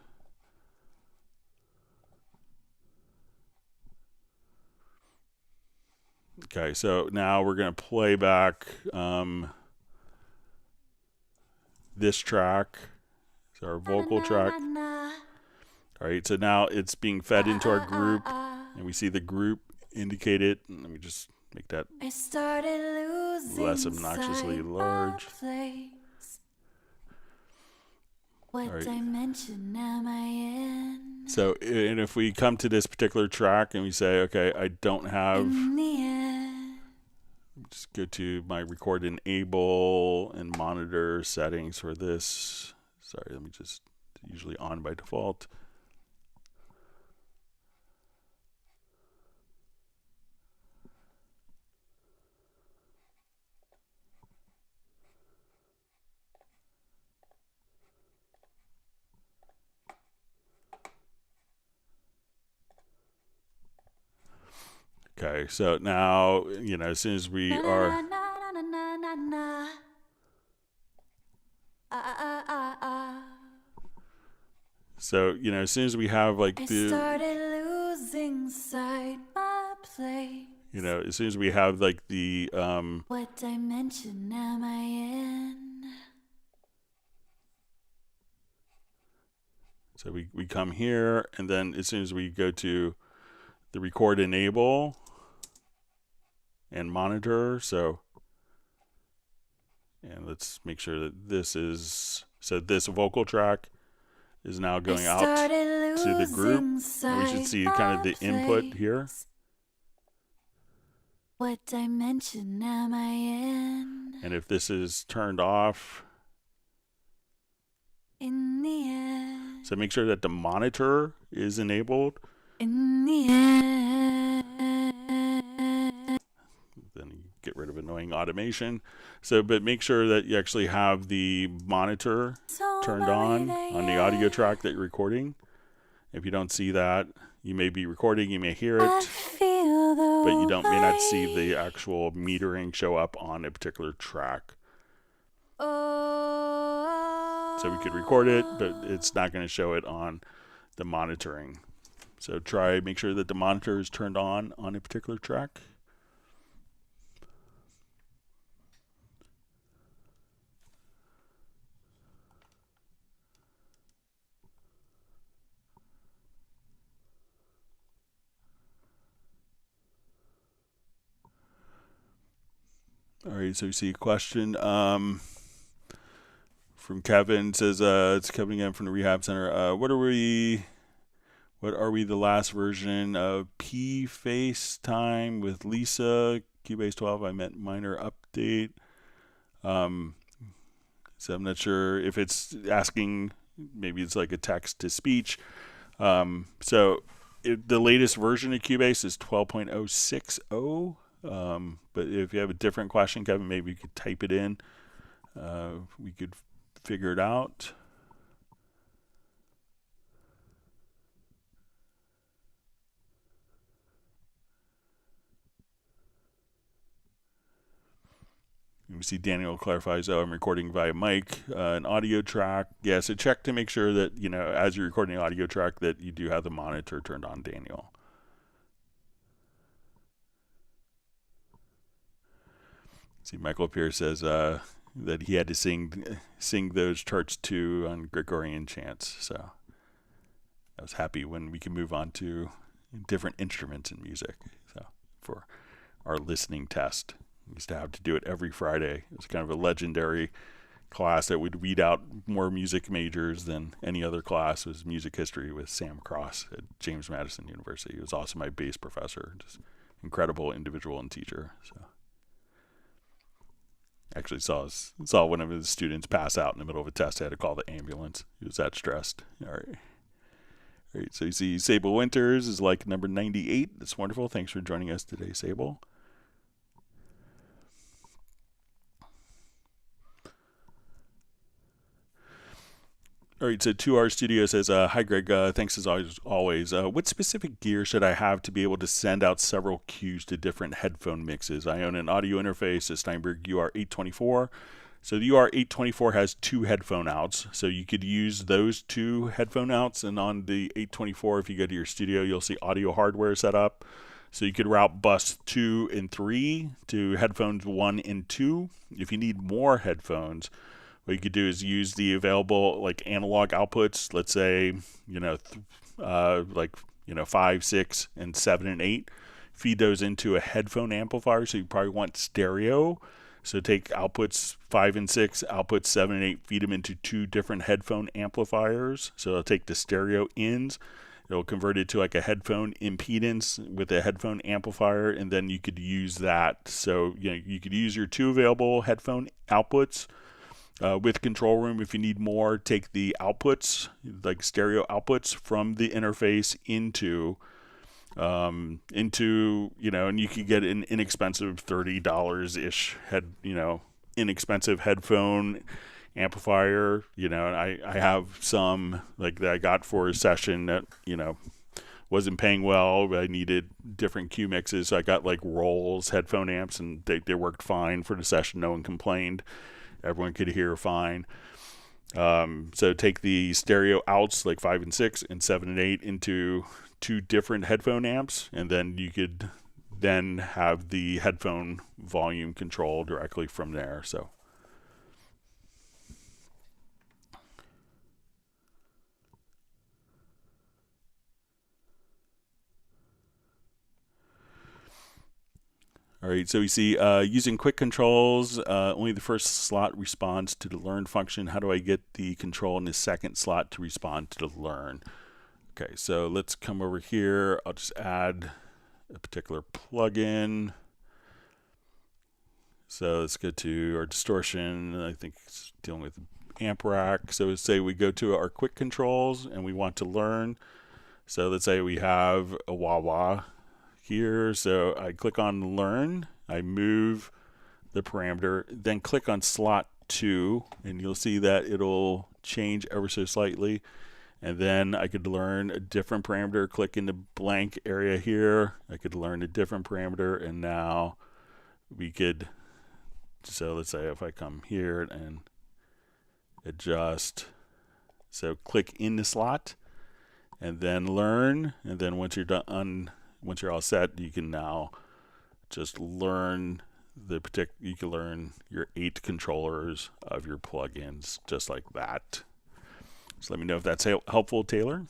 Okay, so now we're going to play back this track. It's our vocal track. All right, so now it's being fed into our group, and we see the group indicated. Let me just make that less obnoxiously large. What right. dimension am I in? So, and if we come to this particular track and we say, okay, I don't have, just go to my record enable and monitor settings for this. Sorry, let me just, usually on by default. Okay, so now, as soon as we are, so, as soon as we have like the, started losing sight my place. As soon as we have like the, What dimension am I in? so we come here, and then as soon as we go to the record enable and monitor, and let's make sure that this is, so this vocal track is now going out to the group. We should see kind of the input here. What dimension am I in? And if this is turned off, In the end. so make sure that the monitor is enabled. In the end. Then you get rid of annoying automation. So, but make sure that you actually have the monitor turned on the audio track that you're recording. If you don't see that, you may be recording, you may hear it, but you may not see the actual metering show up on a particular track. So we could record it, but it's not going to show it on the monitoring. So make sure that the monitor is turned on a particular track. All right, so we see a question from Kevin. It says, it's Kevin again from the Rehab Center. What are we the last version of FaceTime with Lisa? Cubase 12, I meant minor update. So I'm not sure if it's asking, maybe it's like a text to speech. The latest version of Cubase is 12.060. But if you have a different question, Kevin, maybe you could type it in. We could figure it out. We see Daniel clarifies, I'm recording via mic, an audio track. Yeah, so check to make sure that, as you're recording an audio track, that you do have the monitor turned on, Daniel. See, Michael up here says that he had to sing those charts too on Gregorian chants. So I was happy when we can move on to different instruments in music. So for our listening test, we used to have to do it every Friday. It was kind of a legendary class that would weed out more music majors than any other class. It was music history with Sam Cross at James Madison University. He was also my bass professor, just incredible individual and teacher. So actually saw one of his students pass out in the middle of a test. I had to call the ambulance. He was that stressed. All right. So you see Sable Winters is like number 98. That's wonderful. Thanks for joining us today, Sable. All right, so 2R Studio says, hi, Greg. Thanks as always. What specific gear should I have to be able to send out several cues to different headphone mixes? I own an audio interface, a Steinberg UR824. So the UR824 has 2 headphone outs. So you could use those 2 headphone outs. And on the 824, if you go to your studio, you'll see audio hardware set up. So you could route bus 2 and 3 to headphones 1 and 2. If you need more headphones, what you could do is use the available analog outputs, let's say, 5, 6, and 7 and 8. Feed those into a headphone amplifier. So you probably want stereo. So take outputs 5 and 6, outputs 7 and 8, feed them into 2 different headphone amplifiers. So it'll take the stereo ins. It'll convert it to a headphone impedance with a headphone amplifier, and then you could use that. So you could use your 2 available headphone outputs. With control room, if you need more, take the outputs, like stereo outputs from the interface into, and you could get an inexpensive $30-ish inexpensive headphone amplifier. And I have some that I got for a session that, wasn't paying well, but I needed different cue mixes. So I got Rolls headphone amps, and they worked fine for the session. No one complained. Everyone could hear fine. So take the stereo outs 5 and 6 and 7 and 8 into 2 different headphone amps, and then you could have the headphone volume control directly from there. So all right, so we see using quick controls, only the first slot responds to the learn function. How do I get the control in the second slot to respond to the learn? Okay, so let's come over here. I'll just add a particular plugin. So let's go to our distortion. I think it's dealing with amp rack. So let's say we go to our quick controls and we want to learn. So let's say we have a wah-wah here. So I click on learn, I move the parameter, then click on slot 2, and you'll see that it'll change ever so slightly. And then I could learn a different parameter, click in the blank area here. I could learn a different parameter, and now we could, so let's say if I come here and adjust, so click in the slot and then learn, and then once you're done, once you're all set, you can now just learn you can learn your 8 controllers of your plugins just like that. So let me know if that's helpful, Taylor.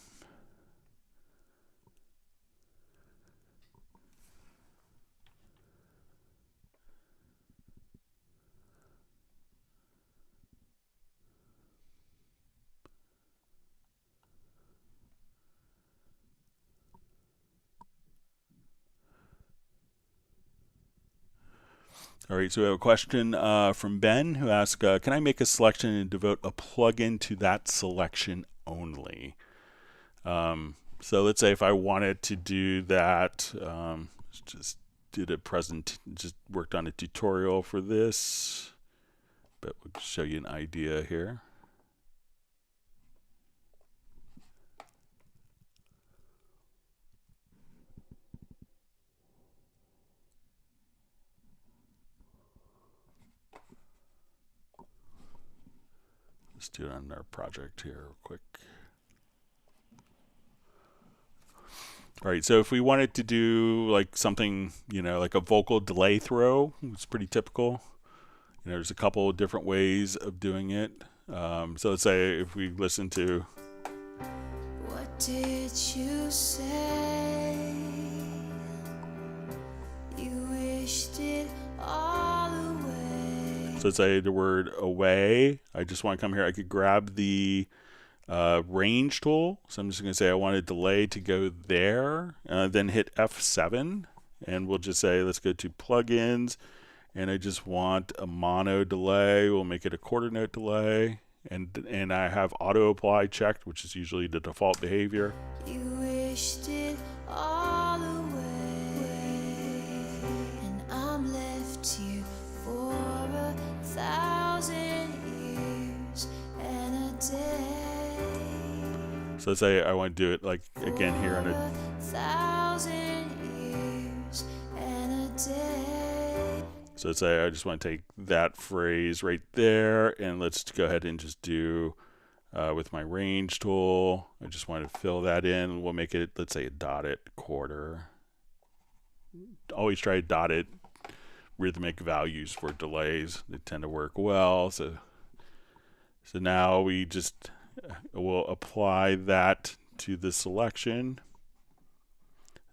All right, so we have a question from Ben who asks, can I make a selection and devote a plugin to that selection only? So let's say if I wanted to do that, just worked on a tutorial for this, but we'll show you an idea here. Let's do it on our project here real quick. All right, so if we wanted to do like something, like a vocal delay throw, it's pretty typical. There's a couple of different ways of doing it. So let's say if we listen to, What did you say? You wished it all away. so let's say the word away. I just want to come here. I could grab the range tool. So I'm just going to say I want a delay to go there, then hit F7, and we'll just say let's go to plugins, and I just want a mono delay. We'll make it a quarter note delay, and I have auto apply checked, which is usually the default behavior. You wished it all away, and I'm left here for 1,000 years and a day. So let's say I want to do it like again here on a 1,000 years and a day. So let's say I just want to take that phrase right there, and let's go ahead and just do with my range tool. I just want to fill that in. We'll make it, let's say, a dotted quarter. Always try dotted rhythmic values for delays. They tend to work well. So now we just will apply that to the selection.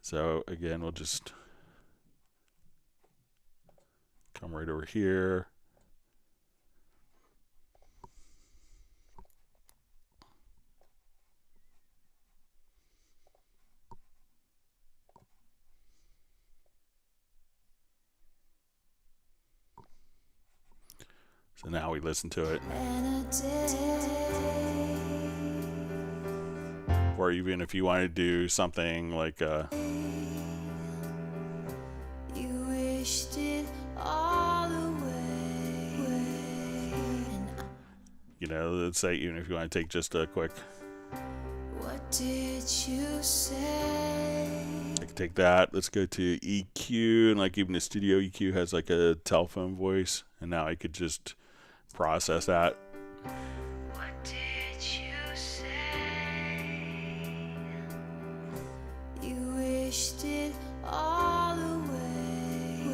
So again, we'll just come right over here. So now we listen to it. Or even if you want to do something like You wished it all away. let's say even if you want to take just a quick, What did you say? I can take that. Let's go to EQ, and like even the studio EQ has like a telephone voice, and now I could just process that. What did you say? You wished it all away,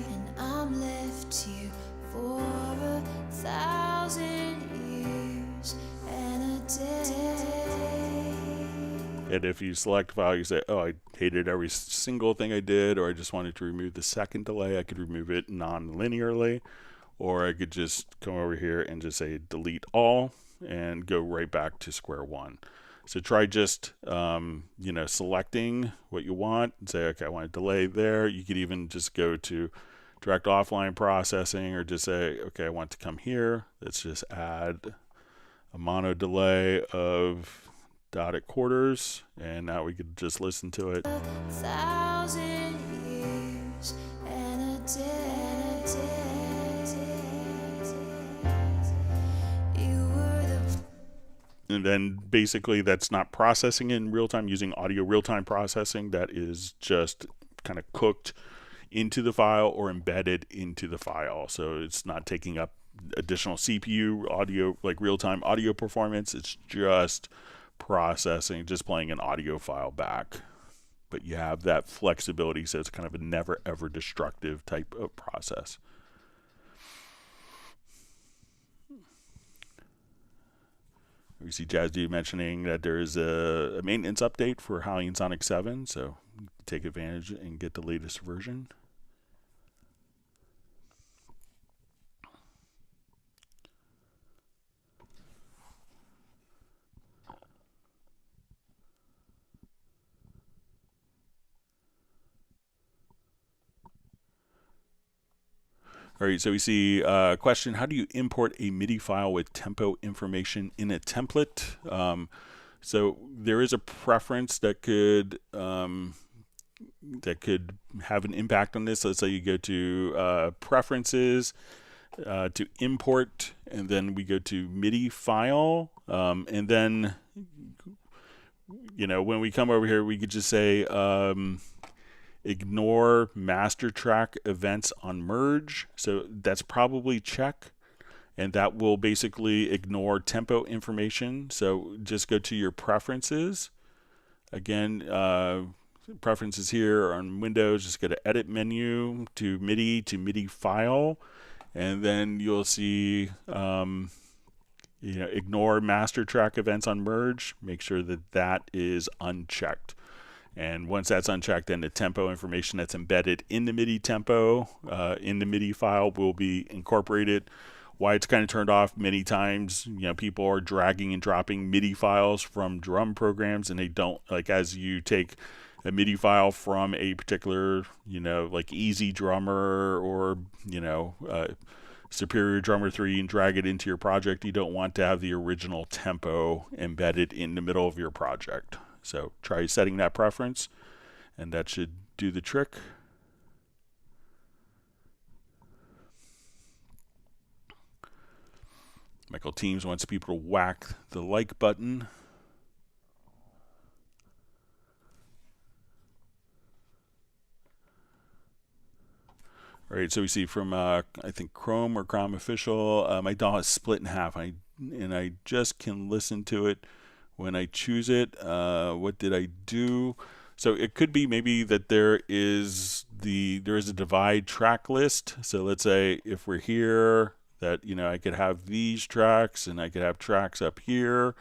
and I'm left here for 1,000 years and a day. And if you select file, you say, oh, I hated every single thing I did, or I just wanted to remove the second delay, I could remove it non-linearly. Or I could just come over here and just say delete all and go right back to square one. So try just, selecting what you want and say, okay, I want a delay there. You could even just go to direct offline processing or just say, okay, I want to come here. Let's just add a mono delay of dotted quarters. And now we could just listen to it. 1,000 years and a day. And then basically that's not processing in real time using audio real time processing. That is just kind of cooked into the file or embedded into the file. So it's not taking up additional CPU audio, like real time audio performance. It's just processing, just playing an audio file back. But you have that flexibility, so it's kind of a never ever destructive type of process. We see Jazz Dude mentioning that there is a maintenance update for Halion Sonic 7, so take advantage and get the latest version. All right, so we see a question: how do you import a MIDI file with tempo information in a template? So there is a preference that could have an impact on this. Let's say you go to preferences, to import, and then we go to MIDI file, and then when we come over here, we could just say ignore master track events on merge. So that's probably check, and that will basically ignore tempo information. So just go to your preferences. Again, preferences here on Windows, just go to edit menu to MIDI file, and then you'll see ignore master track events on merge. Make sure that that is unchecked. And once that's unchecked, then the tempo information that's embedded in the MIDI tempo, in the MIDI file, will be incorporated. Why it's kind of turned off many times, people are dragging and dropping MIDI files from drum programs, and they don't, like, as you take a MIDI file from a particular, like Easy Drummer or, Superior Drummer 3 and drag it into your project, you don't want to have the original tempo embedded in the middle of your project. So try setting that preference, and that should do the trick. Michael Teams wants people to whack the like button. All right, so we see from, I think, Chrome or Chrome Official, my DAW is split in half, and I just can listen to it when I choose it. What did I do? So it could be maybe that there is a divide track list. So let's say if we're here, that I could have these tracks and I could have tracks up here.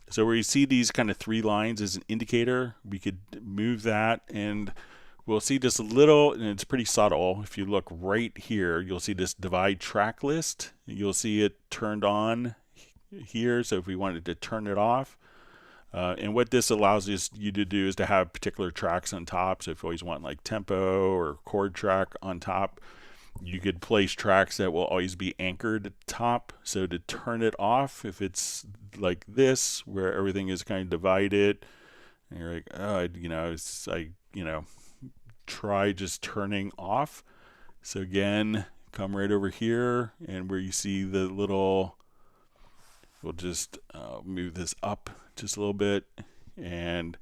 So where you see these kind of three lines as an indicator, we could move that, and we'll see just a little, and it's pretty subtle. If you look right here, you'll see this divide track list. You'll see it turned on here. So if we wanted to turn it off, and what this allows you to do is to have particular tracks on top. So if you always want like tempo or chord track on top, you could place tracks that will always be anchored at the top. So to turn it off, if it's like this, where everything is kind of divided, and you're like, oh, try just turning off. So again, come right over here, and where you see the little, we'll just move this up just a little bit, and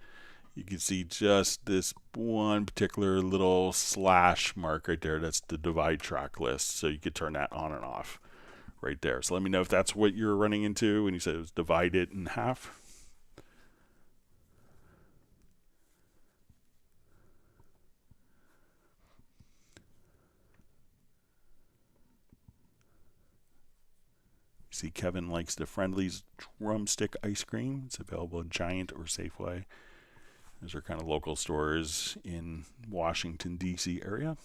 you can see just this one particular little slash mark right there. That's the divide track list. So you could turn that on and off right there. So let me know if that's what you're running into when you said it was divided in half. See, Kevin likes the Friendly's drumstick ice cream. It's available in Giant or Safeway. Those are kind of local stores in Washington, D.C. area.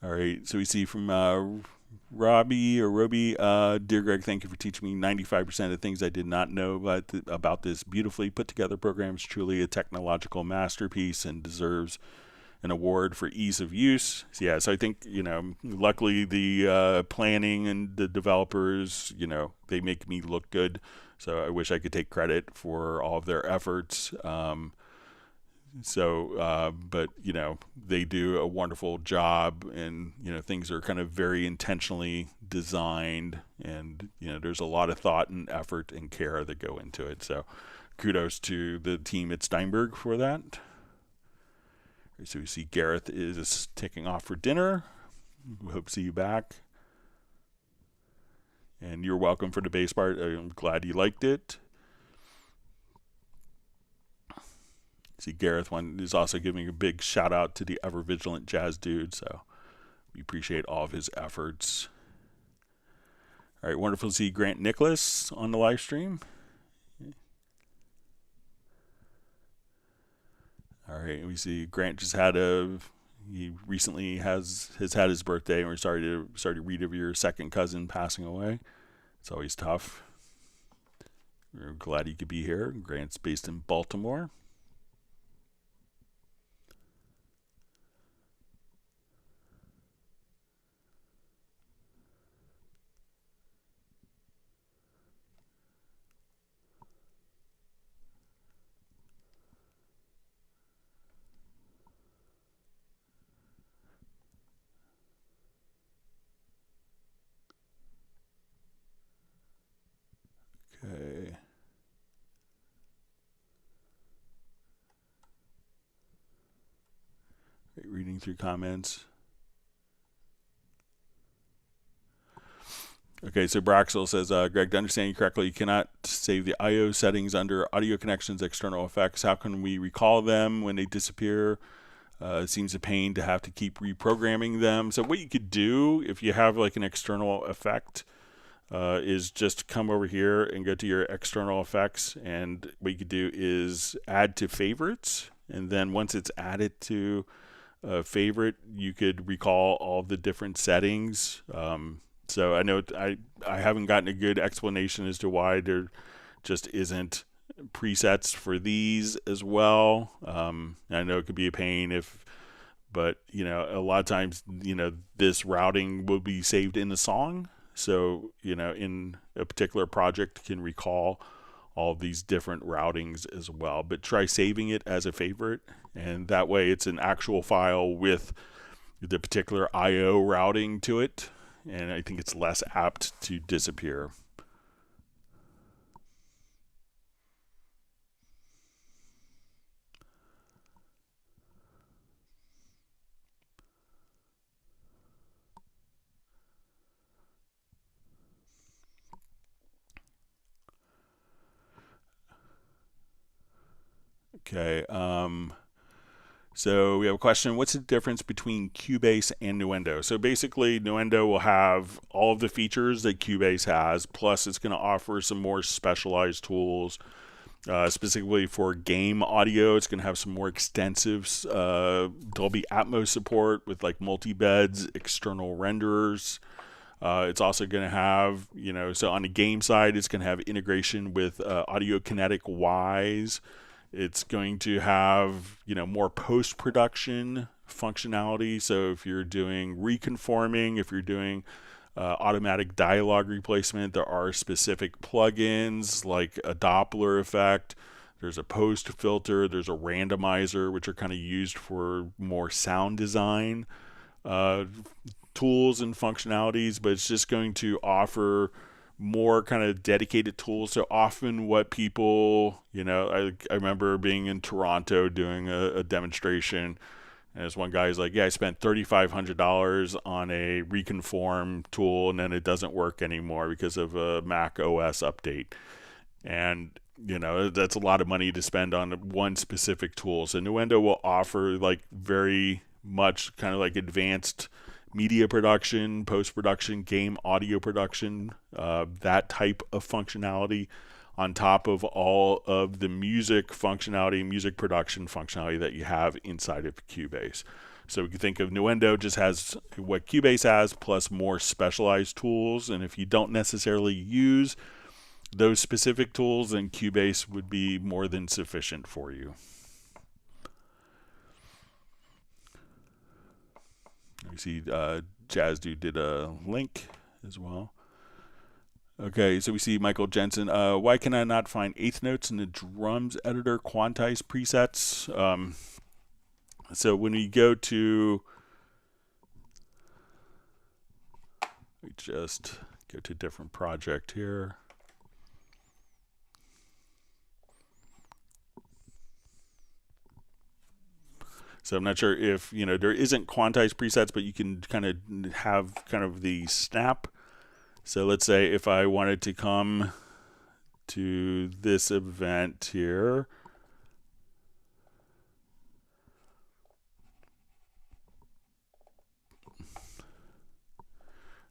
All right, so we see from Robbie, dear Greg, thank you for teaching me 95% of the things I did not know about this beautifully put together program. It's truly a technological masterpiece and deserves an award for ease of use. So yeah, so I think, luckily the planning and the developers, they make me look good. So I wish I could take credit for all of their efforts. But they do a wonderful job, and things are kind of very intentionally designed, and there's a lot of thought and effort and care that go into it. So kudos to the team at Steinberg for that. So we see Gareth is taking off for dinner. We hope to see you back. And you're welcome for the bass part. I'm glad you liked it. See, Gareth is also giving a big shout out to the ever vigilant jazz dude. So we appreciate all of his efforts. All right, wonderful to see Grant Nicholas on the live stream. All right, we see Grant just he recently has had his birthday, and we're sorry to read of your second cousin passing away. It's always tough. We're glad he could be here. Grant's based in Baltimore. Okay. Reading through comments. Okay, so Braxel says, Greg, to understand you correctly, you cannot save the I/O settings under audio connections, external effects. How can we recall them when they disappear? It seems a pain to have to keep reprogramming them. So what you could do if you have like an external effect is just come over here and go to your external effects, and what you could do is add to favorites, and then once it's added to a favorite, you could recall all the different settings. So I know I haven't gotten a good explanation as to why there just isn't presets for these as well. I know it could be a pain but a lot of times this routing will be saved in the song. So in a particular project can recall all these different routings as well. But try saving it as a favorite, and that way it's an actual file with the particular I/O routing to it, and I think it's less apt to disappear. Okay. So we have a question. What's the difference between Cubase and Nuendo? So basically, Nuendo will have all of the features that Cubase has, plus it's going to offer some more specialized tools. Specifically for game audio, it's going to have some more extensive Dolby Atmos support with like multi-beds, external renderers. It's also going to have, so on the game side, it's going to have integration with Audio Kinetic Wise. It's going to have, more post-production functionality. So if you're doing reconforming, if you're doing automatic dialogue replacement, there are specific plugins like a Doppler effect. There's a post filter. There's a randomizer, which are kind of used for more sound design tools and functionalities, but it's just going to offer more kind of dedicated tools. So often what people, I remember being in Toronto doing a demonstration, and this one guy's like, yeah, I spent $3,500 on a reconform tool, and then it doesn't work anymore because of a Mac OS update. And that's a lot of money to spend on one specific tool. So Nuendo will offer like very much kind of like advanced media production, post-production, game audio production, that type of functionality on top of all of the music functionality, music production functionality that you have inside of Cubase. So we can think of Nuendo just has what Cubase has plus more specialized tools, and if you don't necessarily use those specific tools, then Cubase would be more than sufficient for you. You see Jazz Dude did a link as well. Okay, so we see Michael Jensen. Why can I not find eighth notes in the drums editor quantize presets? So when we go to, we just go to a different project here. So I'm not sure if, there isn't quantized presets, but you can kind of have kind of the snap. So let's say if I wanted to come to this event here,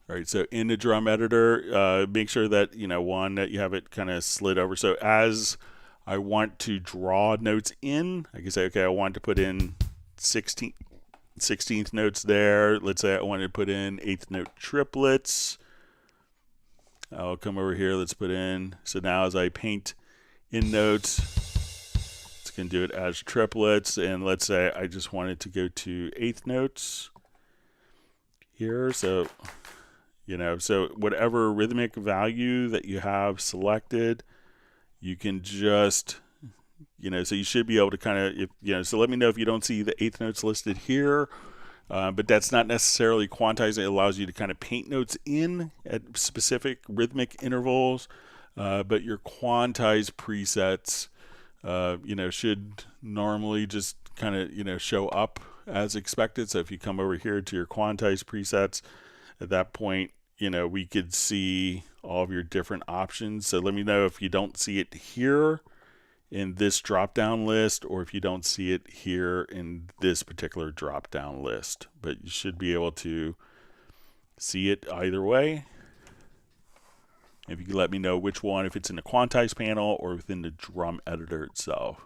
all right, so in the drum editor, make sure that, one, that you have it kind of slid over. So as I want to draw notes in, I can say, okay, I want to put in 16th notes there. Let's say I want to put in 8th note triplets. I'll come over here, let's put in, so now as I paint in notes, it's going to do it as triplets, and let's say I just wanted to go to 8th notes here, so, so whatever rhythmic value that you have selected, you can just, so you should be able to kind of, so let me know if you don't see the 8th notes listed here. But that's not necessarily quantized. It allows you to kind of paint notes in at specific rhythmic intervals. But your quantized presets, should normally just kind of, show up as expected. So if you come over here to your quantized presets, at that point, we could see all of your different options. So let me know if you don't see it here in this drop down list, or if you don't see it here in this particular drop down list, but you should be able to see it either way. If you could let me know which one, if it's in the quantized panel or within the drum editor itself.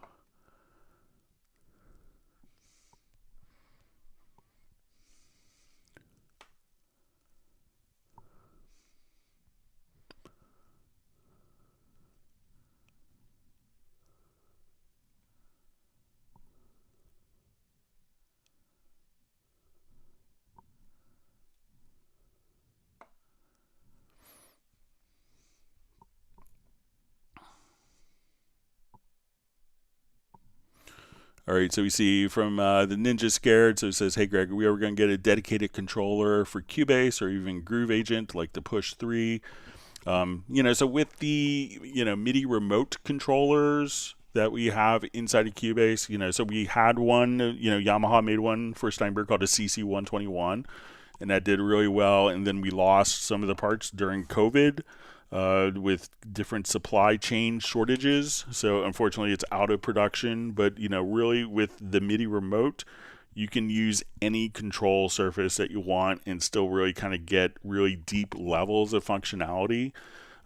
All right, so we see from the Ninja Scared, so it says, hey Greg, we are going to get a dedicated controller for Cubase or even Groove Agent like the Push 3. So with the, MIDI remote controllers that we have inside of Cubase, so we had one, Yamaha made one for Steinberg called a CC121, and that did really well. And then we lost some of the parts during COVID with different supply chain shortages. So unfortunately, it's out of production. But, really with the MIDI remote, you can use any control surface that you want and still really kind of get really deep levels of functionality.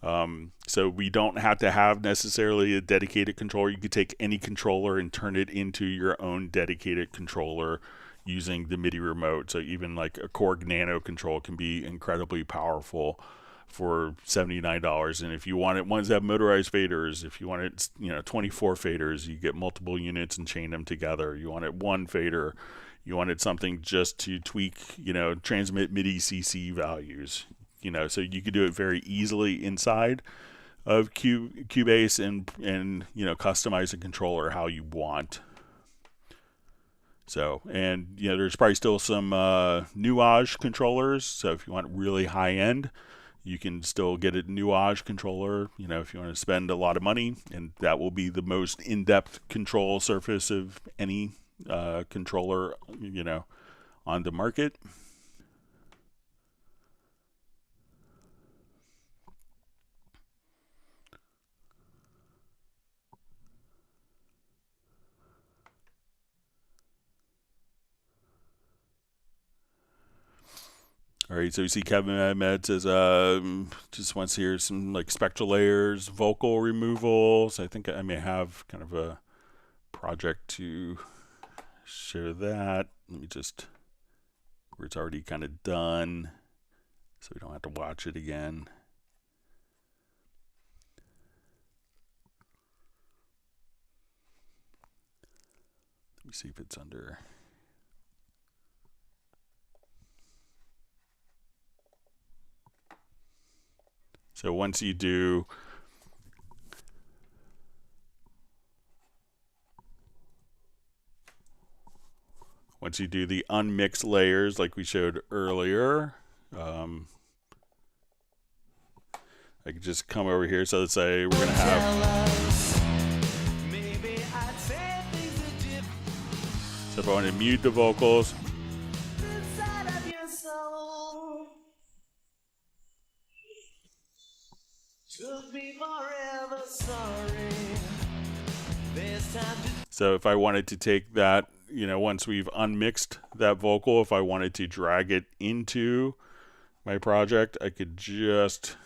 So we don't have to have necessarily a dedicated controller. You could take any controller and turn it into your own dedicated controller using the MIDI remote. So even like a Korg Nano control can be incredibly powerful for $79. And if you want it, ones that have motorized faders, if you want it, 24 faders, you get multiple units and chain them together. You want it one fader, you wanted something just to tweak, transmit MIDI CC values, so you could do it very easily inside of Cubase and customize the controller how you want. So, and there's probably still some Nuage controllers. So if you want really high end, you can still get a Nuage controller, if you want to spend a lot of money, and that will be the most in-depth control surface of any controller, on the market. All right, so you see Kevin Ahmed says just wants to hear some like spectral layers, vocal removals. I think I may have kind of a project to share that. Let me just, where it's already kind of done, so we don't have to watch it again. Let me see if it's under. So once you do the unmixed layers like we showed earlier, I could just come over here. So let's say we're going to have, so if I want to mute the vocals, so if I wanted to take that, once we've unmixed that vocal, if I wanted to drag it into my project, I could just,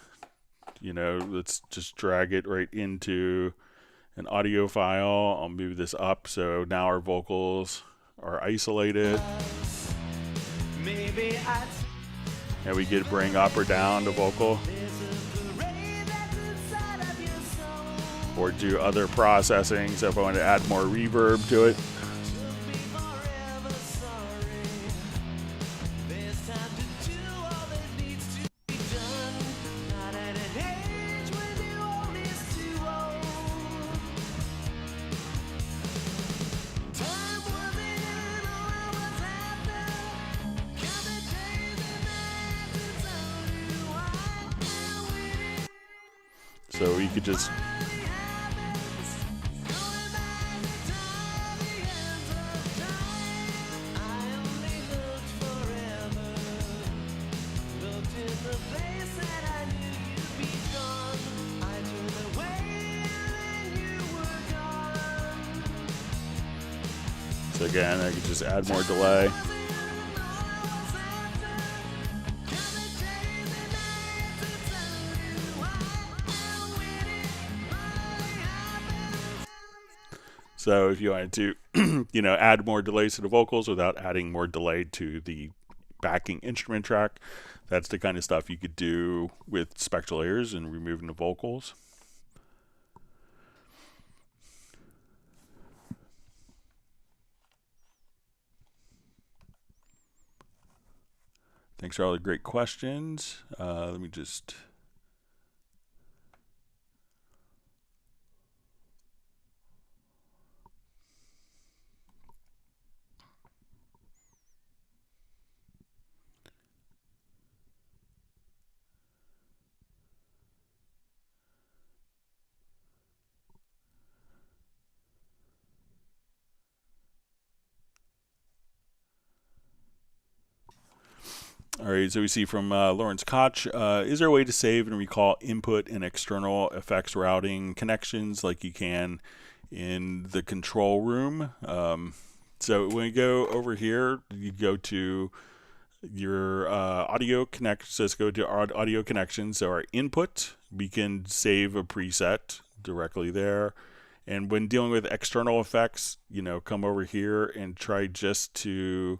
let's just drag it right into an audio file. I'll move this up so now our vocals are isolated. And we could bring up or down the vocal, or do other processing. So if I want to add more reverb to it, so you could just so again, I could just add more delay. So if you wanted to, add more delays to the vocals without adding more delay to the backing instrument track, that's the kind of stuff you could do with spectral layers and removing the vocals. Thanks for all the great questions. Let me just... All right, so we see from Lawrence Koch, is there a way to save and recall input and external effects routing connections like you can in the control room? So when you go over here, you go to your audio connect. So let's go to our audio connections. So our input, we can save a preset directly there. And when dealing with external effects, come over here and try just to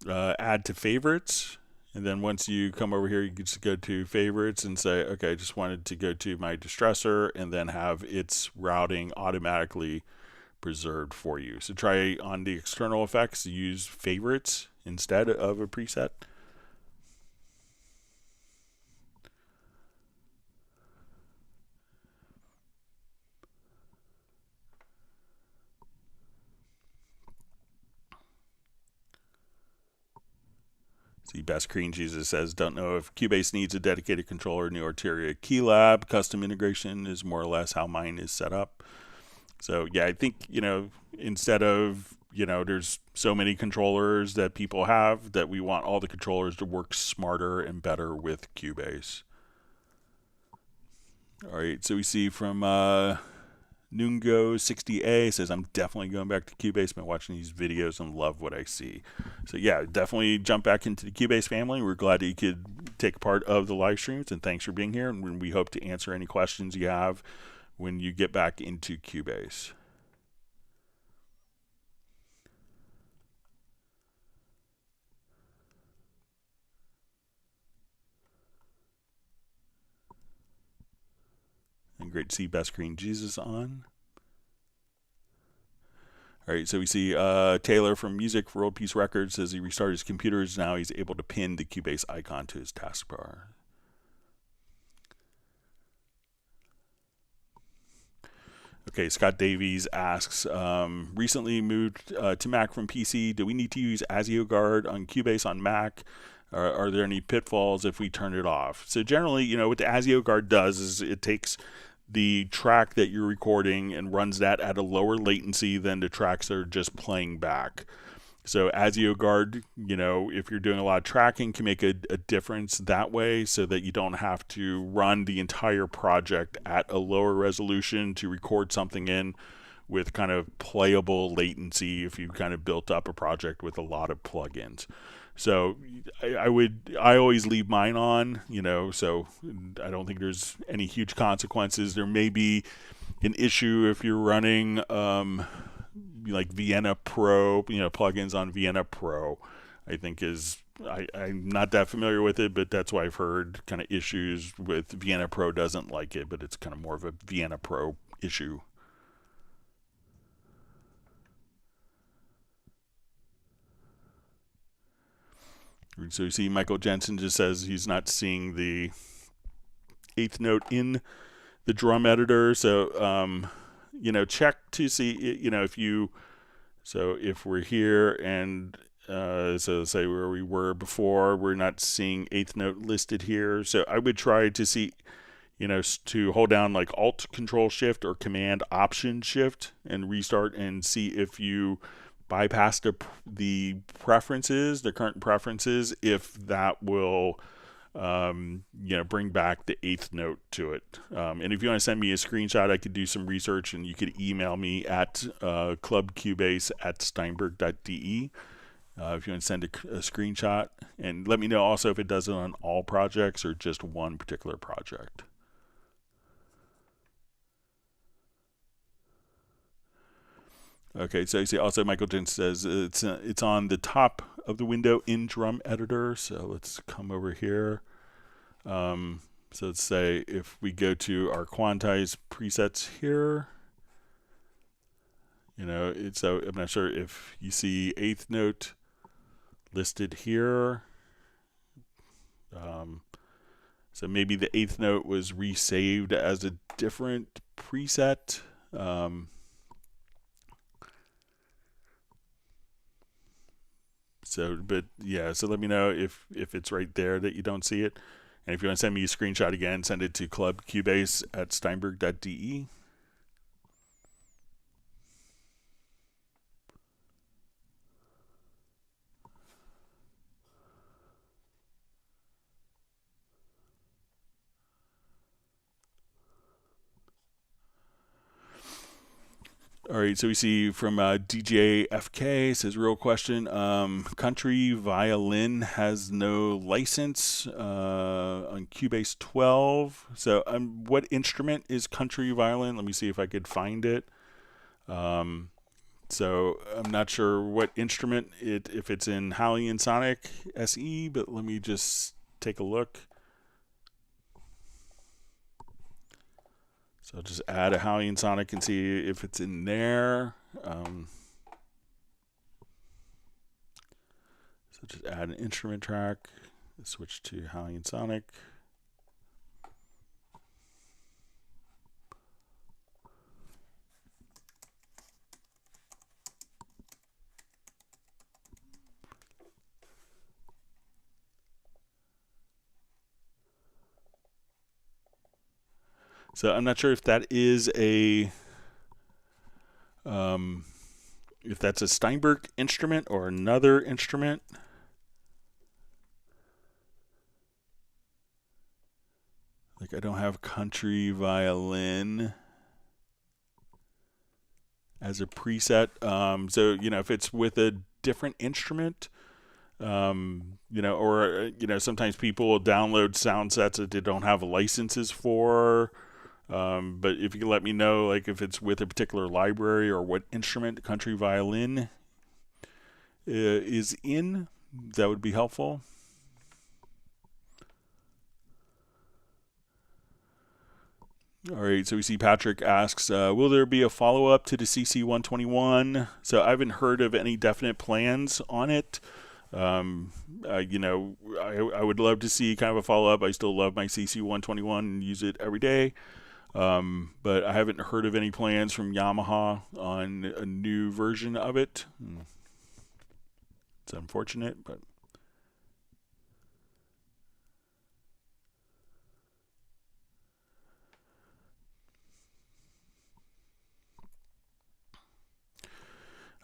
add to favorites. And then once you come over here, you can just go to favorites and say, okay, I just wanted to go to my distressor and then have its routing automatically preserved for you. So try on the external effects to use favorites instead of a preset. See, Best Cream Jesus says, don't know if Cubase needs a dedicated controller, new Arteria Keylab. Custom integration is more or less how mine is set up. So, yeah, I think, instead of, there's so many controllers that people have that we want all the controllers to work smarter and better with Cubase. All right, so we see from Nungo60A says, I'm definitely going back to Cubase, been watching these videos and love what I see. So yeah, definitely jump back into the Cubase family. We're glad that you could take part of the live streams, and thanks for being here. And we hope to answer any questions you have when you get back into Cubase. And great to see Best Cream Jesus on. All right, so we see Taylor from Music for World Peace Records says he restarted his computers. Now he's able to pin the Cubase icon to his taskbar. Okay, Scott Davies asks, recently moved to Mac from PC. Do we need to use ASIO Guard on Cubase on Mac? Are there any pitfalls if we turn it off? So generally, what the ASIO Guard does is it takes the track that you're recording and runs that at a lower latency than the tracks that are just playing back. So ASIO Guard, if you're doing a lot of tracking, can make a difference that way so that you don't have to run the entire project at a lower resolution to record something in with kind of playable latency if you kind of built up a project with a lot of plugins. So I always leave mine on, so I don't think there's any huge consequences. There may be an issue if you're running like Vienna Pro, plugins on Vienna Pro, I think I'm not that familiar with it, but that's why I've heard kind of issues with Vienna Pro doesn't like it, but it's kind of more of a Vienna Pro issue. So you see Michael Jensen just says he's not seeing the eighth note in the drum editor. So, check to see, if we're here and, so say where we were before, we're not seeing eighth note listed here. So I would try to see, to hold down like Alt Control Shift or Command Option Shift and restart and see if you bypass the preferences, the current preferences, if that will bring back the eighth note to it. And if you want to send me a screenshot, I could do some research and you could email me at clubcubase@steinberg.de if you want to send a screenshot, and let me know also if it does it on all projects or just one particular project. Okay, so you see also Michael Jensen says it's on the top of the window in Drum Editor. So let's come over here. So let's say if we go to our quantized presets here, so I'm not sure if you see eighth note listed here. So maybe the eighth note was resaved as a different preset. So let me know if it's right there that you don't see it. And if you want to send me a screenshot again, send it to clubcubase@steinberg.de. All right, so we see from DJ FK says, real question, Country Violin has no license on Cubase 12. So what instrument is Country Violin? Let me see if I could find it. So I'm not sure what instrument, if it's in Hallian Sonic SE, but let me just take a look. So I'll just add a Hallian Sonic and see if it's in there. So just add an instrument track, switch to Hallian Sonic. So I'm not sure if that is if that's a Steinberg instrument or another instrument. Like I don't have Country Violin as a preset. So, if it's with a different instrument, or sometimes people will download sound sets that they don't have licenses for. But if you can let me know, like if it's with a particular library or what instrument Country Violin is in, that would be helpful. All right, so we see Patrick asks, will there be a follow-up to the CC121? So I haven't heard of any definite plans on it. I would love to see kind of a follow-up. I still love my CC121 and use it every day. But I haven't heard of any plans from Yamaha on a new version of it. It's unfortunate, but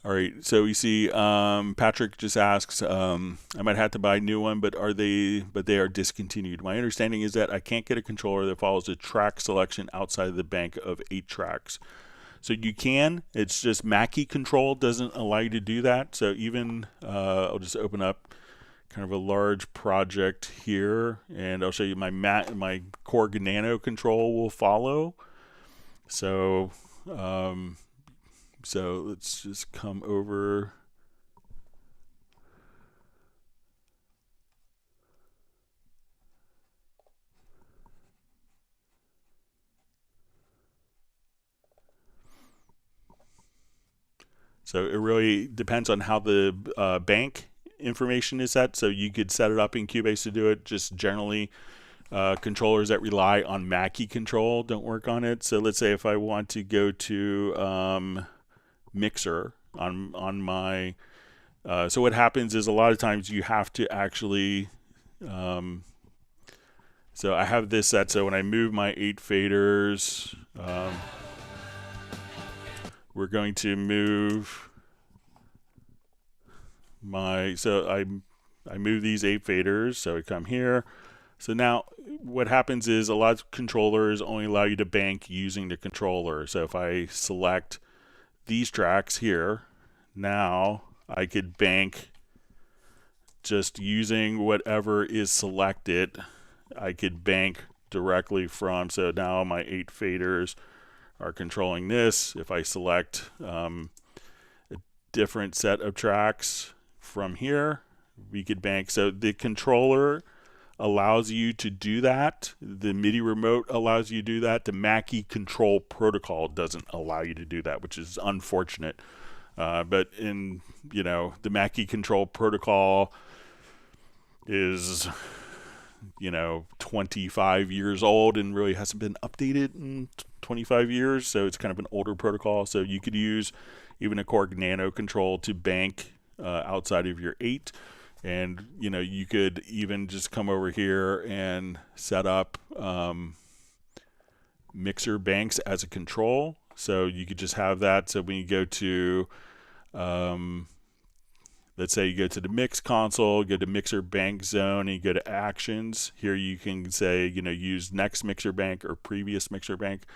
all right. So you see, Patrick just asks, I might have to buy a new one, but they are discontinued. My understanding is that I can't get a controller that follows a track selection outside of the bank of 8 tracks. So you can, it's just Mackie Control doesn't allow you to do that. So even, I'll just open up kind of a large project here, and I'll show you my Korg Nano control will follow. So, so let's just come over. So it really depends on how the bank information is set. So you could set it up in Cubase to do it. Just generally, controllers that rely on Mackie control don't work on it. So let's say if I want to go to mixer on my so what happens is a lot of times you have to actually so I have this set, so when I move my 8 faders, we're going to move my, so I move these 8 faders, so I come here. So now what happens is a lot of controllers only allow you to bank using the controller. So if I select these tracks here, now I could bank just using whatever is selected. I could bank directly from, so now my 8 faders are controlling this. If I select a different set of tracks from here, we could bank. So the controller allows you to do that. The MIDI remote allows you to do that. The Mackie control protocol doesn't allow you to do that, which is unfortunate. But in, the Mackie control protocol is, 25 years old and really hasn't been updated in 25 years. So it's kind of an older protocol. So you could use even a Korg Nano control to bank outside of your 8. And, you could even just come over here and set up mixer banks as a control. So you could just have that. So when you go to, let's say you go to the mix console, go to mixer bank zone, and you go to actions. Here you can say, use next mixer bank or previous mixer bank.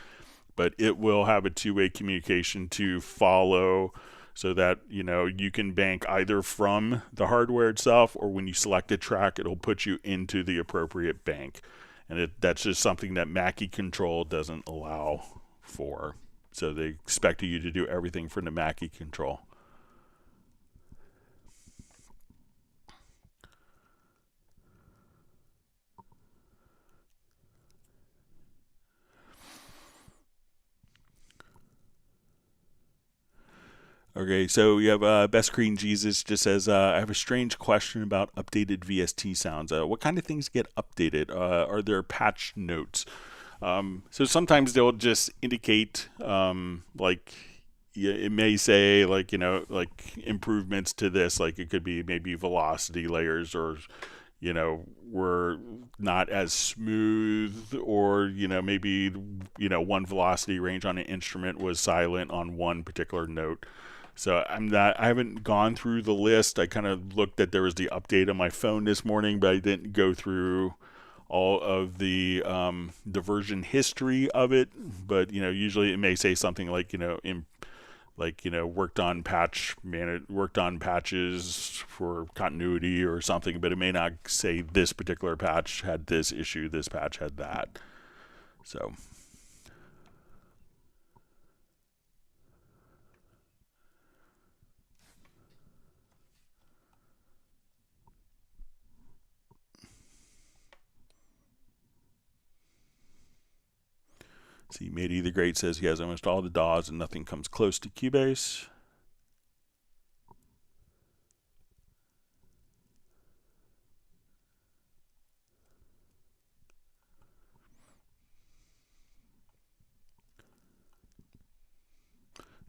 But it will have a two-way communication to follow, so that you can bank either from the hardware itself, or when you select a track, it'll put you into the appropriate bank. And that's just something that Mackie control doesn't allow for. So they expect you to do everything from the Mackie control. Okay, so we have Best Green Jesus just says, I have a strange question about updated VST sounds. What kind of things get updated? Are there patch notes? So sometimes they'll just indicate, it may say, like improvements to this, like it could be maybe velocity layers, or, were not as smooth, or, maybe, one velocity range on an instrument was silent on one particular note. So I haven't gone through the list. I kind of looked at, there was the update on my phone this morning, but I didn't go through all of the version history of it. But usually it may say something like worked on patches for continuity or something, but it may not say this particular patch had this issue, this patch had that. So. See, Matey the Great says he has almost all the DAWs and nothing comes close to Cubase.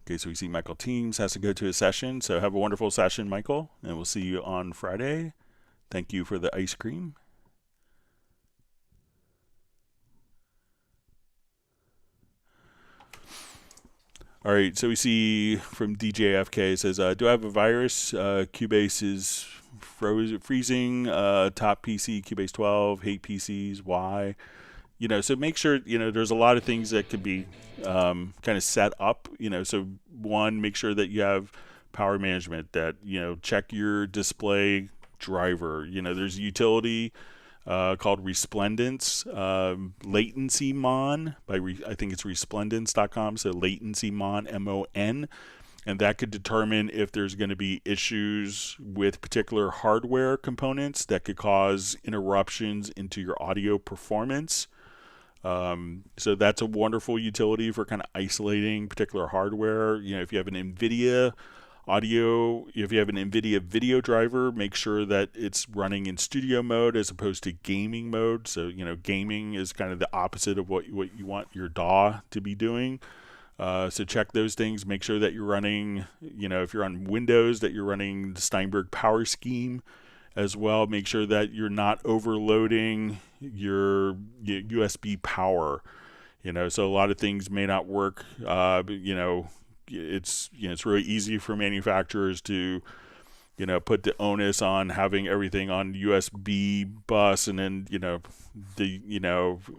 Okay, so we see Michael Teams has to go to a session. So have a wonderful session, Michael, and we'll see you on Friday. Thank you for the ice cream. All right, so we see from DJFK, it says, do I have a virus? Cubase is freezing, top PC, Cubase 12, hate PCs, why? So make sure, there's a lot of things that could be kind of set up, so one, make sure that you have power management, that, check your display driver. There's a utility called Resplendence, Latency Mon, I think it's resplendence.com, so Latency Mon, M-O-N, and that could determine if there's going to be issues with particular hardware components that could cause interruptions into your audio performance. So that's a wonderful utility for kind of isolating particular hardware. If you have an NVIDIA video driver, make sure that it's running in studio mode as opposed to gaming mode. So, gaming is kind of the opposite of what you want your DAW to be doing. So check those things. Make sure that you're running, if you're on Windows, that you're running the Steinberg power scheme as well. Make sure that you're not overloading your USB power. So a lot of things may not work. But, it's really easy for manufacturers to, put the onus on having everything on USB bus, and then,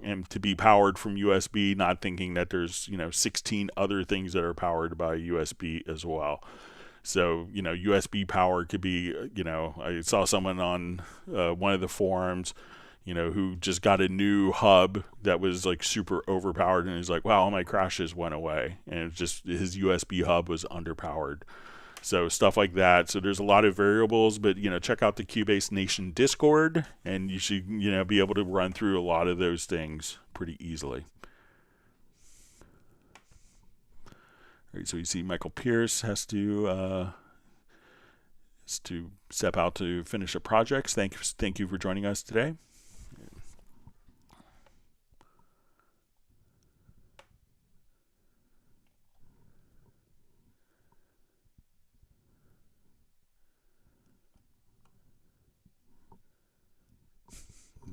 and to be powered from USB, not thinking that there's, 16 other things that are powered by USB as well. So, USB power could be, I saw someone on one of the forums, who just got a new hub that was like super overpowered, and he's like, wow, all my crashes went away, and it's just his USB hub was underpowered. So stuff like that. So there's a lot of variables, but check out the Cubase Nation Discord, and you should be able to run through a lot of those things pretty easily. All right, so you see Michael Pierce has to step out to finish a project. Thank you for joining us today.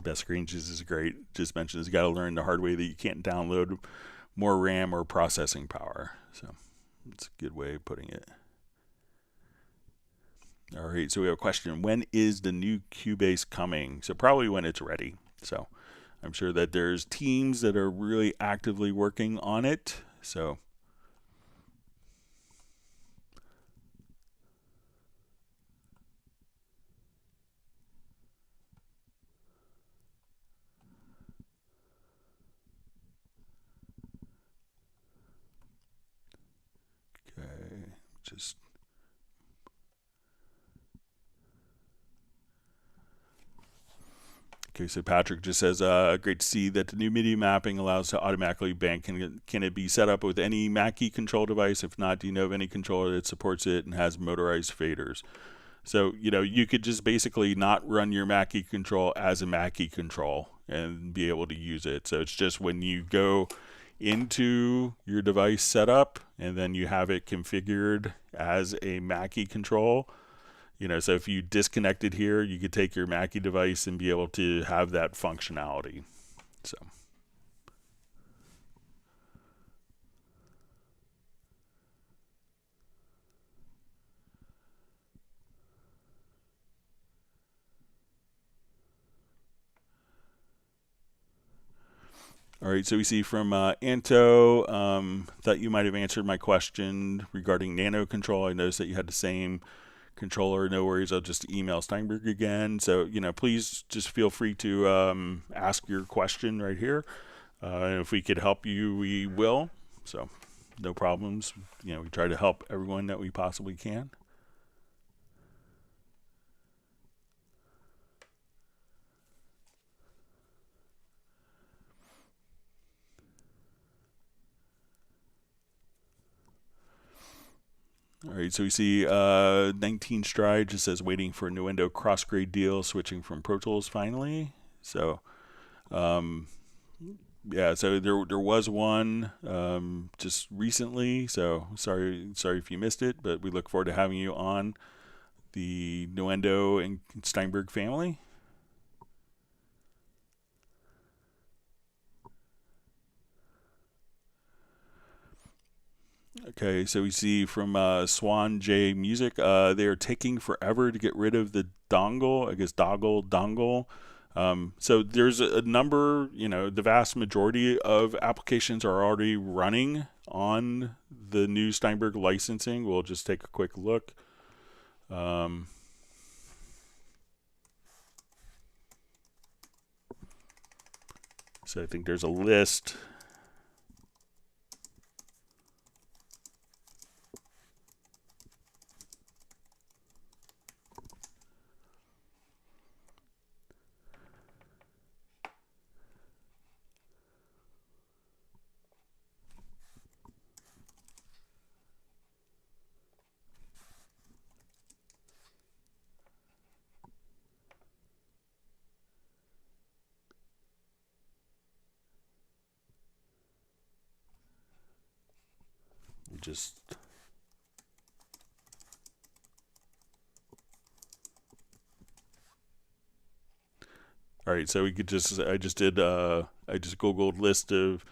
Best Screens is great. Just mentions you got to learn the hard way that you can't download more RAM or processing power. So it's a good way of putting it. All right, so we have a question. When is the new Cubase coming? So probably when it's ready. So I'm sure that there's teams that are really actively working on it. So just okay, so Patrick just says, great to see that the new MIDI mapping allows to automatically bank. Can it be set up with any Mackie control device? If not, do you know of any controller that supports it and has motorized faders? So, you could just basically not run your Mackie control as a Mackie control and be able to use it. So it's just when you go into your device setup and then you have it configured as a Mackie control, so if you disconnect it here, you could take your Mackie device and be able to have that functionality. So all right, so we see from Anto, thought you might have answered my question regarding Nano Control. I noticed that you had the same controller. No worries, I'll just email Steinberg again. So, please just feel free to ask your question right here. And if we could help you, we will. So, no problems. We try to help everyone that we possibly can. All right, so we see 19 Stride just says waiting for a new window cross-grade deal, switching from Pro Tools finally. So yeah, so there was one just recently. So sorry if you missed it, but we look forward to having you on the Nuendo and Steinberg family. Okay, so we see from Swan J Music, they are taking forever to get rid of the dongle. I guess dongle. So there's a number, the vast majority of applications are already running on the new Steinberg licensing. We'll just take a quick look. So I think there's a list. Just all right, so we could I just googled list of,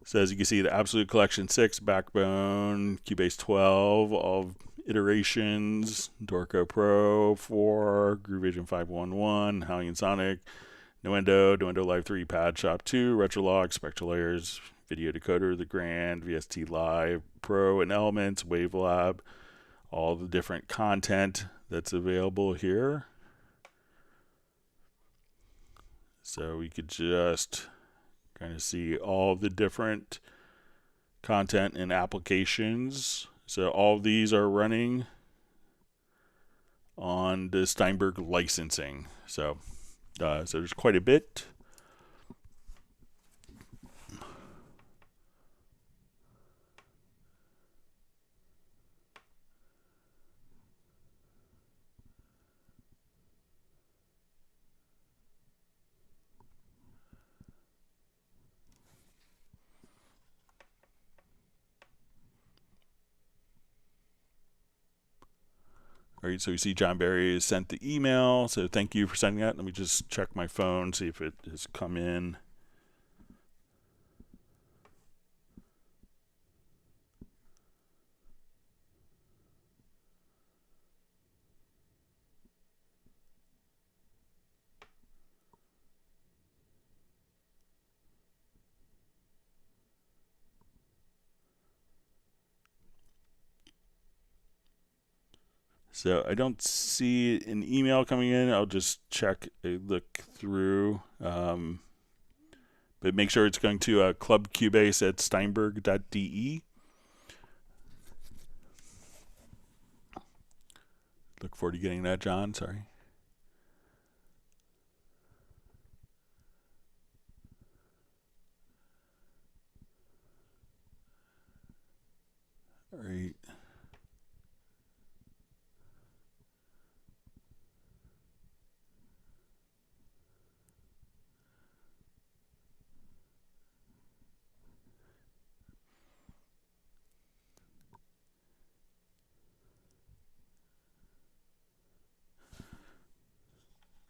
so as you can see, the Absolute Collection 6, Backbone, Cubase 12, all iterations, Dorco Pro 4, Groovision 511, Hallian Sonic, Nuendo Live 3, Pad Shop 2, Retrolog, Spectral Layers, Video Decoder, The Grand, VST Live Pro, and Elements, Wavelab, all the different content that's available here. So we could just kind of see all the different content and applications. So all of these are running on the Steinberg licensing. So there's quite a bit. All right, so you see John Barry has sent the email. So thank you for sending that. Let me just check my phone, see if it has come in. So I don't see an email coming in. I'll just look through. But make sure it's going to clubcubase@steinberg.de. Look forward to getting that, John. Sorry. All right.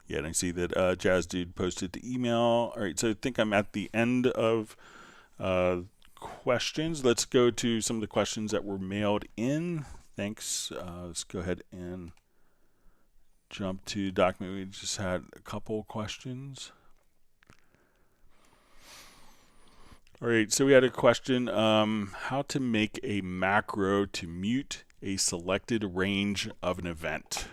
Yeah, and I see that Jazz Dude posted the email. All right, so I think I'm at the end of questions. Let's go to some of the questions that were mailed in. Thanks. Let's go ahead and jump to the document. We just had a couple questions. All right, so we had a question, how to make a macro to mute a selected range of an event.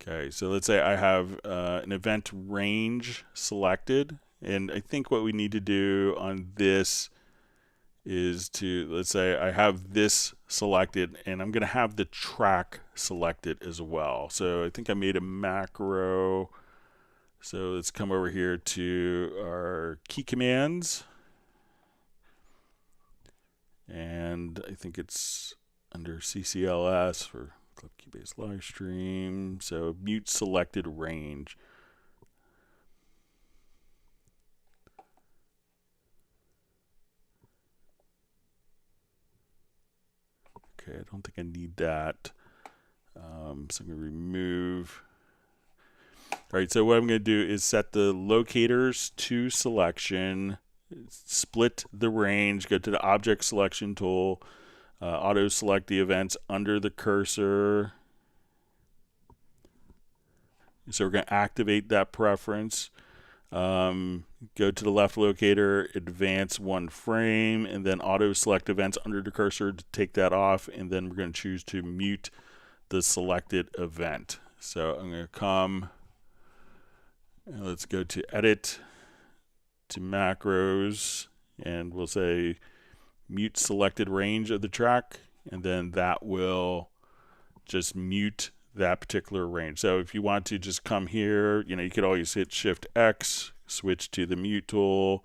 Okay, so let's say I have an event range selected, and I think what we need to do on this is to, let's say I have this selected, and I'm going to have the track selected as well. So I think I made a macro. So let's come over here to our key commands, and I think it's under CCLS for Clip Cubase live stream. So mute selected range. Okay, I don't think I need that. So I'm going to remove. All right, so what I'm going to do is set the locators to selection, split the range, go to the object selection tool, auto select the events under the cursor. So we're going to activate that preference. Go to the left locator, advance one frame, and then auto select events under the cursor to take that off, and then we're going to choose to mute the selected event. So I'm going to come, and let's go to edit, to macros, and we'll say mute selected range of the track, and then that will just mute that particular range. So if you want to just come here, you could always hit Shift X, switch to the mute tool,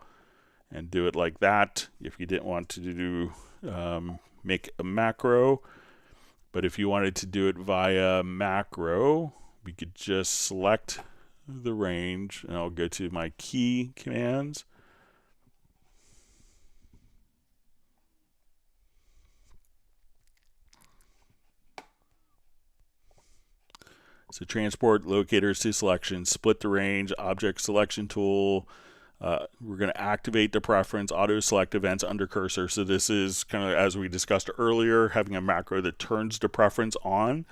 and do it like that if you didn't want to do make a macro. But if you wanted to do it via macro, we could just select the range, and I'll go to my key commands. So transport locators to selection, split the range, object selection tool. We're going to activate the preference, auto select events under cursor. So this is kind of, as we discussed earlier, having a macro that turns the preference on.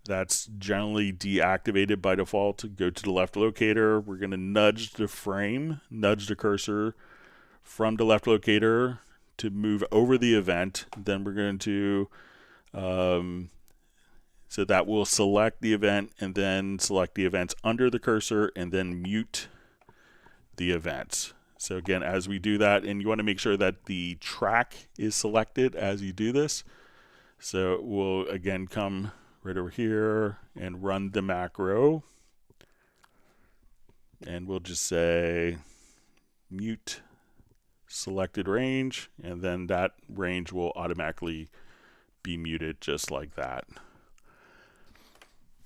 That's generally deactivated by default. Go to the left locator. We're going to nudge the frame, nudge the cursor from the left locator to move over the event. Then we're going to so that will select the event and then select the events under the cursor and then mute the events. So again, as we do that, and you want to make sure that the track is selected as you do this. So we'll again come right over here and run the macro. And we'll just say mute selected range, and then that range will automatically be muted just like that.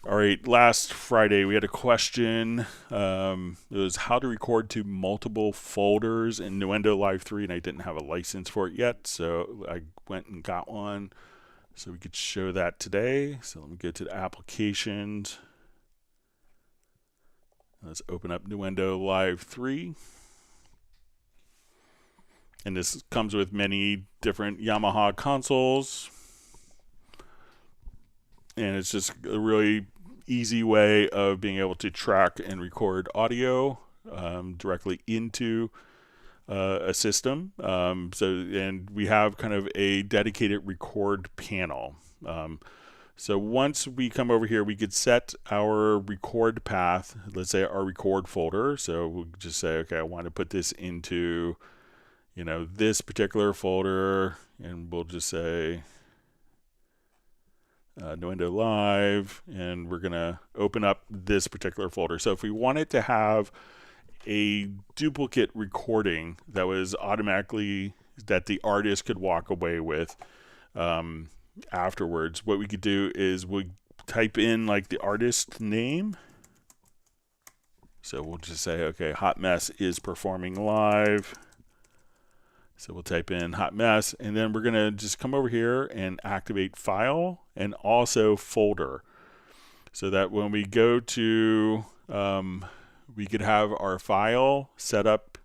All right, last Friday we had a question. It was how to record to multiple folders in Nuendo Live 3, and I didn't have a license for it yet, so I went and got one so we could show that today. So let me go to the applications. Let's open up Nuendo Live 3. And this comes with many different Yamaha consoles. And it's just a really easy way of being able to track and record audio directly into a system. And we have kind of a dedicated record panel. So once we come over here, we could set our record path, let's say our record folder. So we'll just say, okay, I want to put this into, this particular folder, and we'll just say Nuendo Live, and we're going to open up this particular folder. So if we wanted to have a duplicate recording that was automatically, that the artist could walk away with afterwards, what we could do is we type in like the artist name. So we'll just say, okay, Hot Mess is performing live. So we'll type in Hot Mess, and then we're going to just come over here and activate File and also Folder, so that when we go to, we could have our file set up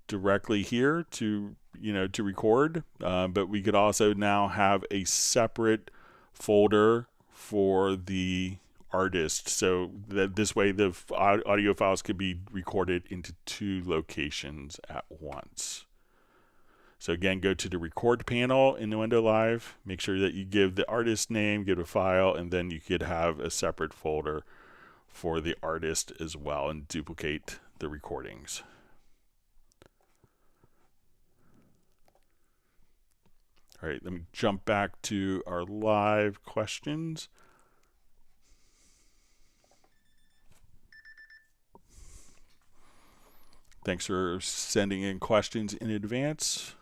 directly here to, to record, but we could also now have a separate folder for the artist, so that this way the audio files could be recorded into two locations at once. So again, go to the record panel in Nuendo Live, make sure that you give the artist name, give a file, and then you could have a separate folder for the artist as well and duplicate the recordings. All right, let me jump back to our live questions. Thanks for sending in questions in advance.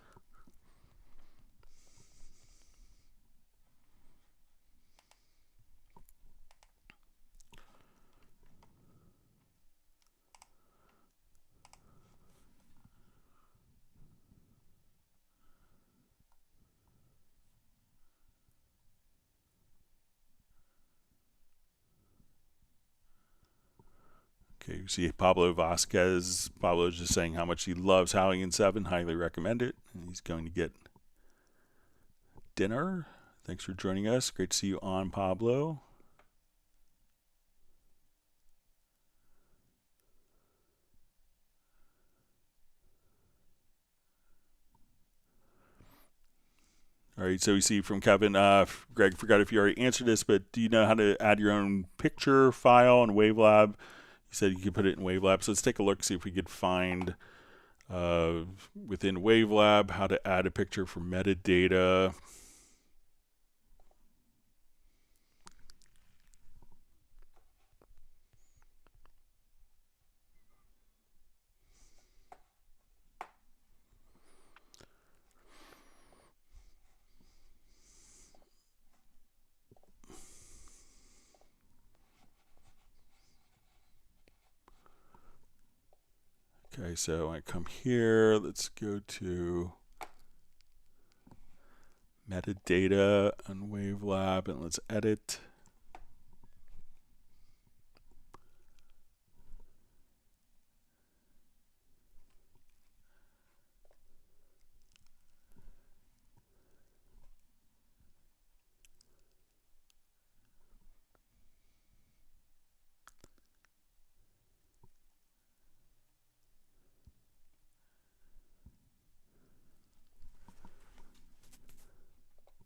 Okay, you see Pablo Vasquez. Pablo's just saying how much he loves Howling in 7. Highly recommend it. And he's going to get dinner. Thanks for joining us. Great to see you on, Pablo. All right, so we see from Kevin, Greg, forgot if you already answered this, but do you know how to add your own picture file in Wavelab? You said you could put it in Wavelab. So let's take a look, see if we could find within Wavelab how to add a picture for metadata. Okay, so I come here, let's go to metadata on Wavelab and let's edit.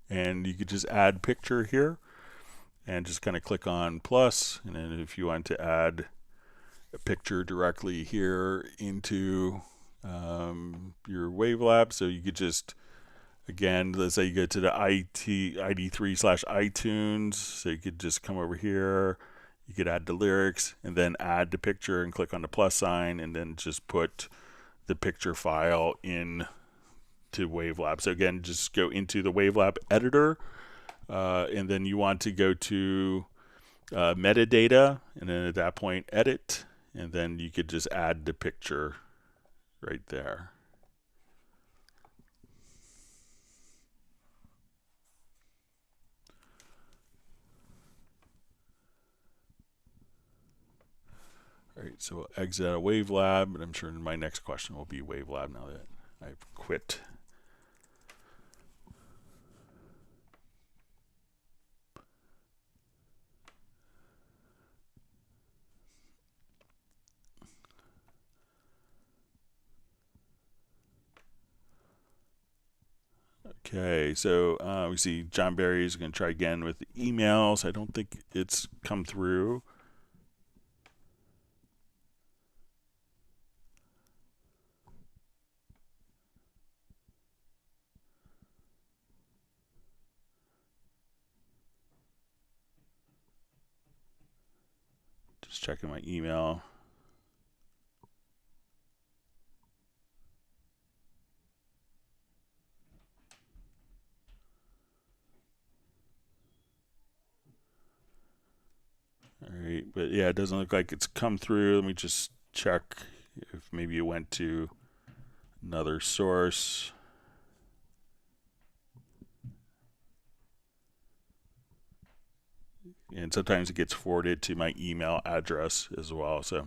And you could just add picture here and just kind of click on plus. And then if you want to add a picture directly here into your Wavelab, so you could just, again, let's say you go to the ID3/iTunes, so you could just come over here, you could add the lyrics and then add the picture and click on the plus sign and then just put the picture file in to Wavelab. So again, just go into the Wavelab editor and then you want to go to metadata and then at that point edit, and then you could just add the picture right there. All right, so we'll exit out of Wavelab, and I'm sure my next question will be Wavelab now that I've quit. Okay, so we see John Barry is going to try again with the emails. I don't think it's come through. Just checking my email. All right, but yeah, it doesn't look like it's come through. Let me just check if maybe it went to another source. And sometimes it gets forwarded to my email address as well. So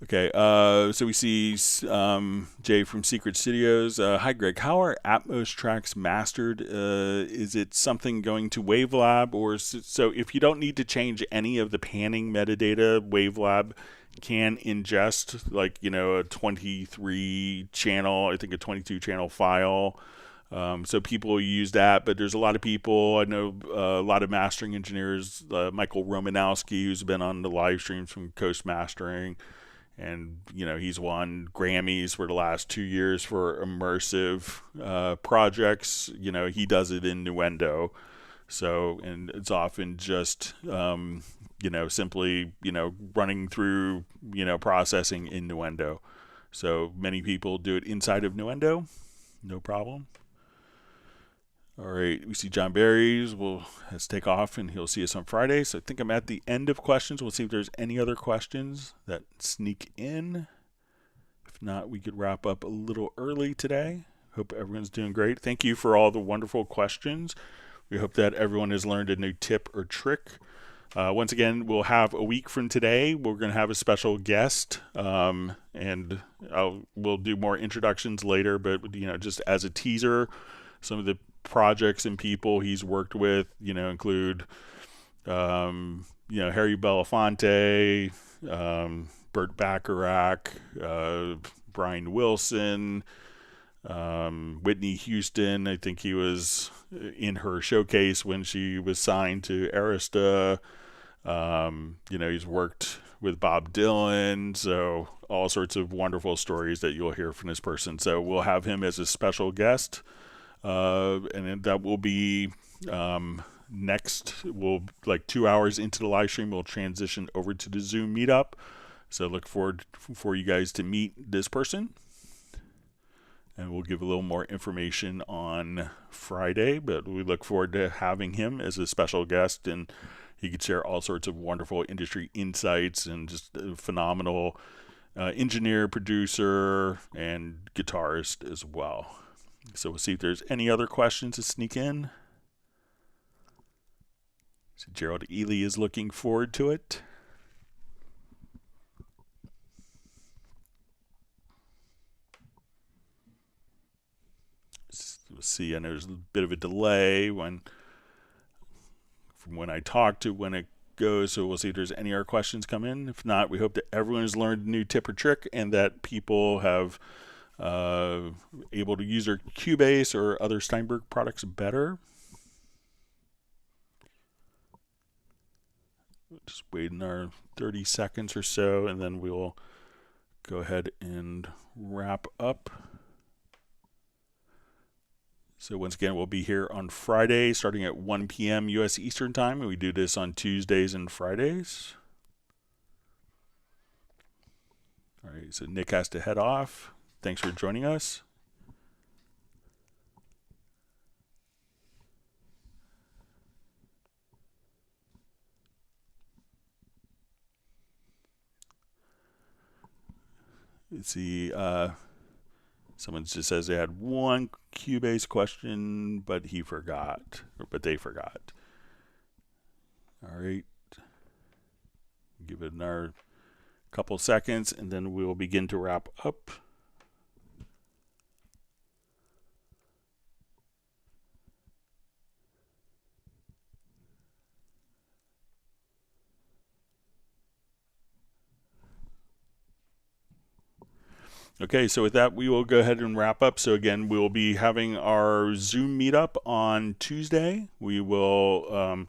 okay, so we see Jay from Secret Studios. Hi, Greg. How are Atmos tracks mastered? Is it something going to Wavelab? Or so if you don't need to change any of the panning metadata, Wavelab can ingest, like, you know, a 23 channel, I think a 22 channel file. So people use that, but there's a lot of people, I know a lot of mastering engineers, Michael Romanowski, who's been on the live streams from Coast Mastering, and you know he's won Grammys for the last 2 years for immersive projects. You know, he does it in Nuendo, so, and it's often just you know, simply, you know, running through, you know, processing in Nuendo. So many people do it inside of Nuendo, no problem. All right, we see John Barry's has take off, and he'll see us on Friday. So I think I'm at the end of questions. We'll see if there's any other questions that sneak in. If If not, we could wrap up a little early today. Hope everyone's doing great. Thank you for all the wonderful questions. We hope that everyone has learned a new tip or trick. Once again, we'll have a week from today. We're going to have a special guest, and we'll do more introductions later. But just as a teaser, some of the projects and people he's worked with, include, Harry Belafonte, Burt Bacharach, Brian Wilson, Whitney Houston. I think he was in her showcase when she was signed to Arista. He's worked with Bob Dylan, so all sorts of wonderful stories that you'll hear from this person. So we'll have him as a special guest, and that will be next. We'll 2 hours into the live stream, we'll transition over to the Zoom meetup. So look forward for you guys to meet this person. And we'll give a little more information on Friday, but we look forward to having him as a special guest, and he could share all sorts of wonderful industry insights and just a phenomenal engineer, producer, and guitarist as well. So we'll see if there's any other questions to sneak in. So Gerald Ely is looking forward to it. We'll see, and there's a bit of a delay from when I talk to when it goes, so we'll see if there's any other questions come in. If not, we hope that everyone has learned a new tip or trick and that people have able to use their Cubase or other Steinberg products better. Just wait another 30 seconds or so, and then we'll go ahead and wrap up. So once again, we'll be here on Friday starting at 1 p.m. U.S. Eastern Time, and we do this on Tuesdays and Fridays. All right, so Nick has to head off. Thanks for joining us. Let's see. Someone just says they had one Cubase question, but they forgot. All right. Give it another couple seconds, and then we'll begin to wrap up. Okay, so with that, we will go ahead and wrap up. So again, we'll be having our Zoom meetup on Tuesday. We will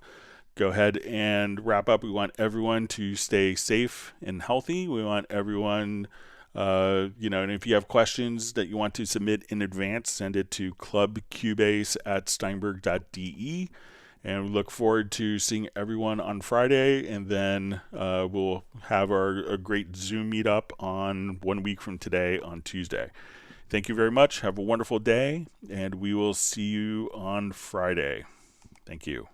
go ahead and wrap up. We want everyone to stay safe and healthy. We want everyone, and if you have questions that you want to submit in advance, send it to clubcubase@steinberg.de. And we look forward to seeing everyone on Friday, and then we'll have a great Zoom meetup on 1 week from today on Tuesday. Thank you very much. Have a wonderful day, and we will see you on Friday. Thank you.